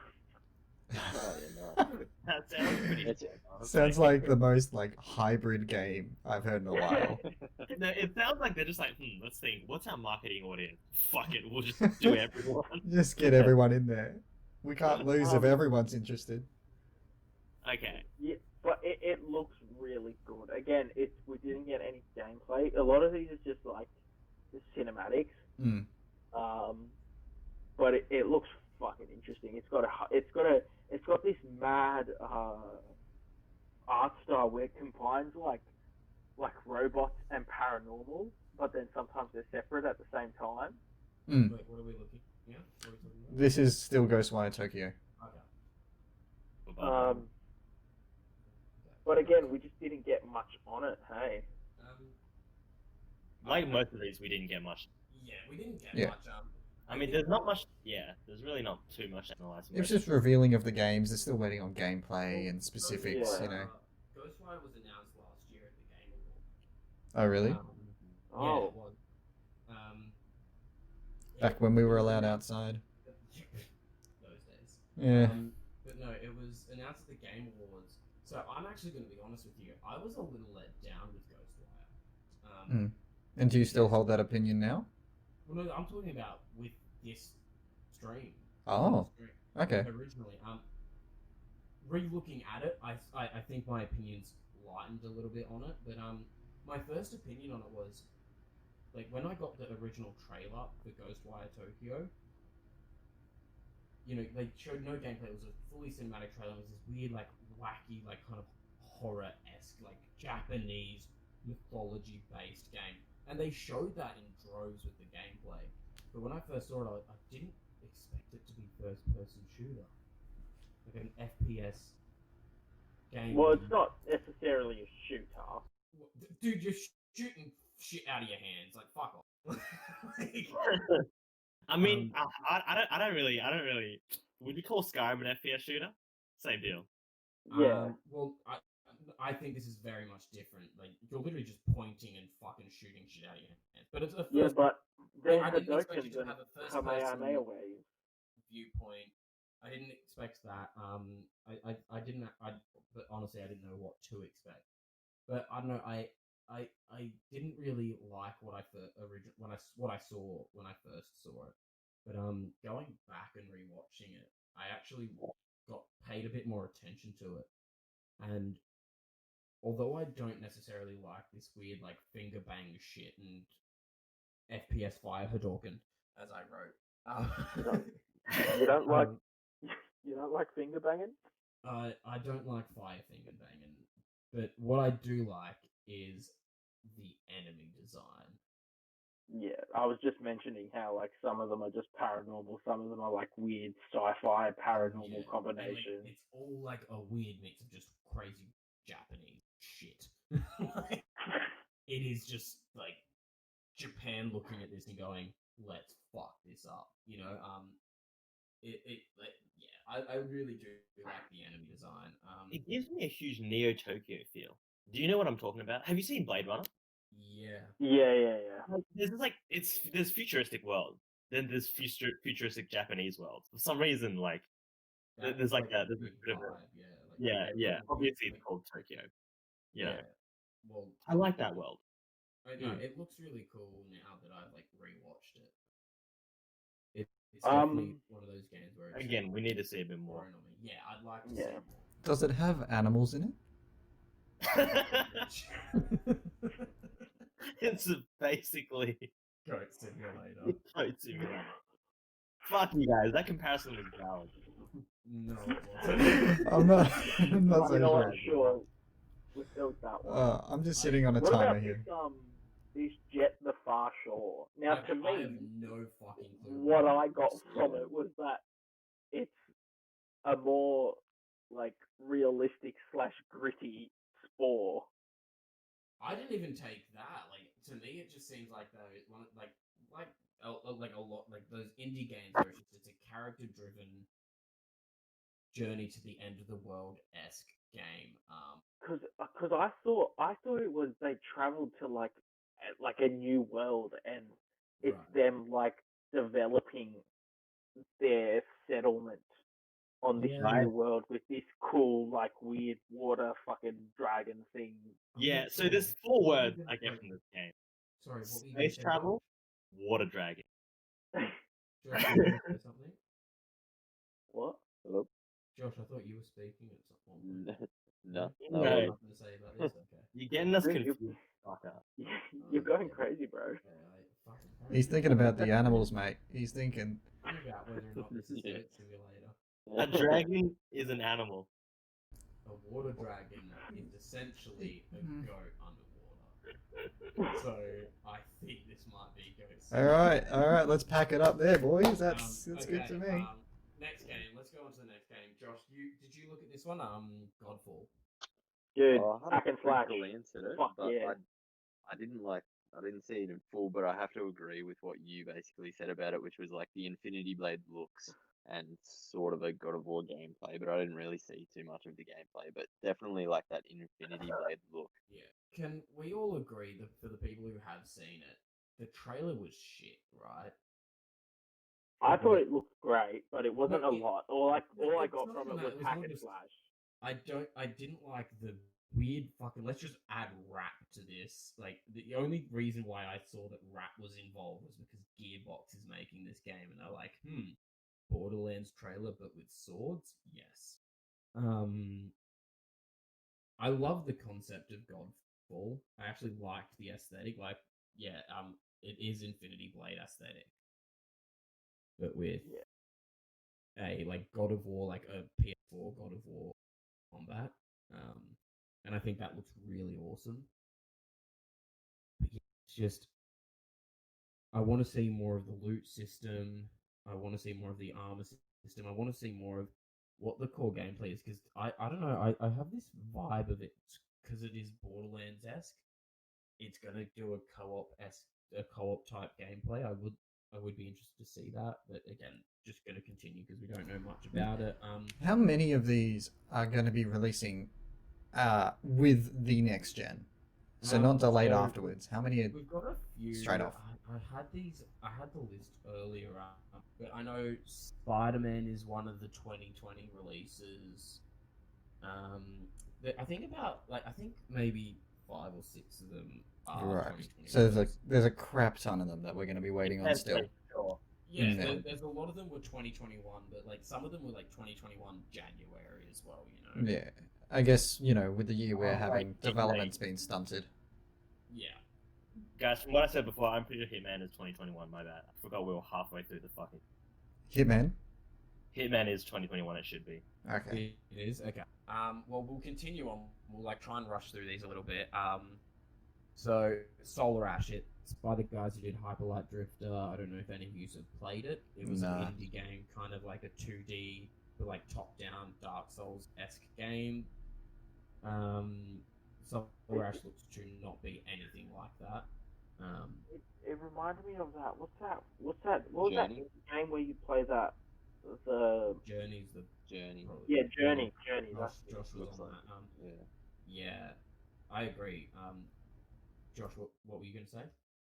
Oh, yeah, no. That sounds pretty. It's- Sounds like the most like hybrid game I've heard in a while. No, it sounds like they're just like, let's think, what's our marketing audience? Fuck it, we'll just do everyone. Just get everyone in there. We can't lose if everyone's interested. Okay. Yeah, but it looks really good. Again, we didn't get any gameplay. A lot of these is just like the cinematics. Mm. But it looks fucking interesting. It's got this mad art style where it combines like robots and paranormal, but then sometimes they're separate at the same time. Mm. Wait, what are we looking? Yeah, what are we talking about? This is still Ghostwire Tokyo. Okay. But again, we just didn't get much on it. Hey. Like most of these, we didn't get much. Yeah, we didn't get Yeah. much. I mean, there's not much. Yeah, there's really not too much to analyze. It was just revealing of the games. They're still waiting on gameplay and specifics, Yeah. you know. Ghostwire was announced last year at the Game Awards. Oh, really? Yeah, Oh. it was. Back when we were allowed outside. Those days. Yeah. But no, it was announced at the Game Awards. So I'm actually going to be honest with you. I was a little let down with Ghostwire. And do you still hold that opinion now? Well, no, I'm talking about with this stream. Oh, okay. Originally, re-looking at it, I think my opinions lightened a little bit on it. But my first opinion on it was, like, when I got the original trailer for Ghostwire Tokyo, you know, they showed no gameplay. It was a fully cinematic trailer. It was this weird, like, wacky, like, kind of horror-esque, like, Japanese mythology-based game. And they showed that in droves with the gameplay. But when I first saw it, I didn't expect it to be first-person shooter. Like an FPS game. Well, it's not necessarily a shooter. Dude, you're shooting shit out of your hands. Like, fuck off. I mean, I don't really. Would you call Skyrim an FPS shooter? Same deal. Yeah. Well, I think this is very much different. Like, you're literally just pointing and fucking shooting shit out of your hands. But it's a first. Yeah, but then I the didn't expect you Dokkan to have a first Kamehameha person wave. viewpoint. I didn't expect that. I didn't. But honestly, I didn't know what to expect. But I don't know. I didn't really like what I saw when I first saw it. But going back and rewatching it, I actually got paid a bit more attention to it. And although I don't necessarily like this weird like finger bang shit and FPS fire Hadouken, as I wrote, You don't like you don't like finger banging? I don't like fire finger banging, but what I do like is the enemy design. Yeah, I was just mentioning how like some of them are just paranormal, some of them are like weird sci-fi paranormal combinations. Like, it's all like a weird mix of just crazy Japanese shit. Like, it is just like Japan looking at this and going, "Let's fuck this up," you know. I really do like the enemy design. It gives me a huge Neo Tokyo feel. Do you know what I'm talking about? Have you seen Blade Runner? Yeah. Yeah. There's like there's futuristic world, then there's futuristic Japanese world. For some reason, like there's like a bit of a yeah. Obviously, it's called Tokyo. You know. Well, I like that world. It looks really cool now that I've like rewatched it. It's definitely one of those games where it's again, we need to see a bit more. Yeah, I'd like to see more. Does it have animals in it? It's basically Goat Simulator. Goat Simulator. Fuck you guys, that comparison was valid. No, it wasn't. I'm not so not sure. sure. That one. I'm just sitting on a What timer about here. this Jet the Far Shore? Now, to I me, have no fucking clue. what I got from it was that it's a more like realistic / gritty Spore. I didn't even take that. Like, to me, it just seems like those like a lot like those indie games where it's a character-driven journey to the end of the world esque game. Because I thought it was they traveled to like a new world and it's them like developing their settlement on this new world with this cool like weird water fucking dragon thing. Yeah, so there's 4 words I get from this game. Sorry, what were you Space travel, water dragon. Josh, you were say something? What? Hello? Josh, I thought you were speaking at some point. No. You have No. nothing to say about this? Okay. You're getting us Really? confused. Fucker. You're going crazy, bro. He's thinking about the animals, mate. He's thinking. Think about whether or not this is Yeah. a simulator. A dragon is an animal. A water dragon is essentially a goat underwater. So I think this might be Ghost. All right. Let's pack it up there, boys. That's good to me. Next game. Let's go on to the next game. Josh, did you look at this one? Godfall. Dude, I had hack a and slash. quick glance at it, Fuck but yeah. I didn't see it in full, but I have to agree with what you basically said about it, which was like the Infinity Blade looks and sort of a God of War gameplay, but I didn't really see too much of the gameplay, but definitely like that Infinity Blade look. Yeah. Can we all agree that for the people who have seen it, the trailer was shit, right? I thought it looked great, but it wasn't No, a lot. All I got not from even it that, was it was hack more and just- slash. I didn't like the weird fucking. Let's just add rap to this. Like the only reason why I saw that rap was involved was because Gearbox is making this game, and they're like, Borderlands trailer, but with swords. Yes. I love the concept of Godfall. I actually liked the aesthetic. Like, yeah, it is Infinity Blade aesthetic, but with a like God of War, like a PS4 God of War combat. And I think that looks really awesome. But yeah, it's just I want to see more of the loot system. I want to see more of the armor system. I want to see more of what the core gameplay is, because I don't know, I have this vibe of it because it is Borderlands esque. It's gonna do a co-op type gameplay. I would be interested to see that, but again, just gonna continue because we don't know much about it. How many of these are going to be releasing with the next gen? So not delayed afterwards. How many are we've got a few straight off? I had the list earlier, but I know Spider-Man is one of the 2020 releases. I think maybe 5 or 6 of them are Right. 2020 So releases. there's a crap ton of them that we're going to be waiting on still. Sure. Yeah, Yeah. there's a lot of them were 2021, but like some of them were like 2021 January as well. You know. Yeah. I guess, with the year we're Oh, having, like, development's been stunted. Yeah. Guys, from what I said before, I'm pretty sure Hitman is 2021. My bad. I forgot we were halfway through the fucking. Hitman? Hitman is 2021. It should be. Okay. It is okay. Well, we'll continue on. We'll like try and rush through these a little bit. So Solar Ash, it's by the guys who did Hyper Light Drifter. I don't know if any of you have played it. It was an indie game, kind of like a 2D, but like top-down Dark Souls-esque game. Solar Ash looks to not be anything like that. It reminded me of that. What was that Journey? game where you play that? The Journey's the Journey. probably- yeah, Journey. Josh was Looks on like- that. Yeah. Yeah, I agree. Josh, what were you gonna say?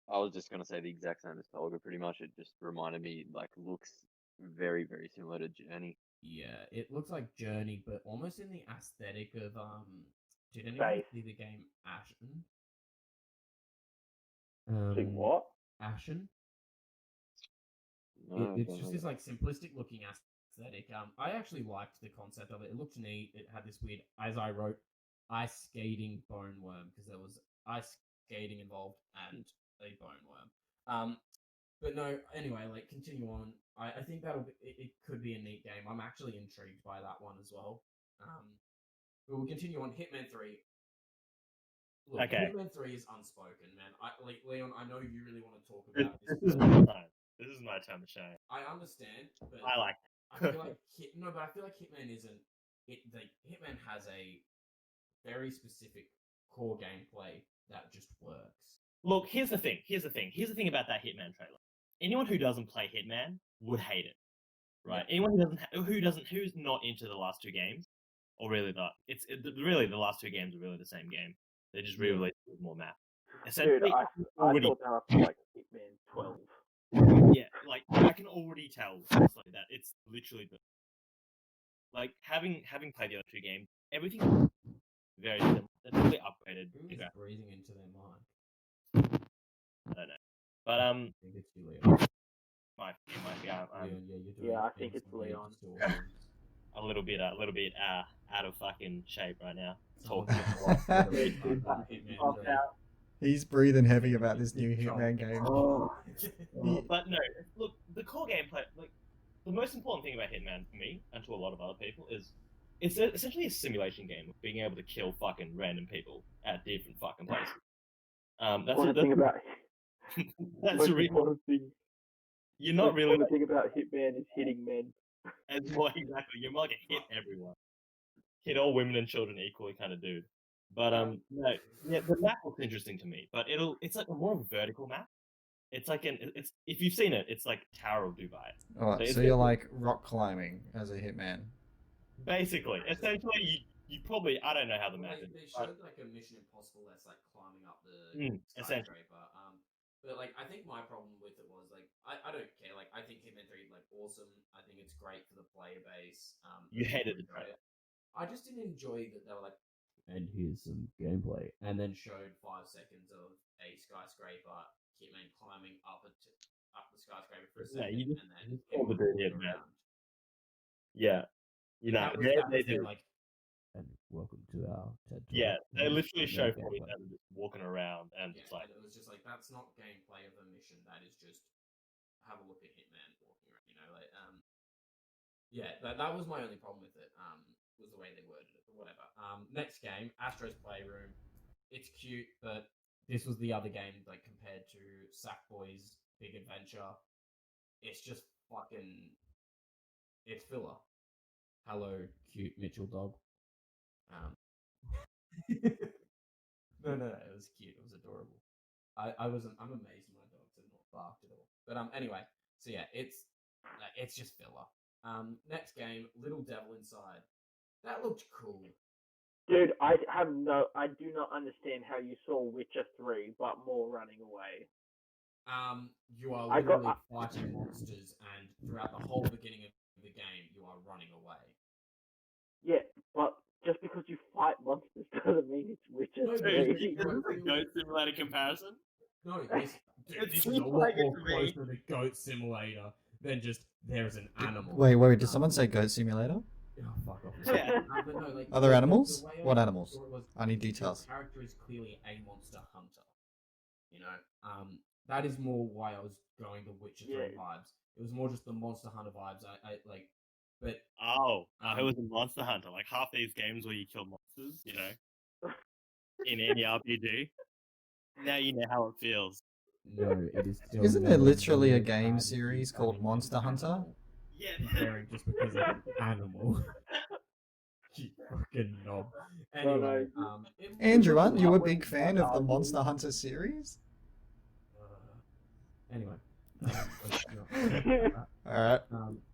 I was just gonna say the exact same as Tolga. Pretty much, it just reminded me looks very very similar to Journey. Yeah, it looks like Journey, but almost in the aesthetic of Did anyone see the game Ashen? See what? Ashen. No, It's don't just know. this like simplistic looking aesthetic. I actually liked the concept of it. It looked neat. It had this weird, as I wrote, ice skating bone worm, because there was ice skating involved and a bone worm. But no, anyway, like continue on. I think it could be a neat game. I'm actually intrigued by that one as well. But we'll continue on. Hitman 3. Look, Okay. Hitman 3 is unspoken, man. Leon, I know you really want to talk about This this. is my time. This is my time to shine. I understand, but I like. I feel like I feel like Hitman isn't. Hitman has a very specific core gameplay that just works. Look, here's the thing. Here's the thing about that Hitman trailer. Anyone who doesn't play Hitman would hate it, right? Yeah. Anyone who's not into the last 2 games, or really really the last 2 games are really the same game. They just re-released with more map. Dude, Essentially, I already, thought they were up to like Hitman 12. yeah, like I can already tell honestly, that it's literally like having played the other 2 games, everything very similar. It's really upgraded. Who is Yeah, breathing into their mic? I don't know, but I think it's you, Leon. might be. Leon, yeah, you're doing Yeah, I things think it's weird Leon. distortions. a little bit out of fucking shape right now. Someone Talking. just lost the Dude, Hitman Pop 3. out. He's breathing heavy about this new Hitman game. Oh, But no, look, the core gameplay, like the most important thing about Hitman for me and to a lot of other people is it's essentially a simulation game of being able to kill fucking random people at different fucking places. That's one thing about that's most a reason important thing. you're not really The thing about Hitman is hitting men. as well exactly. You're more like a hit everyone, hit all women and children equally kind of dude. But no, yeah, the map looks interesting to me. But it's like a more vertical map. It's like it's if you've seen it, it's like Tower of Dubai. Alright, so you're like rock climbing as a Hitman. Basically, essentially, you probably I don't know how the map is. They but- showed like a Mission Impossible that's like climbing up the essentially. skyscraper. But like I think my problem with it was like I don't care. Like I think Hitman 3 like awesome. I think it's great for the player base. You hated the enjoy trailer. it. I just didn't enjoy that they were like, and here's some gameplay, and then showed 5 seconds of a skyscraper Hitman climbing up the skyscraper for a Yeah, second, you just- and then just him call the dude walking Hitman. around. Yeah, you know, That was they their, do. like, and welcome to our TED Talk. Yeah, they literally No show gameplay. 47 just walking around, and Yeah, it's like, and it was just like, that's not gameplay of a mission. That is just have a look at Hitman walking around. You know, like yeah, that was my only problem with it. Was the way they worded it, but whatever. Next game, Astro's Playroom. It's cute, but this was the other game like compared to Sackboy's Big Adventure. It's just fucking. It's filler. Hello, cute Mitchell dog. No, it was cute. It was adorable. I'm amazed my dogs have not barked at all. But anyway, so yeah, it's just filler. Next game, Little Devil Inside. That looked cool. Dude, I do not understand how you saw Witcher 3, but more running away. You are I got- literally fighting monsters, and throughout the whole beginning of the game, you are running away. Yeah, but just because you fight monsters doesn't mean it's Witcher No, but 3. it's- is this a Goat Simulator comparison? No, this It is a seems lot like it more to me. closer to Goat Simulator than just there's an animal. Wait, did someone say Goat Simulator? Oh, fuck off. Yeah. But no, like, Are there animals? the way What I animals? saw it was, I need your details. character is clearly a monster hunter. You know, that is more why I was going the Witcher 3 Yeah. vibes. It was more just the monster hunter vibes. I like, but Oh, it was a Monster Hunter. Like half these games where you kill monsters, you know, in any RPG. Now you know how it feels. no, it is still. Isn't there literally a very game bad series at called having Monster an Hunter? animal Yeah. comparing just because it's an animal. You fucking knob. No, Anyway, no. Andrew, aren't you a big fan of the Monster Hunter series? Anyway. Alright.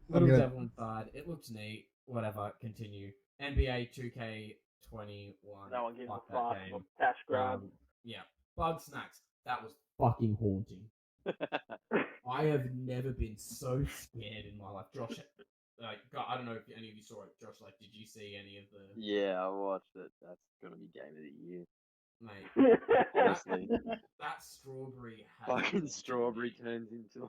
Little good. Devil Inside. It looks neat. Whatever. Continue. NBA 2K21. No one gives a Fuck that fuck. game. Cash grab. Yeah. Bug Snacks. That was fucking haunting. I have never been so scared in my life. Josh, God, I don't know if any of you saw it. Josh, like, did you see any of the... Yeah, I watched it. That's gonna be game of the year. Mate, Honestly, that strawberry has fucking haunted strawberry me. turns into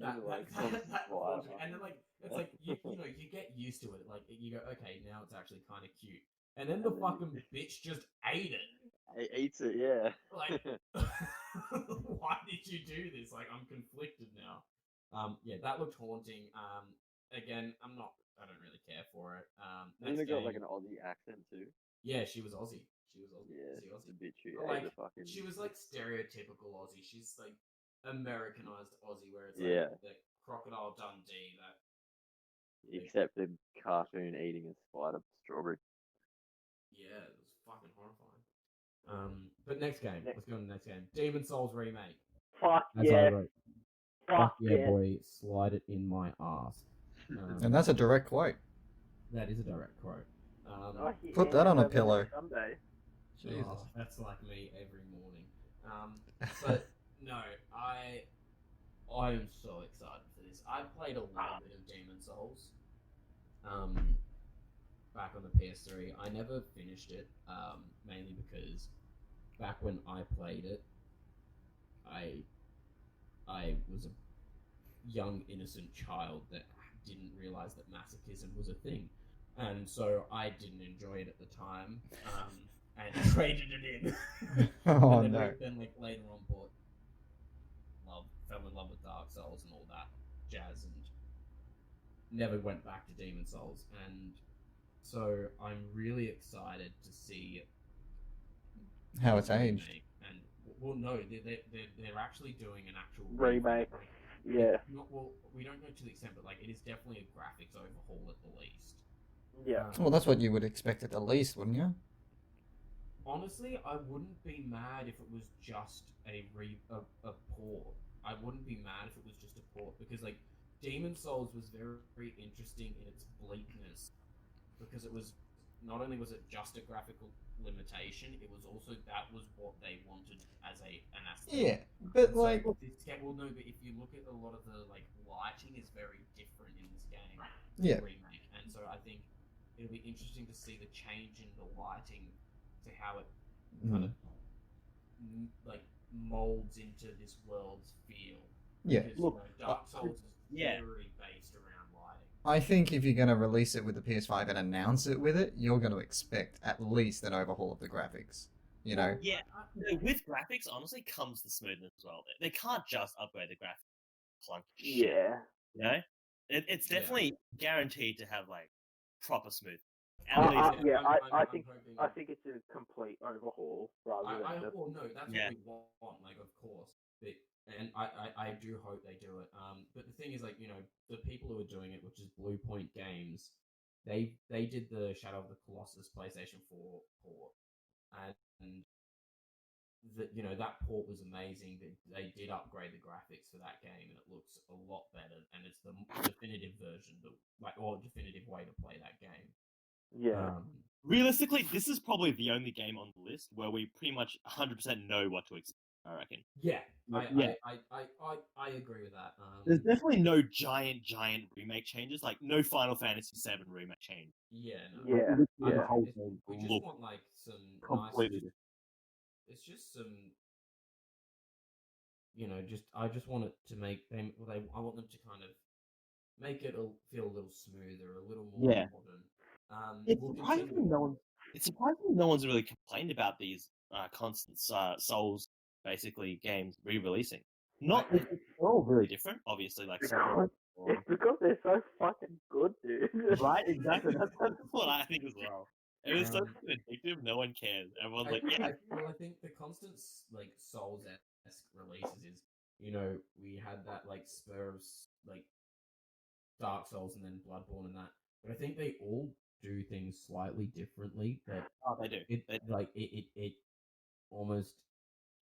That like some haunted spider. me. And then, like, it's like, you know, you get used to it. Like, you go, okay, now it's actually kind of cute. And then the And then fucking bitch just ate it. It eats it, yeah. Like, why did you do this? Like, I'm conflicted now. Yeah, that looked haunting. Again, I don't really care for it. Hasn't Next it got like game- an Aussie accent too? Yeah, she was Aussie. Yeah, Aussie. it's a bit too But, like, the fucking. she was like stereotypical Aussie. She's like Americanized Aussie, where it's Yeah. like the Crocodile Dundee. That Except the cartoon eating a spider strawberry. yeah, it was fucking horrifying. But next game, let's go on to the next game. Demon Souls remake. Fuck As I yeah. wrote, Fuck yeah, yeah. boy, slide it in my ass. And that's a direct quote. That is a direct quote. Oh, yeah, Put that on a every pillow. Sunday. Jesus. Oh, that's like me every morning. But no, I am so excited for this. I played a little bit of Demon Souls. Back on the PS3. I never finished it. Mainly because back when I played it, I was a young innocent child that didn't realize that masochism was a thing, and so I didn't enjoy it at the time. And traded it in. Oh and then, no. then like later on fell in love with Dark Souls and all that jazz, and never went back to Demon Souls. And so I'm really excited to see How it's this aged. remake. And well, no, they're actually doing an actual Remake. Like, Yeah. not, well, we don't know to the extent, but like it is definitely a graphics overhaul at the least. Yeah. Well, that's what you would expect at the least, wouldn't you? Honestly, I wouldn't be mad if it was just a port. I wouldn't be mad if it was just a port, because like Demon Souls was very, very interesting in its bleakness, because it was not only was it just a graphical limitation, it was also that was what they wanted as an aesthetic. Yeah, but So, like, well, no, but if you look at a lot of the like lighting is very different in this game. yeah, Remake, and so I think it'll be interesting to see the change in the lighting to how it kind of like molds into this world's feel. Yeah. Because, Look, Dark Souls is yeah. very based around lighting. I think if you're going to release it with the PS5 and announce it with it, you're going to expect at least an overhaul of the graphics. You know? Yeah, with graphics, honestly, comes the smoothness as well. They can't just upgrade the graphics clunky shit. Yeah. You know? It's definitely guaranteed to have, like, proper smooth. I I'm think hoping- I think it's a complete overhaul rather than just. well, no, that's Yeah. what we want, like, of course. But, and I do hope they do it. But the thing is, like, the people who are doing it, which is Blue Point Games, they did the Shadow of the Colossus PlayStation 4 port, and that port was amazing. They did upgrade the graphics for that game, and it looks a lot better. And it's the definitive version, or definitive way to play that game. Yeah. Realistically, this is probably the only game on the list where we pretty much 100% know what to expect, I reckon. Yeah, Yeah. I agree with that. There's definitely no giant remake changes, like no Final Fantasy VII remake change. Yeah, no. Yeah. The Yeah. whole thing We just look want like some completely nice. It's just some. I just want it to make them. I want them to kind of make it feel a little smoother, a little more Yeah. modern. It's we'll surprisingly continue- no one's really complained about these constant Souls basically games re-releasing. Not they're all really different, obviously. Like Because it's because they're so fucking good, dude. right, exactly. That's what I think as well. It was so Um, addictive. No one cares. Everyone's like, yeah, I think the constant like Souls-esque releases is, we had that like spur of like Dark Souls and then Bloodborne and that, but I think they all do things slightly differently. That oh, they do. it almost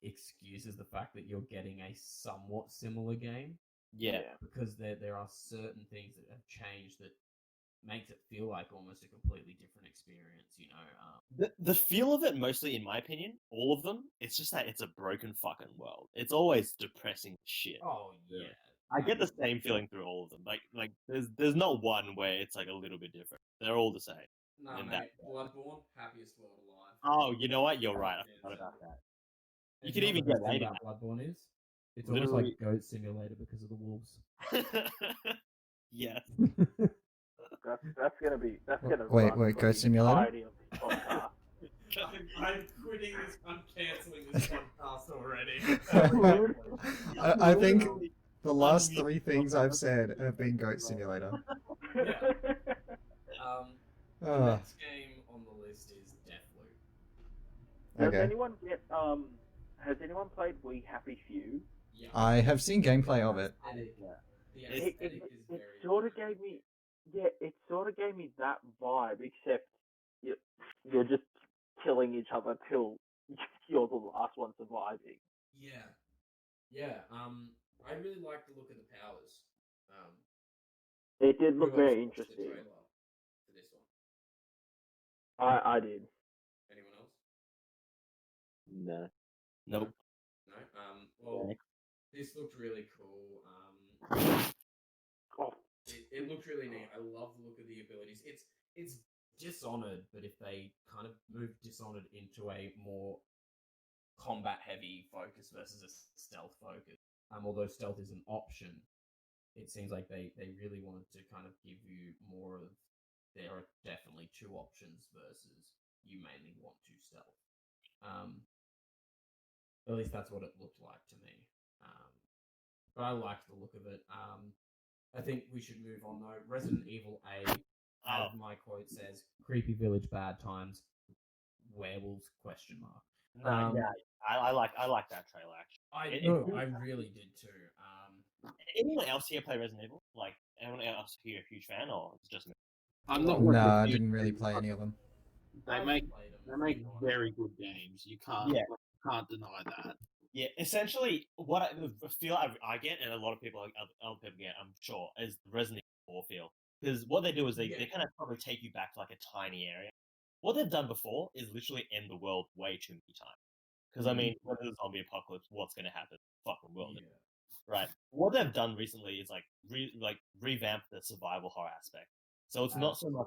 excuses the fact that you're getting a somewhat similar game. Yeah. Because there are certain things that have changed that makes it feel like almost a completely different experience. The feel of it, mostly in my opinion, all of them, it's just that it's a broken fucking world. It's always depressing shit. Oh yeah. I get the same feeling through all of them. Like there's not one where it's like a little bit different. They're all the same. No, And mate. Bloodborne, happiest world alive. Oh, you know what? You're right. I forgot about that. You could even get what later. Bloodborne is. It's Literally- almost like Goat Simulator because of the wolves. Yes. That's gonna Wait, run wait, for Goat the Simulator? entirety of this podcast. I'm quitting this. I'm cancelling this podcast already. I think the last three things I've said have been Goat Simulator. The Oh, next game on the list is Deathloop. Does okay. anyone get Has anyone played We Happy Few? Yeah. I have seen gameplay of it. The It aesthetic is very sort of different. gave me that vibe, except you're just killing each other till you're the last one surviving. Yeah. Yeah. I really like the look of the powers. It did Who look else very watched the interesting. trailer for this one? I did. Anyone else? No. Nope. No. Well, Yeah. this looked really cool. Oh, It looked really neat. I love the look of the abilities. It's Dishonored, but if they kind of move Dishonored into a more combat heavy focus versus a stealth focus. Although stealth is an option, it seems like they really wanted to kind of give you more of, there are definitely two options versus you mainly want to stealth. At least that's what it looked like to me. But I liked the look of it. I think we should move on though. Resident Evil 8, as my quote says, creepy village, bad times, werewolves, question mark. Yeah, I like that trailer actually. I really did too. Anyone else here play Resident Evil? Like anyone else here a huge fan, or it's just me? I'm not. No, I didn't really play any of them. They make very good games. You can't deny that. Yeah, essentially, what I feel I get, and a lot of people, other people get, I'm sure, is the Resident Evil 4 feel. Because what they do is they kind of probably take you back to like a tiny area. What they've done before is literally end the world way too many times. Because I mean, when there's a zombie apocalypse, what's going to happen? Fucking world, right? What they've done recently is revamp the survival horror aspect. So it's not so much.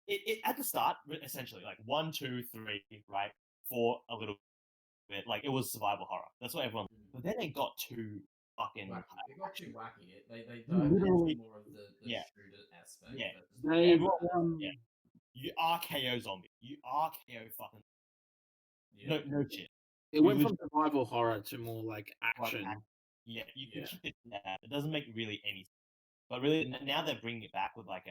it at the start, essentially, like 1, 2, 3, right, 4, a little bit, like it was survival horror. That's what everyone. But then it got too fucking. It got too wacky. They Literally- dived more of the yeah. shooter aspect. Yeah. They Yeah. You RKO zombie. You RKO fucking. Yeah. No shit. it went from survival horror to more like action. Yeah, you can Yeah. keep it that. It doesn't make really any sense. But really, now they're bringing it back with like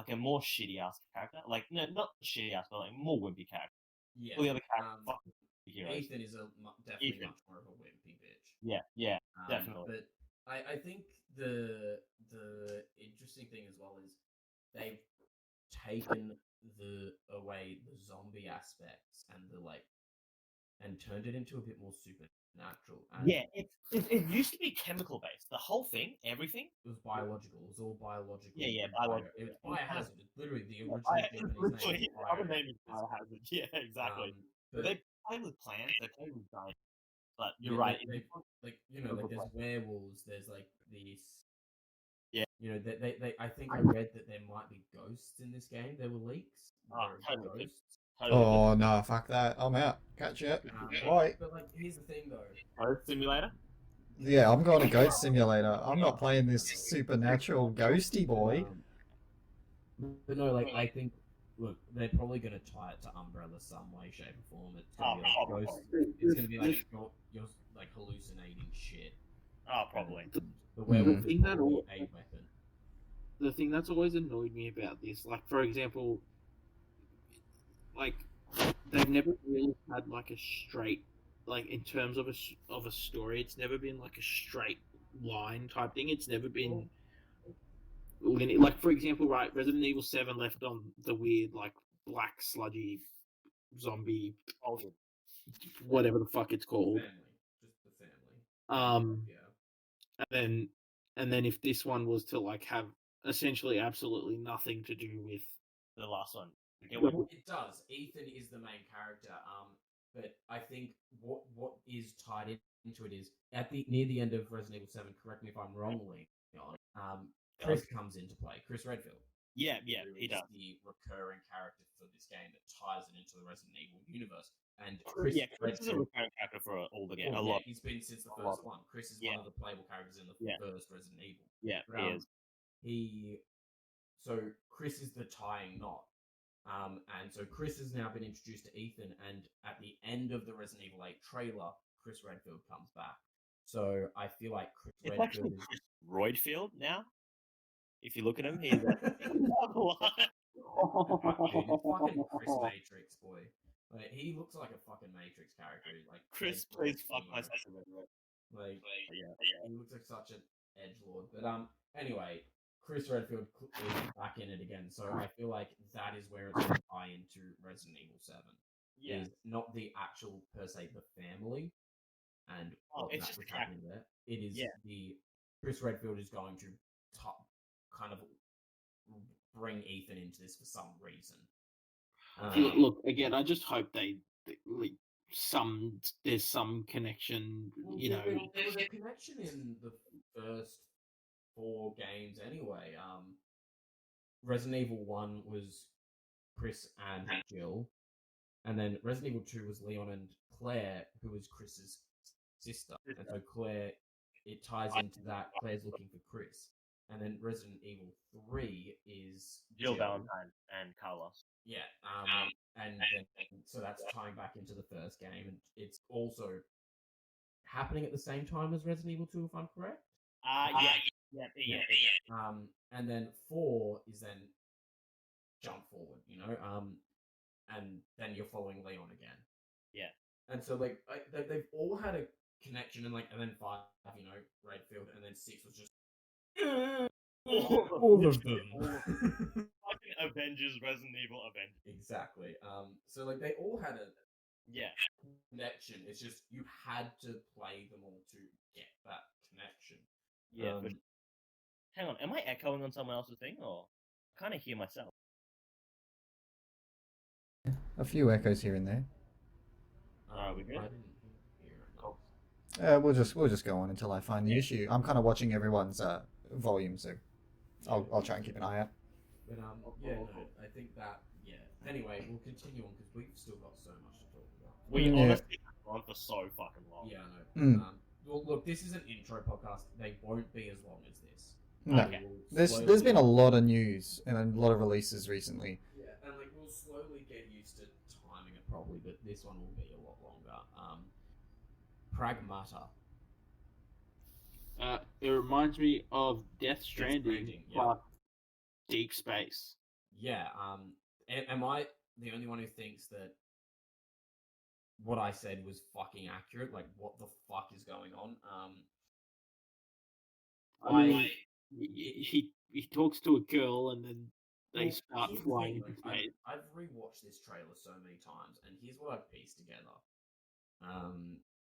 a more shitty ass character. Like no, not shitty ass, but like more wimpy character. Yeah. All the other characters, fucking heroes. Ethan is definitely Ethan. much more of a wimpy bitch. Yeah, definitely. But I think the interesting thing as well is they've taken away the zombie aspects and turned it into a bit more supernatural. And Yeah, it used to be chemical based. The whole thing, everything. it was biological. It was all biological. Yeah, biological. It was biohazard. It's literally the original Japanese Literally, name. the other name is biohazard. Yeah, exactly. But They play with plants. They play with dinosaurs. But you're yeah, right. like there's werewolves. There's like this. Yeah. They I think I read that there might be ghosts in this game. There were leaks. Oh, There were totally. ghosts. Oh no, fuck that! I'm out. Catch ya. Bye. But like, here's the thing though. Earth simulator. Yeah, I'm going to Goat Simulator. I'm not playing this supernatural ghosty boy. But no, like I think, look, they're probably going to tie it to Umbrella some way, shape, or form. It's going to be like probably. ghost. It's going to be like you're like hallucinating shit. Oh, probably. The werewolf thing is that probably all- a weapon. The thing that's always annoyed me about this, like for example, like they've never really had like a straight, like in terms of a story, it's never been like a straight line type thing. It's never been linear. Like for example, right, Resident Evil 7 left on the weird like black sludgy zombie, whatever the fuck it's called. Family, just the family. Yeah. And then if this one was to like have essentially absolutely nothing to do with The last one. It does. Ethan is the main character. But I think what is tied into it is near the end of Resident Evil 7. Correct me if I'm wrong, Leon. Chris comes into play. Chris Redfield. Yeah, Who he is does. the recurring character for this game that ties it into the Resident Evil universe. And Chris is a Redfield, recurring character for all the game. well, A lot. he's been since the first one. Chris is one of the playable characters in the Yeah. first Resident Evil. Yeah, But, he is. So Chris is the tying knot. And so Chris has now been introduced to Ethan, and at the end of the Resident Evil 8 trailer, Chris Redfield comes back. So I feel like Chris It's Redfield actually is... Chris Roydfield now. If you look at him, he's Dude, it's fucking Chris Matrix, boy. Like, he looks like a fucking Matrix character. Like Chris Edgelord, plays fuck you know? myself. Like, Yeah. he looks like such an edgelord. But anyway, Chris Redfield is back in it again. So I feel like that is where it's going to tie into Resident Evil 7. Yeah. Is not the actual per se the family and what it's that just was the happening there. It is Yeah. the Chris Redfield is going to kind of bring Ethan into this for some reason. Look again. I just hope like, there's some connection. Well, You know, there was a connection in the first 4 games anyway. Resident Evil 1 was Chris and Jill, and then Resident Evil 2 was Leon and Claire, who was Chris's sister. And so Claire, it ties into that. Claire's looking for Chris. And then Resident Evil 3 is Jill Valentine and Carlos. Yeah, and so that's tying back into the first game, and it's also happening at the same time as Resident Evil 2, if I'm correct. Yeah. And then 4 is then jump forward, and then you're following Leon again. Yeah. And so like they've all had a connection, and then 5, Redfield, and then 6 was just all of them. Fucking Avengers, Resident Evil Avengers. Exactly. So like they all had a Yeah. connection. It's just you had to play them all to get that connection. Yeah. Hang on, am I echoing on someone else's thing, or I kind of hear myself? A few echoes here and there. We good? I didn't hear it. Cool. We'll just go on until I find the issue. I'm kind of watching everyone's volume, so I'll try and keep an eye out. But yeah, no, I think that Anyway, we'll continue on because we've still got so much to talk about. We Yeah. honestly have gone for so fucking long. Yeah, I know. Mm. Well, look, this is an intro podcast. They won't be as long as this. No. Okay. We'll There's been a slowly- lot of news and a lot of releases recently. Yeah, and like we'll slowly get used to timing it probably, but this one will be a lot longer. Pragmata. It reminds me of Death Stranding, Stranding, yeah. but deep space. Yeah. Am I the only one who thinks that what I said was fucking accurate? Like, what the fuck is going on? I mean, he talks to a girl and then they Well, start here's the flying thing, into like, space. I've rewatched this trailer so many times, and here's what I've pieced together.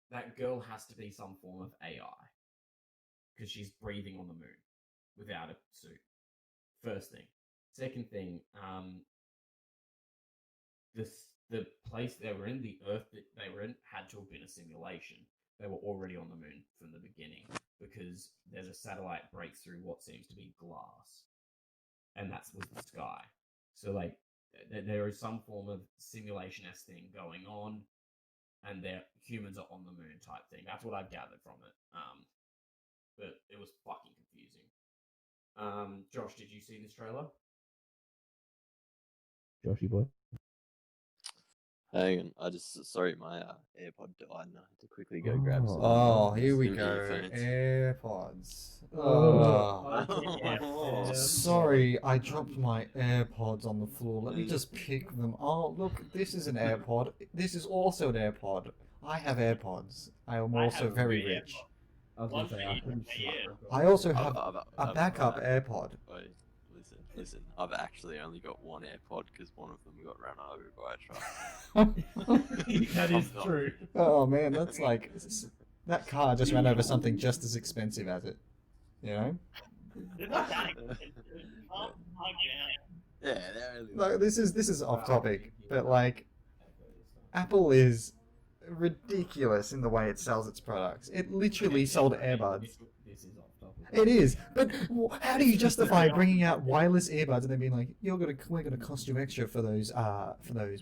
That girl has to be some form of AI because she's breathing on the moon without a suit. First thing. Second thing, the place they were in, the Earth that they were in, had to have been a simulation. They were already on the moon from the beginning because there's a satellite breaks through what seems to be glass, and that was the sky. So like, there is some form of simulation-esque thing going on, and humans are on the moon type thing. That's what I've gathered from it. But it was fucking confusing. Josh, did you see this trailer? Joshy boy. Hang on, sorry, my AirPod died and I had to quickly go grab some. Oh, here we some go. earphones. AirPods. Oh. Sorry, I dropped my AirPods on the floor. Let me just pick them. Oh, look, this is an AirPod. This is also an AirPod. I have AirPods. I am I also have very three rich. I was One gonna say, for I each couldn't ear. see. I also have I've- a backup AirPod. Wait, listen. I've actually only got one AirPod because one of them got run over by a truck. That is true. Oh man, that's like that car just ran over something just as expensive as it. You know? It's not that expensive. Calm down. Yeah, they're really. No, this is off topic, but like Apple is ridiculous in the way it sells its products. It literally sold earbuds. This is off topic. It is, but how do you justify bringing out wireless earbuds and then being like, we're gonna cost you extra for those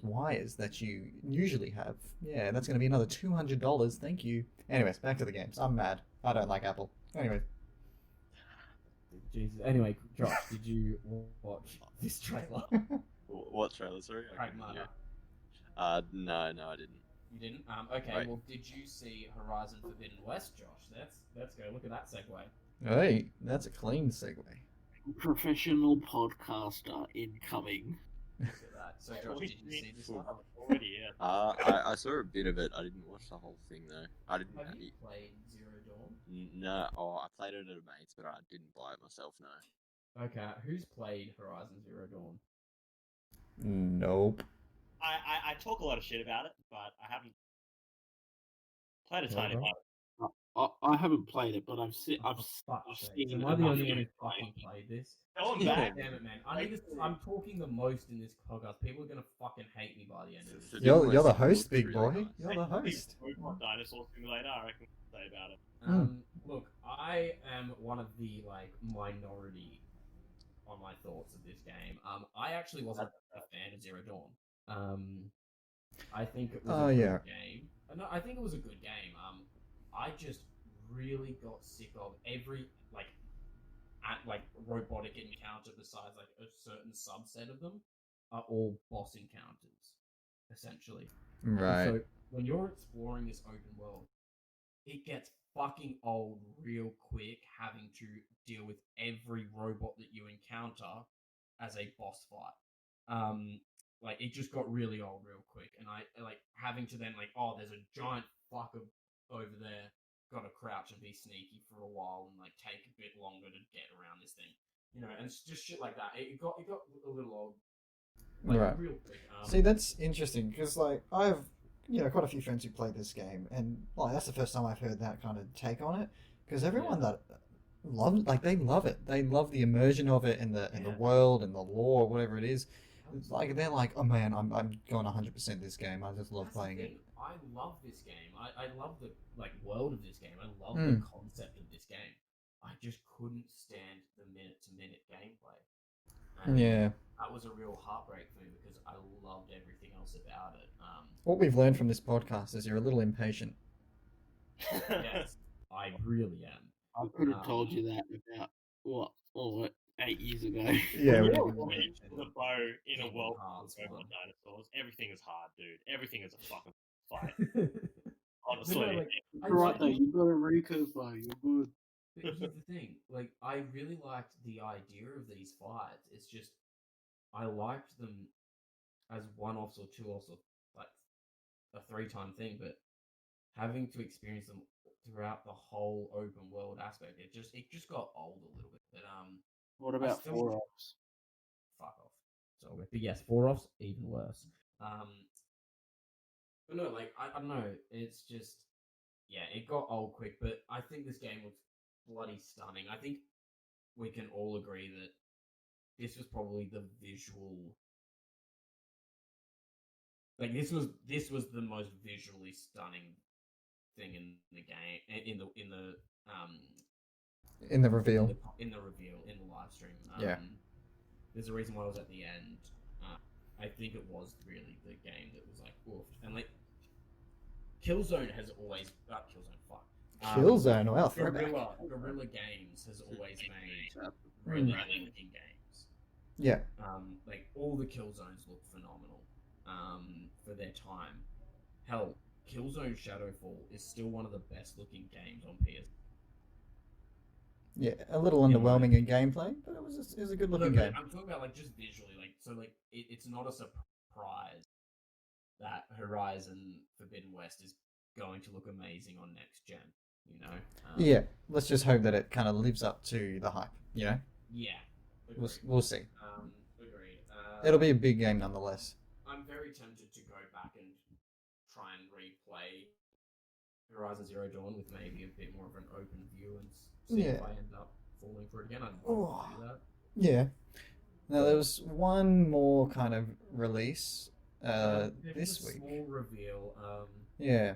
wires that you usually have? Yeah, that's gonna be another $200. Thank you. Anyways, back to the games. I'm mad. I don't like Apple. Anyways. Jesus. Anyway, Josh, did you watch this trailer? What trailer? Sorry. I couldn't Pragmata. hear. No, I didn't. You didn't? Okay, Right. Well, did you see Horizon Forbidden West, Josh? Let's go look at that segue. Hey, that's a clean segue. Professional podcaster incoming. Look at that. So, Josh, did you see this one? Already, yeah. I saw a bit of it. I didn't watch the whole thing though. I didn't. Have you played Zero Dawn? No. Oh, I played it at a mate's, but I didn't buy it myself. No. Okay, who's played Horizon Zero Dawn? Nope. I talk a lot of shit about it, but I haven't played a tiny bro. part. I haven't played it, but I've seen. For fuck's sake. seen Am I the only enough one who gameplay. fucking played this? Going Yeah. back, Damn it, man. I'm talking the most in this podcast. People are gonna fucking hate me by the end of this. You're the Almost host, looked big really boy. nice. You're the host. Pokemon Dinosaur Simulator, I reckon what to say about it. Look, I am one of the minority on my thoughts of this game. I actually wasn't a fan of Zero Dawn. I think it was Oh, a good yeah. game. No, I think it was a good game. I just really got sick of every robotic encounter besides a certain subset of them are all boss encounters, essentially. And Right. so when you're exploring this open world, it gets fucking old real quick having to deal with every robot that you encounter as a boss fight. It just got really old real quick, and I having to then there's a giant fucker over there, gotta crouch and be sneaky for a while and take a bit longer to get around this thing, and it's just shit like that. It got a little old, Right. real quick. See, that's interesting because I have quite a few friends who play this game, and that's the first time I've heard that kind of take on it. Because everyone that they love it. They love the immersion of it and the world and the lore, or whatever it is. It's they're like, oh man, I'm going 100% this game. I just love That's the playing it. thing. I love this game. I love the world of this game. I love Mm. the concept of this game. I just couldn't stand the minute-to-minute gameplay. And Yeah. that was a real heartbreak for me because I loved everything else about it. What we've learned from this podcast is you're a little impatient. Yes, I really am. I could have told you that about what 8 years ago. Yeah. When we- you're running the bow in a Kingdom world Hearts with one. dinosaurs, everything is hard, dude. Everything is a fucking fight. But Honestly. no, like, I Right like- though, you got a Rico bow. You're good. But here's the thing, like, I really liked the idea of these fights. It's just, I liked them as one-offs or two-offs or, like, a three-time thing, but having to experience them throughout the whole open world aspect, it just got old a little bit. But, What about still- 4-offs? fuck off. So, but yes, four-offs, even worse. But no, like, I don't know, it's just, yeah, it got old quick, but I think this game was bloody stunning. I think we can all agree that this was probably the visual. Like this was the most visually stunning thing in the game in the In the reveal. in the reveal in the live stream. Yeah. There's a reason why I was at the end. I think it was really the game that was like, oof. And like, Killzone has always Killzone. Fuck. Killzone, well, throwback. Guerrilla Games has always made really good looking games. Yeah. Like all the Killzones look phenomenal. For their time. Hell, Killzone Shadowfall is still one of the best looking games on PS. Yeah, a little underwhelming in gameplay, but it was a good looking game. I'm talking about like just visually, like so, like it's not a surprise that Horizon Forbidden West is going to look amazing on next gen. You know. Yeah, let's just hope that it kind of lives up to the hype. You know. Yeah. We'll see. Agreed. It'll be a big game nonetheless. I'm very tempted to go back and try and replay Horizon Zero Dawn with maybe a bit more of an open view and see if I end up falling for it again. I'd love to do that. Yeah. Now there was one more kind of release There this was a week. small reveal. Yeah.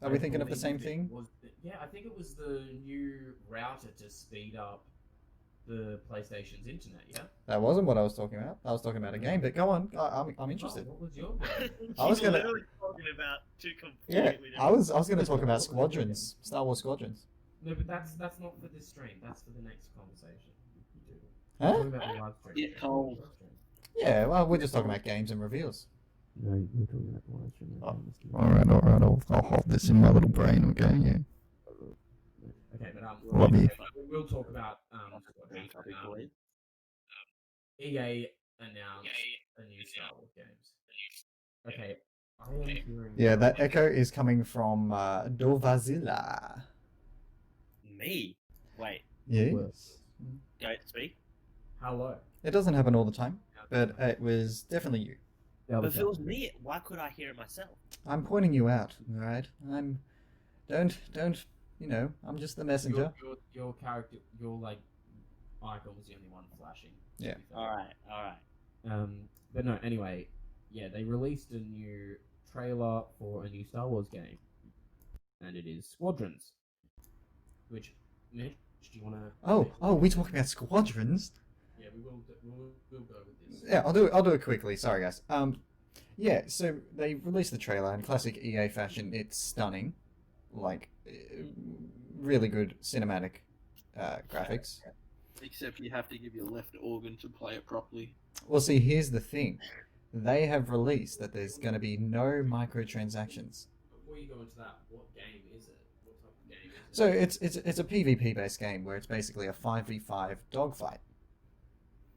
Are we I thinking of the same believe it thing? was yeah, I think it was the new router to speed up the PlayStation's internet. Yeah. That wasn't what I was talking about. I was talking about a game, but go on. I'm interested. Oh, what was your game? I was You're gonna- literally talking about two Yeah, completely I was going to talk about Squadrons, Star Wars Squadrons. No, but that's not for this stream. That's for the next conversation. Huh? We're talking about the live stream. Get cold. Yeah, well, we're just talking about games and reveals. No, we're talking about the live stream. All right. I'll hold this in my little brain. Okay, yeah. Okay, but Love you. we'll talk about Squadrons. EA announced a new Star Wars games. Okay, I am hearing. Yeah, that echo is coming from Dovazilla. Me? Wait, Yes. don't speak. Hello. It doesn't happen all the time, but it was definitely you. But if it was me, why could I hear it myself? I'm pointing you out, all right? Don't, you know, I'm just the messenger. Your character, your like icon was the only one flashing. to Yeah. be fair. Alright. But no, anyway, yeah, they released a new trailer for a new Star Wars game, and it is Squadrons. Which, Mitch, do you want to? Oh, we talking about Squadrons? Yeah, we'll go with this. Yeah, I'll do it quickly. Sorry, guys. Yeah, so they released the trailer in classic EA fashion. It's stunning, like really good cinematic graphics. Except you have to give your left organ to play it properly. Well, see, here's the thing: they have released that there's going to be no microtransactions. Before you go into that, what game is it? What type of game is it? So it's a PvP based game where it's basically a 5v5 dogfight.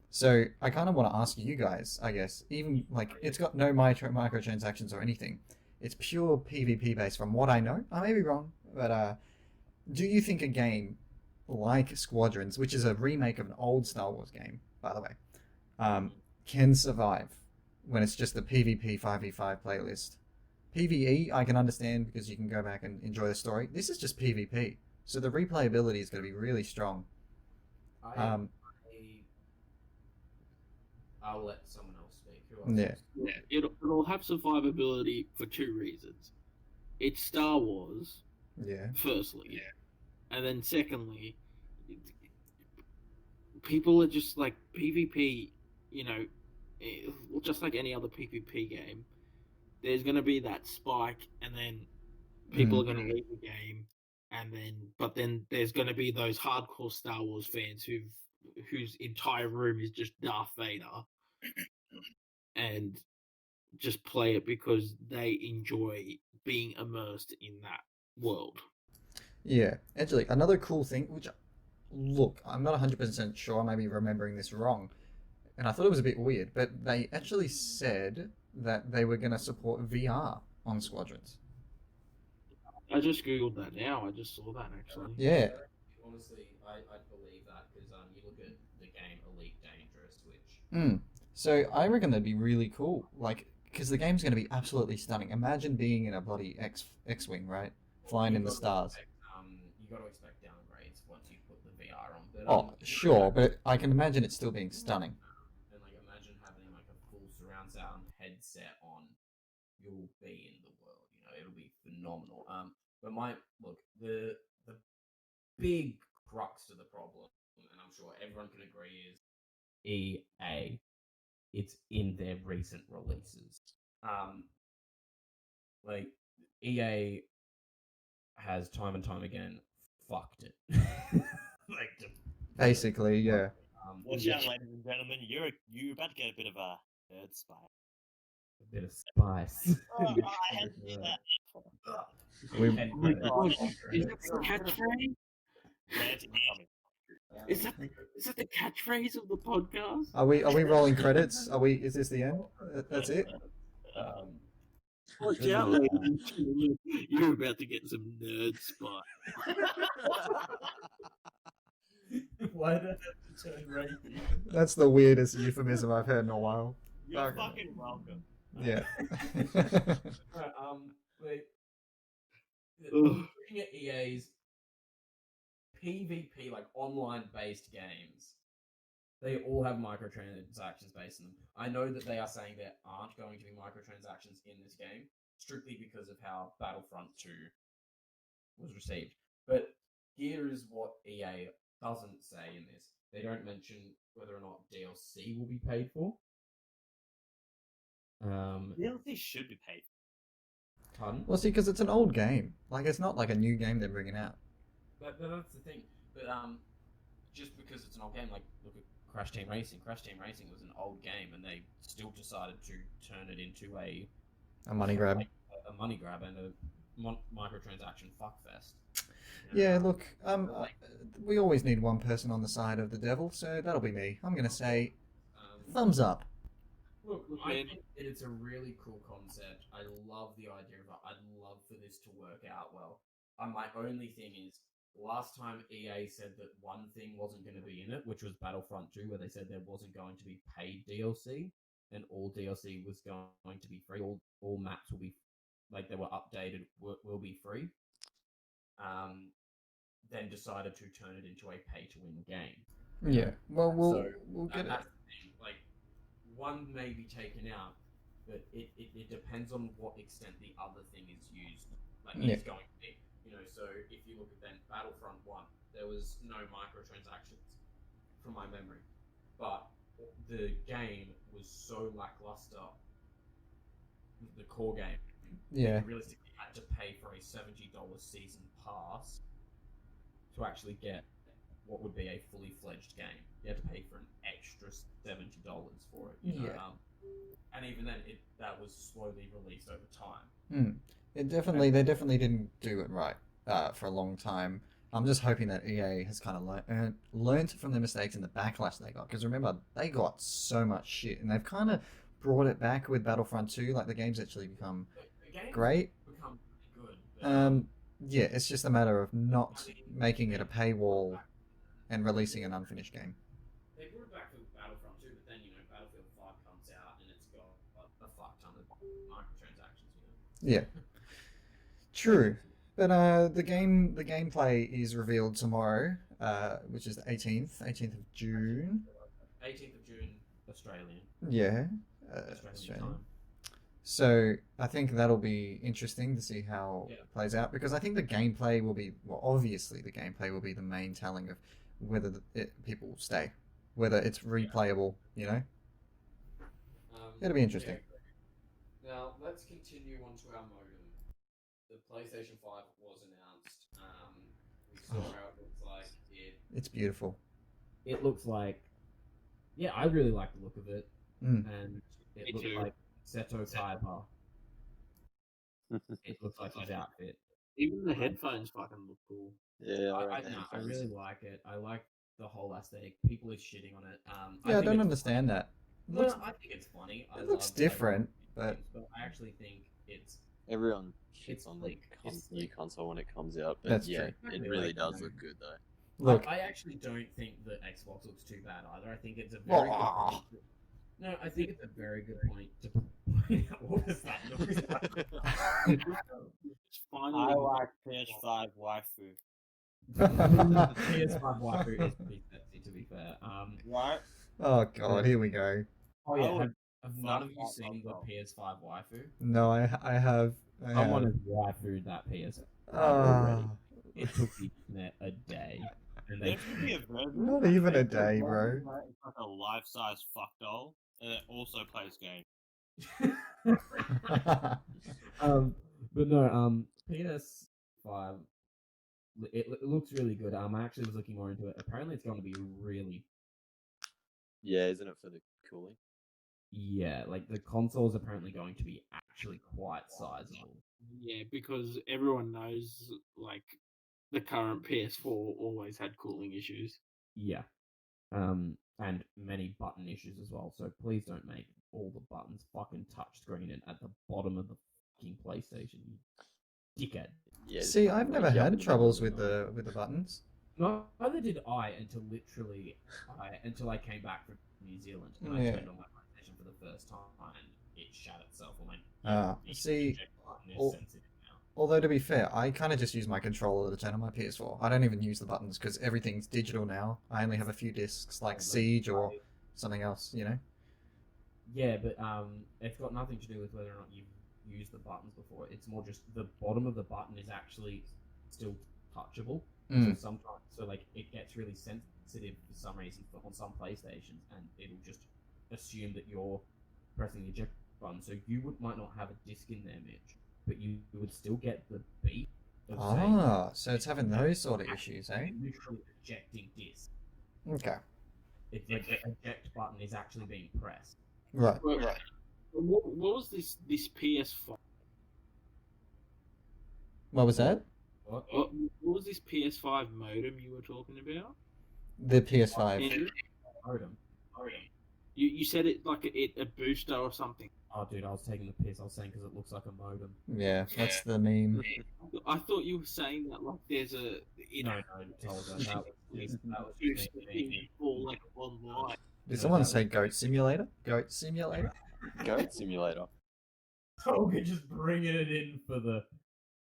So I kind of want to ask you guys, I guess, even like it's got no microtransactions or anything. It's pure PvP based from what I know. I may be wrong, but do you think a game like Squadrons, which is a remake of an old Star Wars game, by the way, can survive when it's just a PvP 5v5 playlist? PvE, I can understand because you can go back and enjoy the story. This is just PvP, so the replayability is going to be really strong. I'll let someone else speak. Who else? Yeah. It'll have survivability for two reasons. It's Star Wars, Yeah. firstly, and then secondly, people are just like PvP just like any other PvP game, there's going to be that spike, and then people are going to leave the game, but then there's going to be those hardcore Star Wars fans whose entire room is just Darth Vader, and just play it because they enjoy being immersed in that world. Yeah, actually, another cool thing, which, look, I'm not 100% sure, I may be remembering this wrong, and I thought it was a bit weird, but they actually said that they were going to support VR on Squadrons. I just googled that now. I just saw that actually. Yeah. Honestly, I believe that because you look at the game Elite Dangerous, which. So I reckon that'd be really cool, like, because the game's going to be absolutely stunning. Imagine being in a bloody X-wing, right, flying in the stars. You got to expect downgrades once you put the VR on. But, sure, but I can imagine it still being stunning. And like, imagine having like a full surround sound headset on. You'll be in the world. It'll be phenomenal. But the big crux to the problem, and I'm sure everyone can agree, is EA. It's in their recent releases. Like EA has time and time again fucked it. Basically, yeah. Watch out, ladies and gentlemen. You're about to get a bit of a nerd spice. A bit of spice. I had to do that. Is that the catchphrase? Is that the catchphrase of the podcast? Are we rolling credits? Is this the end? That's it? Watch out, ladies and gentlemen. You're about to get some nerd spot. Why did I have to turn rapey? That's the weirdest euphemism I've heard in a while. You're fucking welcome. Yeah. Looking at EA's PvP, like online-based games, they all have microtransactions based in them. I know that they are saying there aren't going to be microtransactions in this game, strictly because of how Battlefront 2 was received. But here is what EA doesn't say in this. They don't mention whether or not DLC will be paid for. DLC should be paid. Pardon? Well, see, because it's an old game. Like, it's not like a new game they're bringing out. But that's the thing. But just because it's an old game, like, look at Crash Team Racing. Crash Team Racing was an old game, and they still decided to turn it into a money grab. Like, a money grab and a microtransaction fuckfest. Yeah, look, we always need one person on the side of the devil, so that'll be me. I'm going to say thumbs up. Look, I think that it's a really cool concept. I love the idea of it. I'd love for this to work out well. My only thing is, last time EA said that one thing wasn't going to be in it, which was Battlefront 2, where they said there wasn't going to be paid DLC, and all DLC was going to be free. All maps will be, like, they were updated, will be free. Then decided to turn it into a pay-to-win game. Yeah, well, we'll get it. That's the thing. Like, one may be taken out, but it depends on what extent the other thing is used. Like, it's going to be. So if you look at then Battlefront 1, there was no microtransactions from my memory. But the game was so lackluster, the core game. Yeah. You realistically had to pay for a $70 season pass to actually get what would be a fully fledged game. You had to pay for an extra $70 for it. And even then, that was slowly released over time. They definitely didn't do it right for a long time. I'm just hoping that EA has kind of learned from the mistakes and the backlash they got. Because remember, they got so much shit, and they've kind of brought it back with Battlefront 2. Like, the game's actually become great. Become good. Yeah, it's just a matter of not making it a paywall and releasing an unfinished game. They brought it back for Battlefront 2, but then, Battlefield 5 comes out and it's got a fuck ton of microtransactions, Yeah. True. But the gameplay is revealed tomorrow, which is the 18th of June. 18th of June, Australian. Yeah, Australian time. So I think that'll be interesting to see how it plays out, because I think the gameplay will be, obviously the gameplay will be the main telling of whether people stay, whether it's replayable, It'll be interesting. Now, let's continue on to our modem. The PlayStation 5 was announced. We saw how it looks like. It's beautiful. It looks like, yeah, I really like the look of it, and it Me looks too. like Seto Kaiba. It looks like his outfit. Even the headphones fucking look cool. Yeah, I really like it. I like the whole aesthetic. People are shitting on it. Yeah, I think don't it's understand that. funny. Looks, No, I think it's funny. I it looks love, different, like, but I actually think it's Everyone shits It's on like- the it's new like- console when it comes out, but That's yeah, true. it really Like, does look good though. look. I actually don't think the Xbox looks too bad either. I think it's a very good point. No, I think it's a very good point to point out. What was that noise? It's finally. like PS5 waifu. PS5 waifu is pretty sexy, to be fair. Right? Oh god, here we go. Oh yeah, would have none of you fuck seen the that PS5 waifu? No, I have. Someone has waifued that PS5 Ah, already. It took the internet a day, and There they should be a version. not even a day, bro. It's like a life-size fuck doll, and it also plays games. but no, PS5, it looks really good. I actually was looking more into it. Apparently, it's going to be really, Yeah, isn't it for the cooling? yeah, like the console's apparently going to be actually quite sizable. Yeah, because everyone knows, like, the current PS4 always had cooling issues. Yeah, and many button issues as well. So please don't make all the buttons fucking touchscreen and at the bottom of the fucking PlayStation, you dickhead. Yeah. See, I've never like, up in had the troubles middle. with the buttons. No, neither did I until I came back from New Zealand and I Yeah. turned on my PlayStation for the first time and it shut itself. I went, the See, eject button is al- sensitive now. Although to be fair, I kind of just use my controller to turn on my PS4. I don't even use the buttons because everything's digital now. I only have a few discs like Siege or something else, you know. Yeah, but it's got nothing to do with whether or not you've used the buttons before. It's more just the bottom of the button is actually still touchable. So sometimes, like, it gets really sensitive for some reason on some PlayStations, and it'll just assume that you're pressing the eject button. So you might not have a disc in there, Mitch, but you would still get the beat of saying, Ah, so it's having those sort of issues, eh? literally ejecting disc. Okay, It's like the eject button is actually being pressed. right. Right. What was this PS5? What was that? What was this PS5 modem you were talking about? The PS5. Andrew? Modem. You said it like a booster or something. Oh, dude, I was taking the piss. I was saying because it looks like a modem. Yeah, that's the meme. I thought you were saying that like there's a No, Tolga, that was booster just thing me. for like online. Did someone say Goat Simulator? Goat Simulator? Goat Simulator. Tolga just bringing it in for the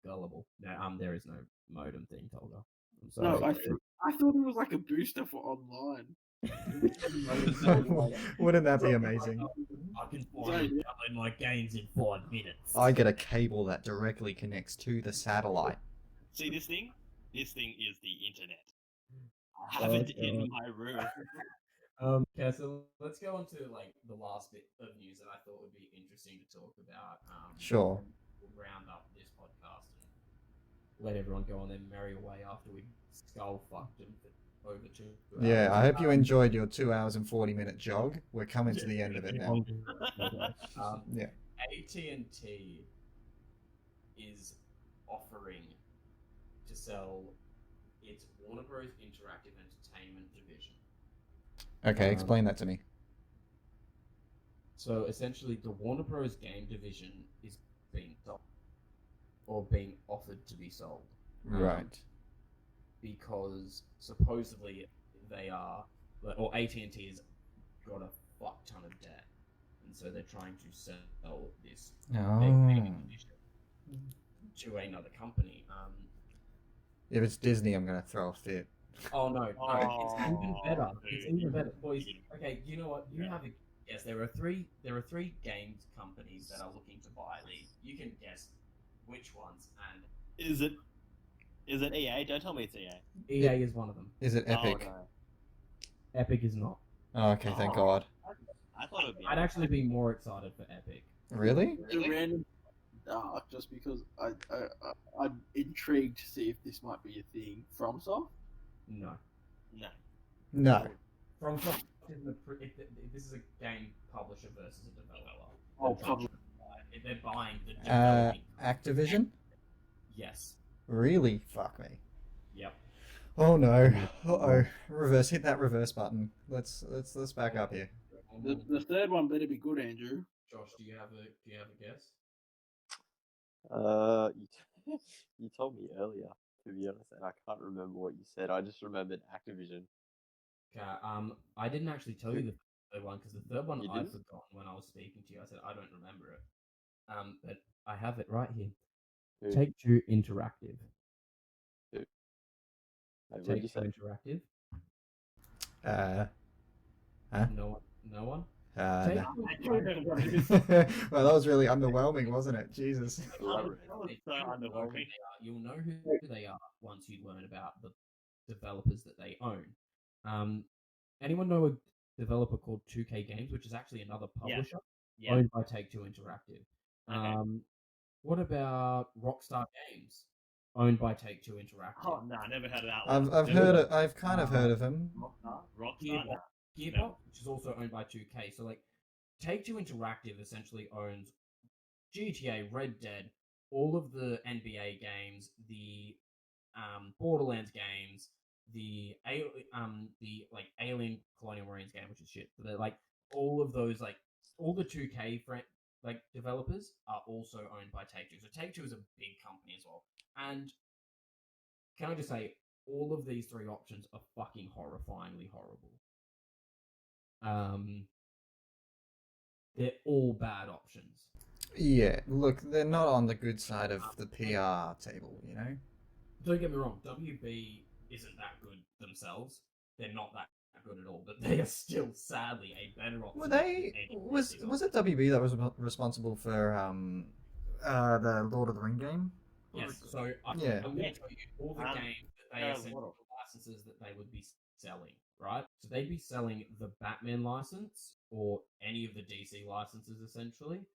gullible. No, there is no modem thing, Tolga. I'm sorry. No, I thought it was like a booster for online. Wouldn't that be amazing? I can download my games in 5 minutes. I get a cable that directly connects to the satellite. See this thing? This thing is the internet. I have it in my room. Okay, so let's go on to like the last bit of news that I thought would be interesting to talk about. Sure. We'll round up this podcast and let everyone go on their merry way after we skull fucked them for over 2 hours. Yeah, I hope you enjoyed your 2 hours and 40-minute jog. We're coming to the end of it now. Yeah. AT&T is offering to sell its Warner Bros. Interactive Entertainment division. Okay, explain that to me. So essentially, the Warner Bros. Game division is being sold, or being offered to be sold. Right. Because supposedly they are, or AT&T has got a fuck ton of debt, and so they're trying to sell this big division to another company. If it's Disney, I'm going to throw a fit. Oh no, it's even better. It's dude. even better, boys. Okay, you know what? You have a guess. There are three games companies that are looking to buy these. You can guess which ones, and Is it EA? Don't tell me it's EA. EA is one of them. Is it Epic? Oh, no. Epic is not. Oh, okay, thank God. I thought it would be. I'd actually be more excited for Epic. Really? It's a random dark just because I'm intrigued to see if this might be a thing. FromSoft? No. No. No. FromSoft this is a game publisher versus a developer. Oh, public. They're buying the developing. Activision? Yes. Really? Fuck me. Yep. Oh no. Uh-oh. Reverse. Hit that reverse button. Let's back up here. The third one better be good, Andrew. Josh, do you have a guess? You told me earlier, to be honest, and I can't remember what you said. I just remembered Activision. Okay. I didn't actually tell you the third one because the third one You I didn't? forgot when I was speaking to you. I said I don't remember it. But I have it right here. Who? Take-Two Interactive. Wait, what'd you Take-Two say? Interactive. Huh? No one. No. Take-Two. Well, that was really underwhelming, wasn't it? Jesus. Elaborate. You'll know who they are once you learn about the developers that they own. Anyone know a developer called 2K Games, which is actually another publisher Yeah. owned by Take-Two Interactive? Okay. What about Rockstar Games, owned by Take-Two Interactive? Oh no, I never heard of that one. I've kind of heard of him. Rockstar. Gearbox, which is also owned by 2K. So like, Take-Two Interactive essentially owns GTA, Red Dead, all of the NBA games, the Borderlands games, the Alien Colonial Marines game, which is shit. But they're like all of those all the 2K developers are also owned by Take-Two. So Take-Two is a big company as well. And can I just say, all of these three options are fucking horrifyingly horrible. They're all bad options. Yeah, look, they're not on the good side of the PR table, you know? Don't get me wrong, WB isn't that good themselves. They're not that good at all, but they are still, sadly, a better option. Were they... Was it WB that was responsible for the Lord of the Ring game? Yes, so I'm Yeah. going to tell you all the games that they essentially licenses that they would be selling, right? So they'd be selling the Batman license or any of the DC licenses, essentially.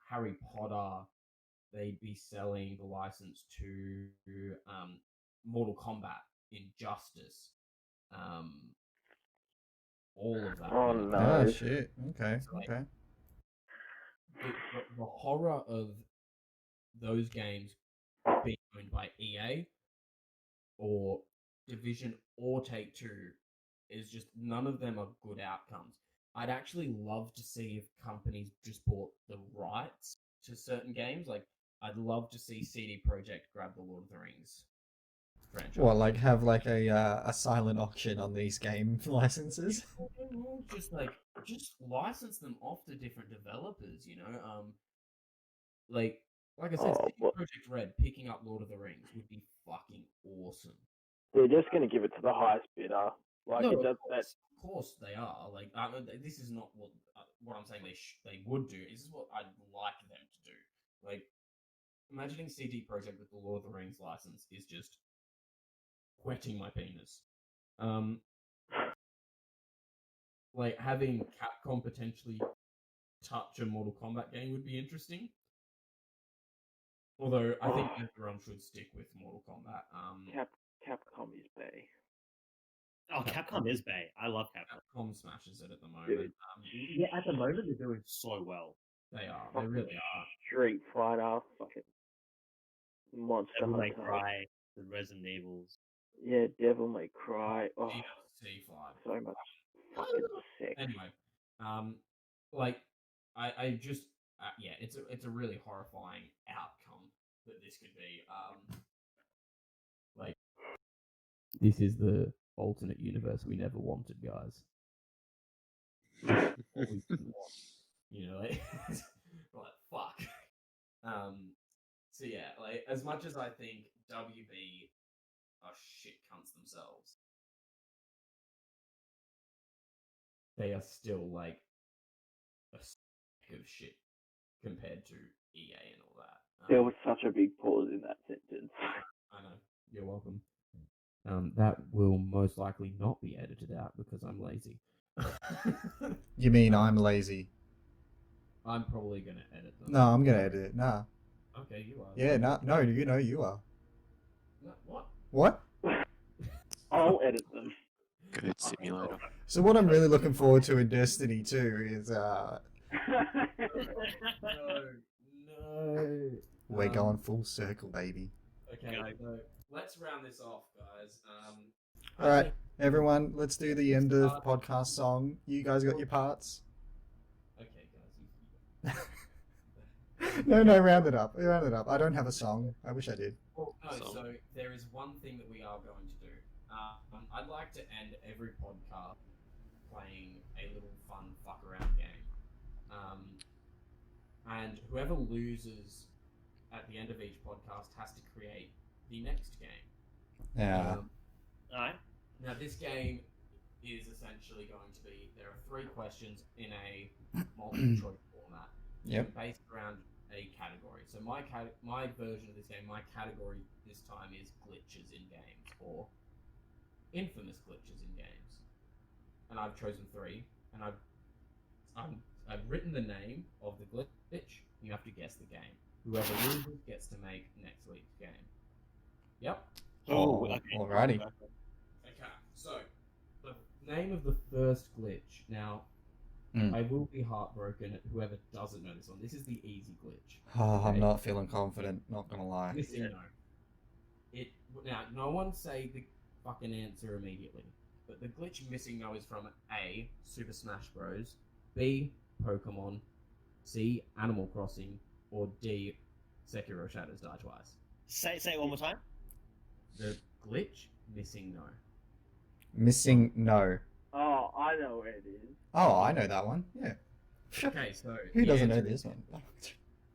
Harry Potter, they'd be selling the license to Mortal Kombat, Injustice, all of that. Oh, really. no. Oh, shit. Okay, So, like, okay. the horror of those games being owned by EA or Division or Take-Two is just none of them are good outcomes. I'd actually love to see if companies just bought the rights to certain games. Like, I'd love to see CD Projekt grab the Lord of the Rings franchise. What, like have like a silent auction on these game licenses? Just license them off to different developers, you know? Like I said, CD Projekt Red picking up Lord of the Rings would be fucking awesome. They're just going to give it to the highest bidder. Like, No, it does that. of course they are. Like, this is not what I'm saying they would do. This is what I'd like them to do. Like, imagining CD Projekt with the Lord of the Rings license is just wetting my penis. Like, having Capcom potentially touch a Mortal Kombat game would be interesting. Although I think everyone should stick with Mortal Kombat. Capcom is Bay. Oh, Capcom is Bay. I love Capcom. Capcom smashes it at the moment. Dude. Yeah, at the moment they're doing so well. They are. They really are. Street Fighter, fucking Monster Devil May Hunter. Cry, the Resident Evils. Yeah, Devil May Cry. Oh, C5. so much fucking sick. Anyway, like I just yeah, it's a really horrifying outcome that this could be. Like, this is the alternate universe we never wanted, guys. What we didn't want. You know, like, like fuck. So yeah, like, as much as I think WB are shit cunts themselves, they are still like a stack of shit compared to EA and all that. There was such a big pause in that sentence. I know. You're welcome. That will most likely not be edited out because I'm lazy. You mean I'm lazy? I'm probably gonna edit them. No, I'm gonna edit it. Nah. Okay, you are. Yeah, no, you know you are. No, what? What? I'll edit them. Good simulator. So what I'm really looking forward to in Destiny 2 is No. we're going full circle, baby. Okay, so let's round this off, guys. All right, everyone, let's do the end of podcast song. You guys got your parts? Okay, guys. No, round it up. Round it up. I don't have a song. I wish I did. Well, no, so there is one thing that we are going to do. I'd like to end every podcast playing a little fun fuck around game. And whoever loses at the end of each podcast has to create the next game. Yeah. Alright. Now, this game is essentially going to be, there are 3 questions in a multiple choice format. Yep. Based around a category. So my version of this game, my category this time is glitches in games, or infamous glitches in games. And I've chosen 3, and I've written the name of the glitch. You have to guess the game. Whoever loses gets to make next week's game. Yep. Oh, okay. alrighty. Okay, so the name of the first glitch. Now, I will be heartbroken at whoever doesn't know this one. This is the easy glitch. Oh, I'm Okay? not feeling confident. Not gonna lie. Missing no. Now, no one say the fucking answer immediately. But the glitch missing no is from A, Super Smash Bros, B, Pokemon, C, Animal Crossing, or D, Sekiro Shadows Die Twice. Say it one more time. The glitch missing no. Missing no. Oh, I know where it is. Oh, I know that one. Yeah. Okay, so Who the doesn't know answer- this one?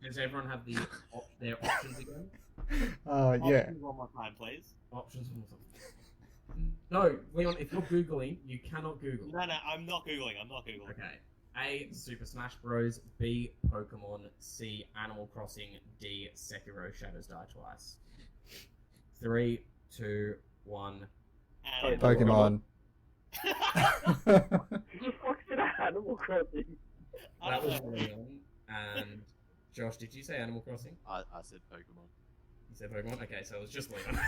Does everyone have their options again? Yeah. Options one more time, please. Options. No, Leon, if you're Googling, you cannot Google. No, I'm not Googling. Okay. A, Super Smash Bros. B, Pokemon. C, Animal Crossing. D, Sekiro Shadows Die Twice. 3, 2, 1. And Pokemon. You fucking Animal Crossing. I That don't was know. Leon. And Josh, did you say Animal Crossing? I said Pokemon. You said Pokemon? Okay, so it was just Leon.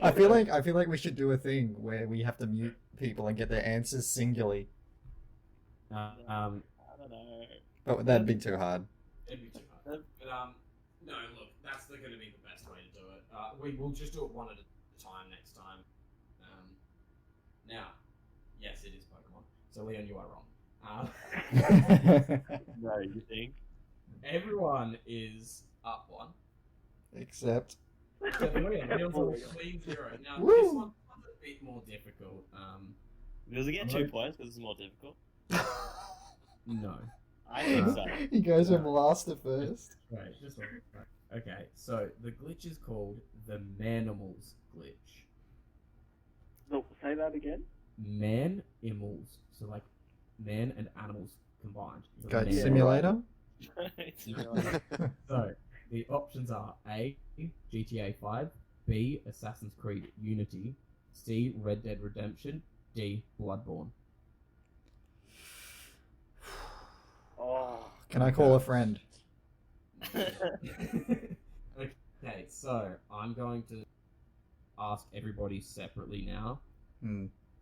I feel like we should do a thing where we have to mute people and get their answers singularly. I don't know. But that'd be too hard. It'd be too hard. But, no, look, that's going to be the best way to do it. We will just do it one at a time next time. Now, yes, it is Pokemon. So, Leon, you are wrong. No, you think? Everyone is up 1. Except. So, Leon's on a clean 0. Now, Woo! this one's a bit more difficult. Does it get 2 points because it's more difficult? No. I think so. He goes from last to first. Right, just one. Right. Okay, so the glitch is called the Manimals glitch. No, say that again. Manimals. So, like, man and animals combined. So Goat Manimals. Simulator? So, the options are A, GTA 5, B, Assassin's Creed Unity, C, Red Dead Redemption, D, Bloodborne. Oh, Can I call a friend? Okay, so I'm going to ask everybody separately now.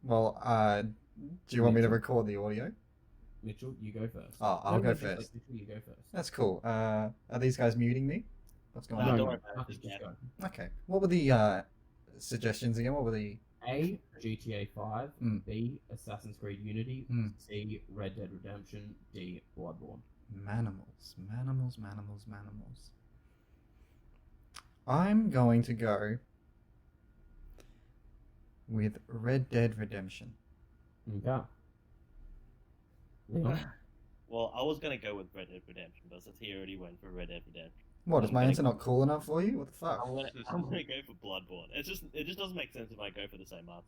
Well, do you want me to record the audio? Mitchell, you go first. Oh, I'll go first. Mitchell, you go first. That's cool. Are these guys muting me? What's going No, on? don't worry about it, Just just go. Okay. What were the suggestions again? What were the? A, GTA 5, Mm. B, Assassin's Creed Unity, Mm. C, Red Dead Redemption, D, Bloodborne. Manimals. I'm going to go with Red Dead Redemption. Okay. Leon? Well, I was gonna go with Red Dead Redemption, but since he already went for Red Dead Redemption, What, is I'm my gonna answer not cool enough for you? What the fuck? I'm gonna go for Bloodborne. It just doesn't make sense if I go for the same answer.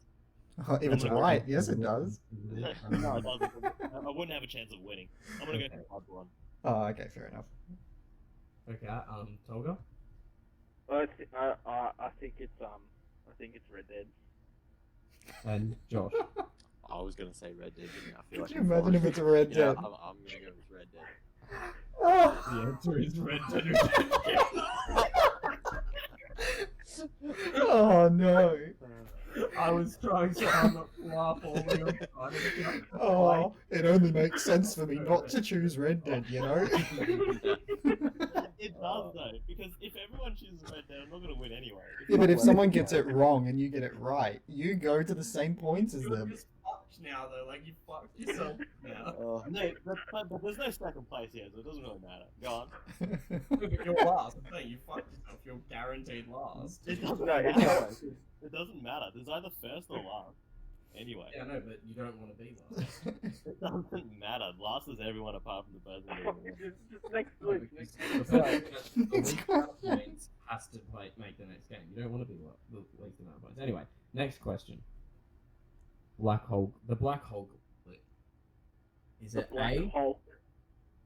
Oh, if it's right, yes it does. No, it doesn't. I wouldn't have a chance of winning. I'm gonna go for Bloodborne. Oh, okay, fair enough. Okay, Tolga? I think it's Red Dead. And Josh? I was gonna say Red Dead. Didn't I? I feel Could like you imagine if it's a Red Yeah, Dead? I'm gonna go with Red Dead. The answer is Red Dead Redemption. Oh no! I was trying so hard not to laugh all the way on time. Oh, it only makes sense for me not to choose Red Dead, you know? It does though, because if everyone chooses Red Dead, I'm not gonna win anyway. Yeah, but if someone gets it wrong and you get it right, you go to the same points as You're them. just fucked now, though. Like, you fucked yourself now. No, but there's no second place here, so it doesn't really matter. Go on. But you're last. I'm saying you fucked yourself. You're guaranteed last. It doesn't No, it's matter. not. It doesn't matter. There's either first or last. Anyway, Yeah, I know, but you don't want to be last. it doesn't matter. Last is everyone apart from the person who wins. Next No, week. because Next the week. person that the least amount of points has to make the next game. You don't want to be the least amount of points. Anyway, next question. Black hole. The black hole gauntlet. Is it Black A? hole.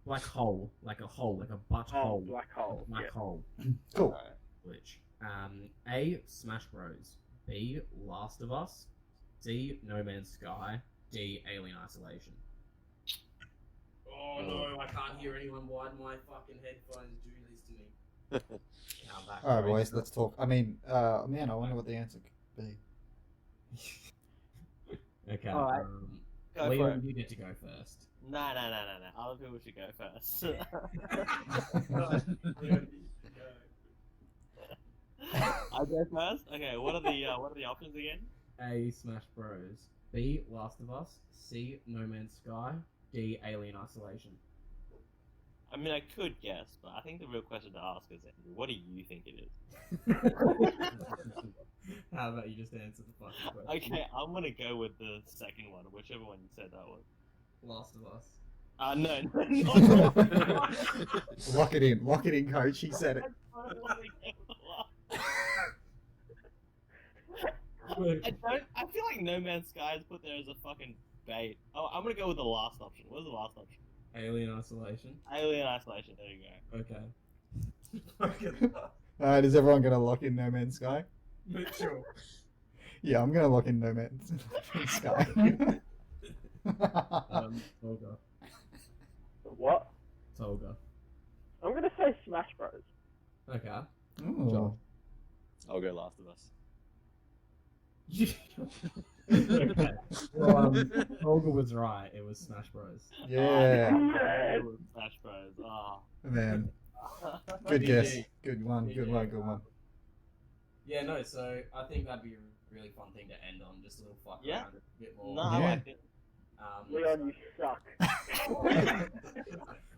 Black hole, like a hole, like a Oh, butthole. black hole. Black Yeah. hole. Cool. Which? A. Smash Bros. B. Last of Us. C. No Man's Sky. D. Alien Isolation. Oh no, I can't hear anyone. Why do my fucking headphones do this to me? Now that Alright, crazy boys, let's talk. I mean, man, I wonder what the answer could be. Okay. Alright. Go for Leon, it. you get to go first. No. Other people should go first. I go first. Okay. What are the options again? A. Smash Bros. B. Last of Us. C. No Man's Sky. D. Alien Isolation. I mean, I could guess, but I think the real question to ask is, what do you think it is? How about you just answer the fucking question? Okay, I'm gonna go with the second one, whichever one you said that was. Last of Us. No. Lock it in, coach. He said it. I feel like No Man's Sky is put there as a fucking bait. Oh, I'm gonna go with the last option. What was the last option? Alien Isolation. Alien Isolation. There you go. Okay. Alright, is everyone gonna lock in No Man's Sky? Mitchell. Yeah, I'm gonna lock in No Man's Sky. Tolga. What? Tolga. I'm gonna say Smash Bros. Okay. Ooh. I'll go Last of Us. Okay. Well, Tolga was right. It was Smash Bros. Yeah, It was Smash Bros. Ah. man. Good guess. Good one. Yeah, no, so I think that'd be a really fun thing to end on. Just a little fuck Yeah. around a bit more. No, I Yeah. like it. Leon, you suck.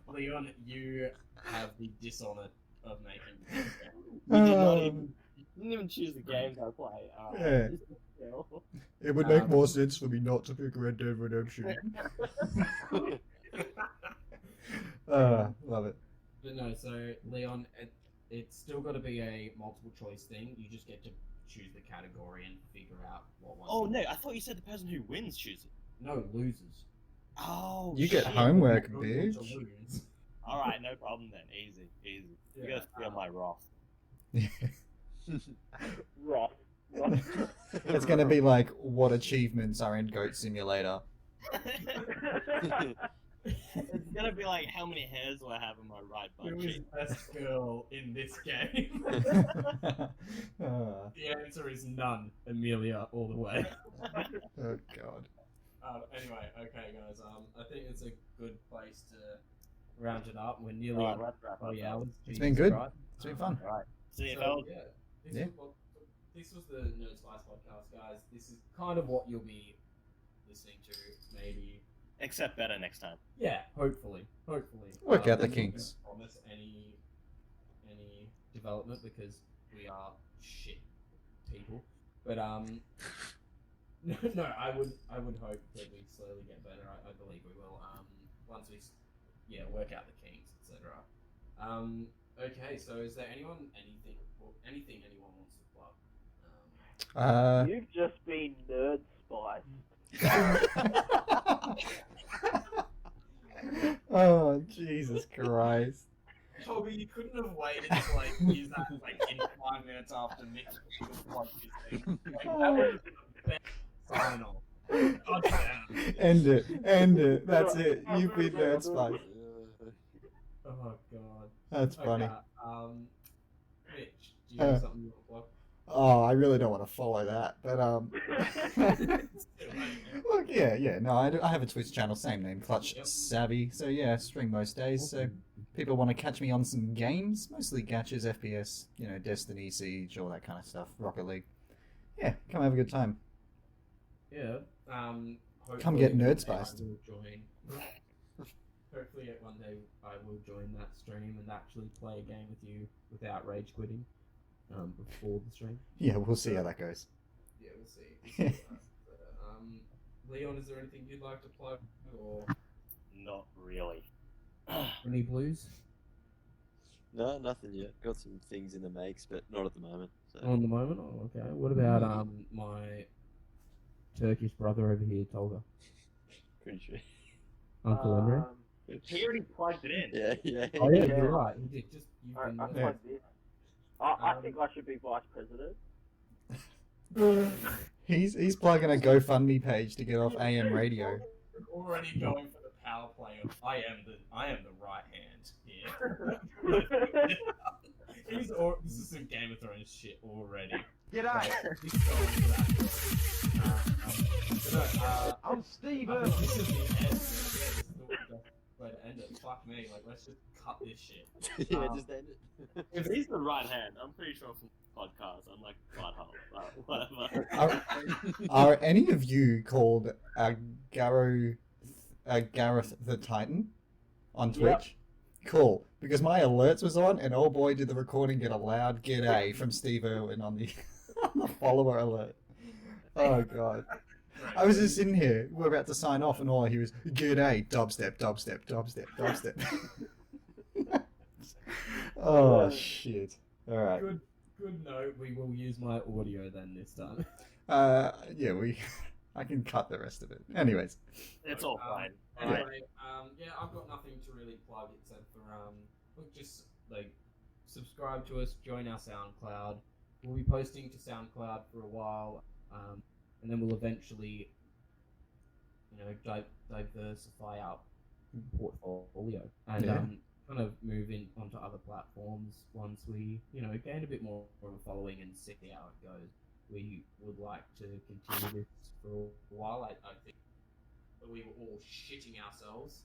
Leon, you have the dishonor of making this game. You did not Um, even. You didn't even choose the games I play. Yeah. Still. It would make more sense for me not to pick Red Dead Redemption. Love it. But no, so Leon, it's still got to be a multiple choice thing. You just get to choose the category and figure out what one. Oh no! I thought you said the person who wins chooses. No, losers. Oh. You get shit. homework, You're going to bitch. lose. All right, no problem then. Easy. You Yeah, gotta feel my wrath. Roth. It's gonna be like, what achievements are in Goat Simulator? It's gonna be like, how many hairs do I have in my right butt Who is cheek? best girl in this game? Oh, The answer is none. Amelia, all the way. oh god. Anyway, okay, guys. I think it's a good place to round it up. We're nearly Alright, at let's wrap up. 40 hours. It's been Jesus good. Christ. It's been fun. Alright. See you, So, fellas. yeah, Yeah. this was the NerdSpice Podcast, guys. This is kind of what you'll be listening to, maybe. Except better next time. Yeah, hopefully. Work out the I'm not gonna kinks. Promise any development because we are shit people. But no, I would hope that we slowly get better. I believe we will. Once we work out the kinks, etc. Okay, so is there anything anyone wants to plug? You've just been NerdSpice. Oh, Jesus Christ. Toby, you couldn't have waited to use that in 5 minutes after Mitch plugged his thing. That would have been the best sign off God damn. End it. That's it. You've been NerdSpice. Oh god. That's funny. Mitch, do you have something you want to Oh, I really don't want to follow that, but plug? look, yeah, no, I have a Twitch channel, same name, Clutch Yep. Savvy. So yeah, stream most days. So people want to catch me on some games, mostly gachas, FPS, Destiny, Siege, all that kind of stuff, Rocket League. Yeah, come have a good time. Yeah. Come get hopefully one day NerdSpiced. I will join. Hopefully one day I will join that stream and actually play a game with you without rage quitting before the stream. Yeah, we'll see how that goes. Yeah, we'll see. Leon, is there anything you'd like to plug or Not really. any blues? No, nothing yet. Got some things in the makes, but not at the moment. So. On the moment? Oh, okay. What about my Turkish brother over here, Tolga? Pretty sure. Uncle Andre? He already plugged it in. Yeah. Oh yeah, yeah. you're right. He did. Just you've I been. like this. I think I should be vice president. He's plugging a GoFundMe page to get off AM radio. Already going for the power play of I am the right hand here. This is some Game of Thrones shit already. G'day. He's going for that. I'm Steve I Irwin. think this is the end. This is the way to end it. Fuck me. Like, let's just cut this shit. Yeah, just end it. If he's the right hand, I'm pretty sure from podcast, I'm like butthole, whatever. Are any of you called Gareth the Titan on Twitch? Cool, because my alerts was on, and oh boy, did the recording get a loud "g'day" from Steve Irwin on the on the follower alert. Oh god. I was just sitting here, we're about to sign off, and all I hear is "g'day, dubstep, dubstep, dubstep, dubstep." Oh shit! All right. Good note. We will use my audio then this time. Yeah, I can cut the rest of it. Anyways. It's all fine. Anyway, I've got nothing to really plug except for look, just like subscribe to us, join our SoundCloud. We'll be posting to SoundCloud for a while, and then we'll eventually, diversify our portfolio and kind of move in onto other platforms once we, gain a bit more of a following and see how it goes. We would like to continue this for a while. I think that we were all shitting ourselves.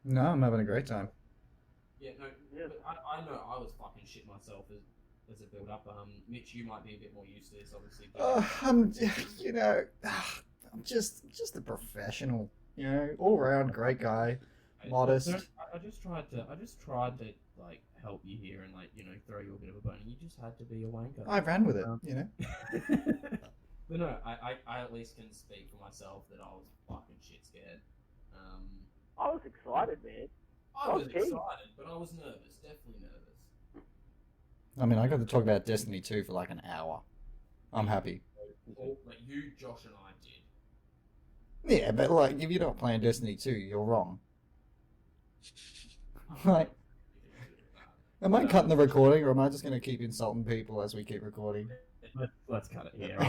No, I'm having a great time. Yeah, no, but I know I was fucking shit myself as a build up. Mitch, you might be a bit more used to this, obviously. I'm just a professional. All round great guy, modest. I just tried to like help you here and throw you a bit of a bone. You just had to be a wanker. I ran with it, But no, I at least can speak for myself that I was fucking shit scared. I was excited, man. I was Okay. excited, but I was nervous. Definitely nervous. I mean, I got to talk about Destiny 2 for like an hour. I'm happy. Like you, Josh, and I did. Yeah, but like, if you're not playing Destiny 2, you're wrong. Like, am I cutting the recording, or am I just going to keep insulting people as we keep recording? Let's cut it here.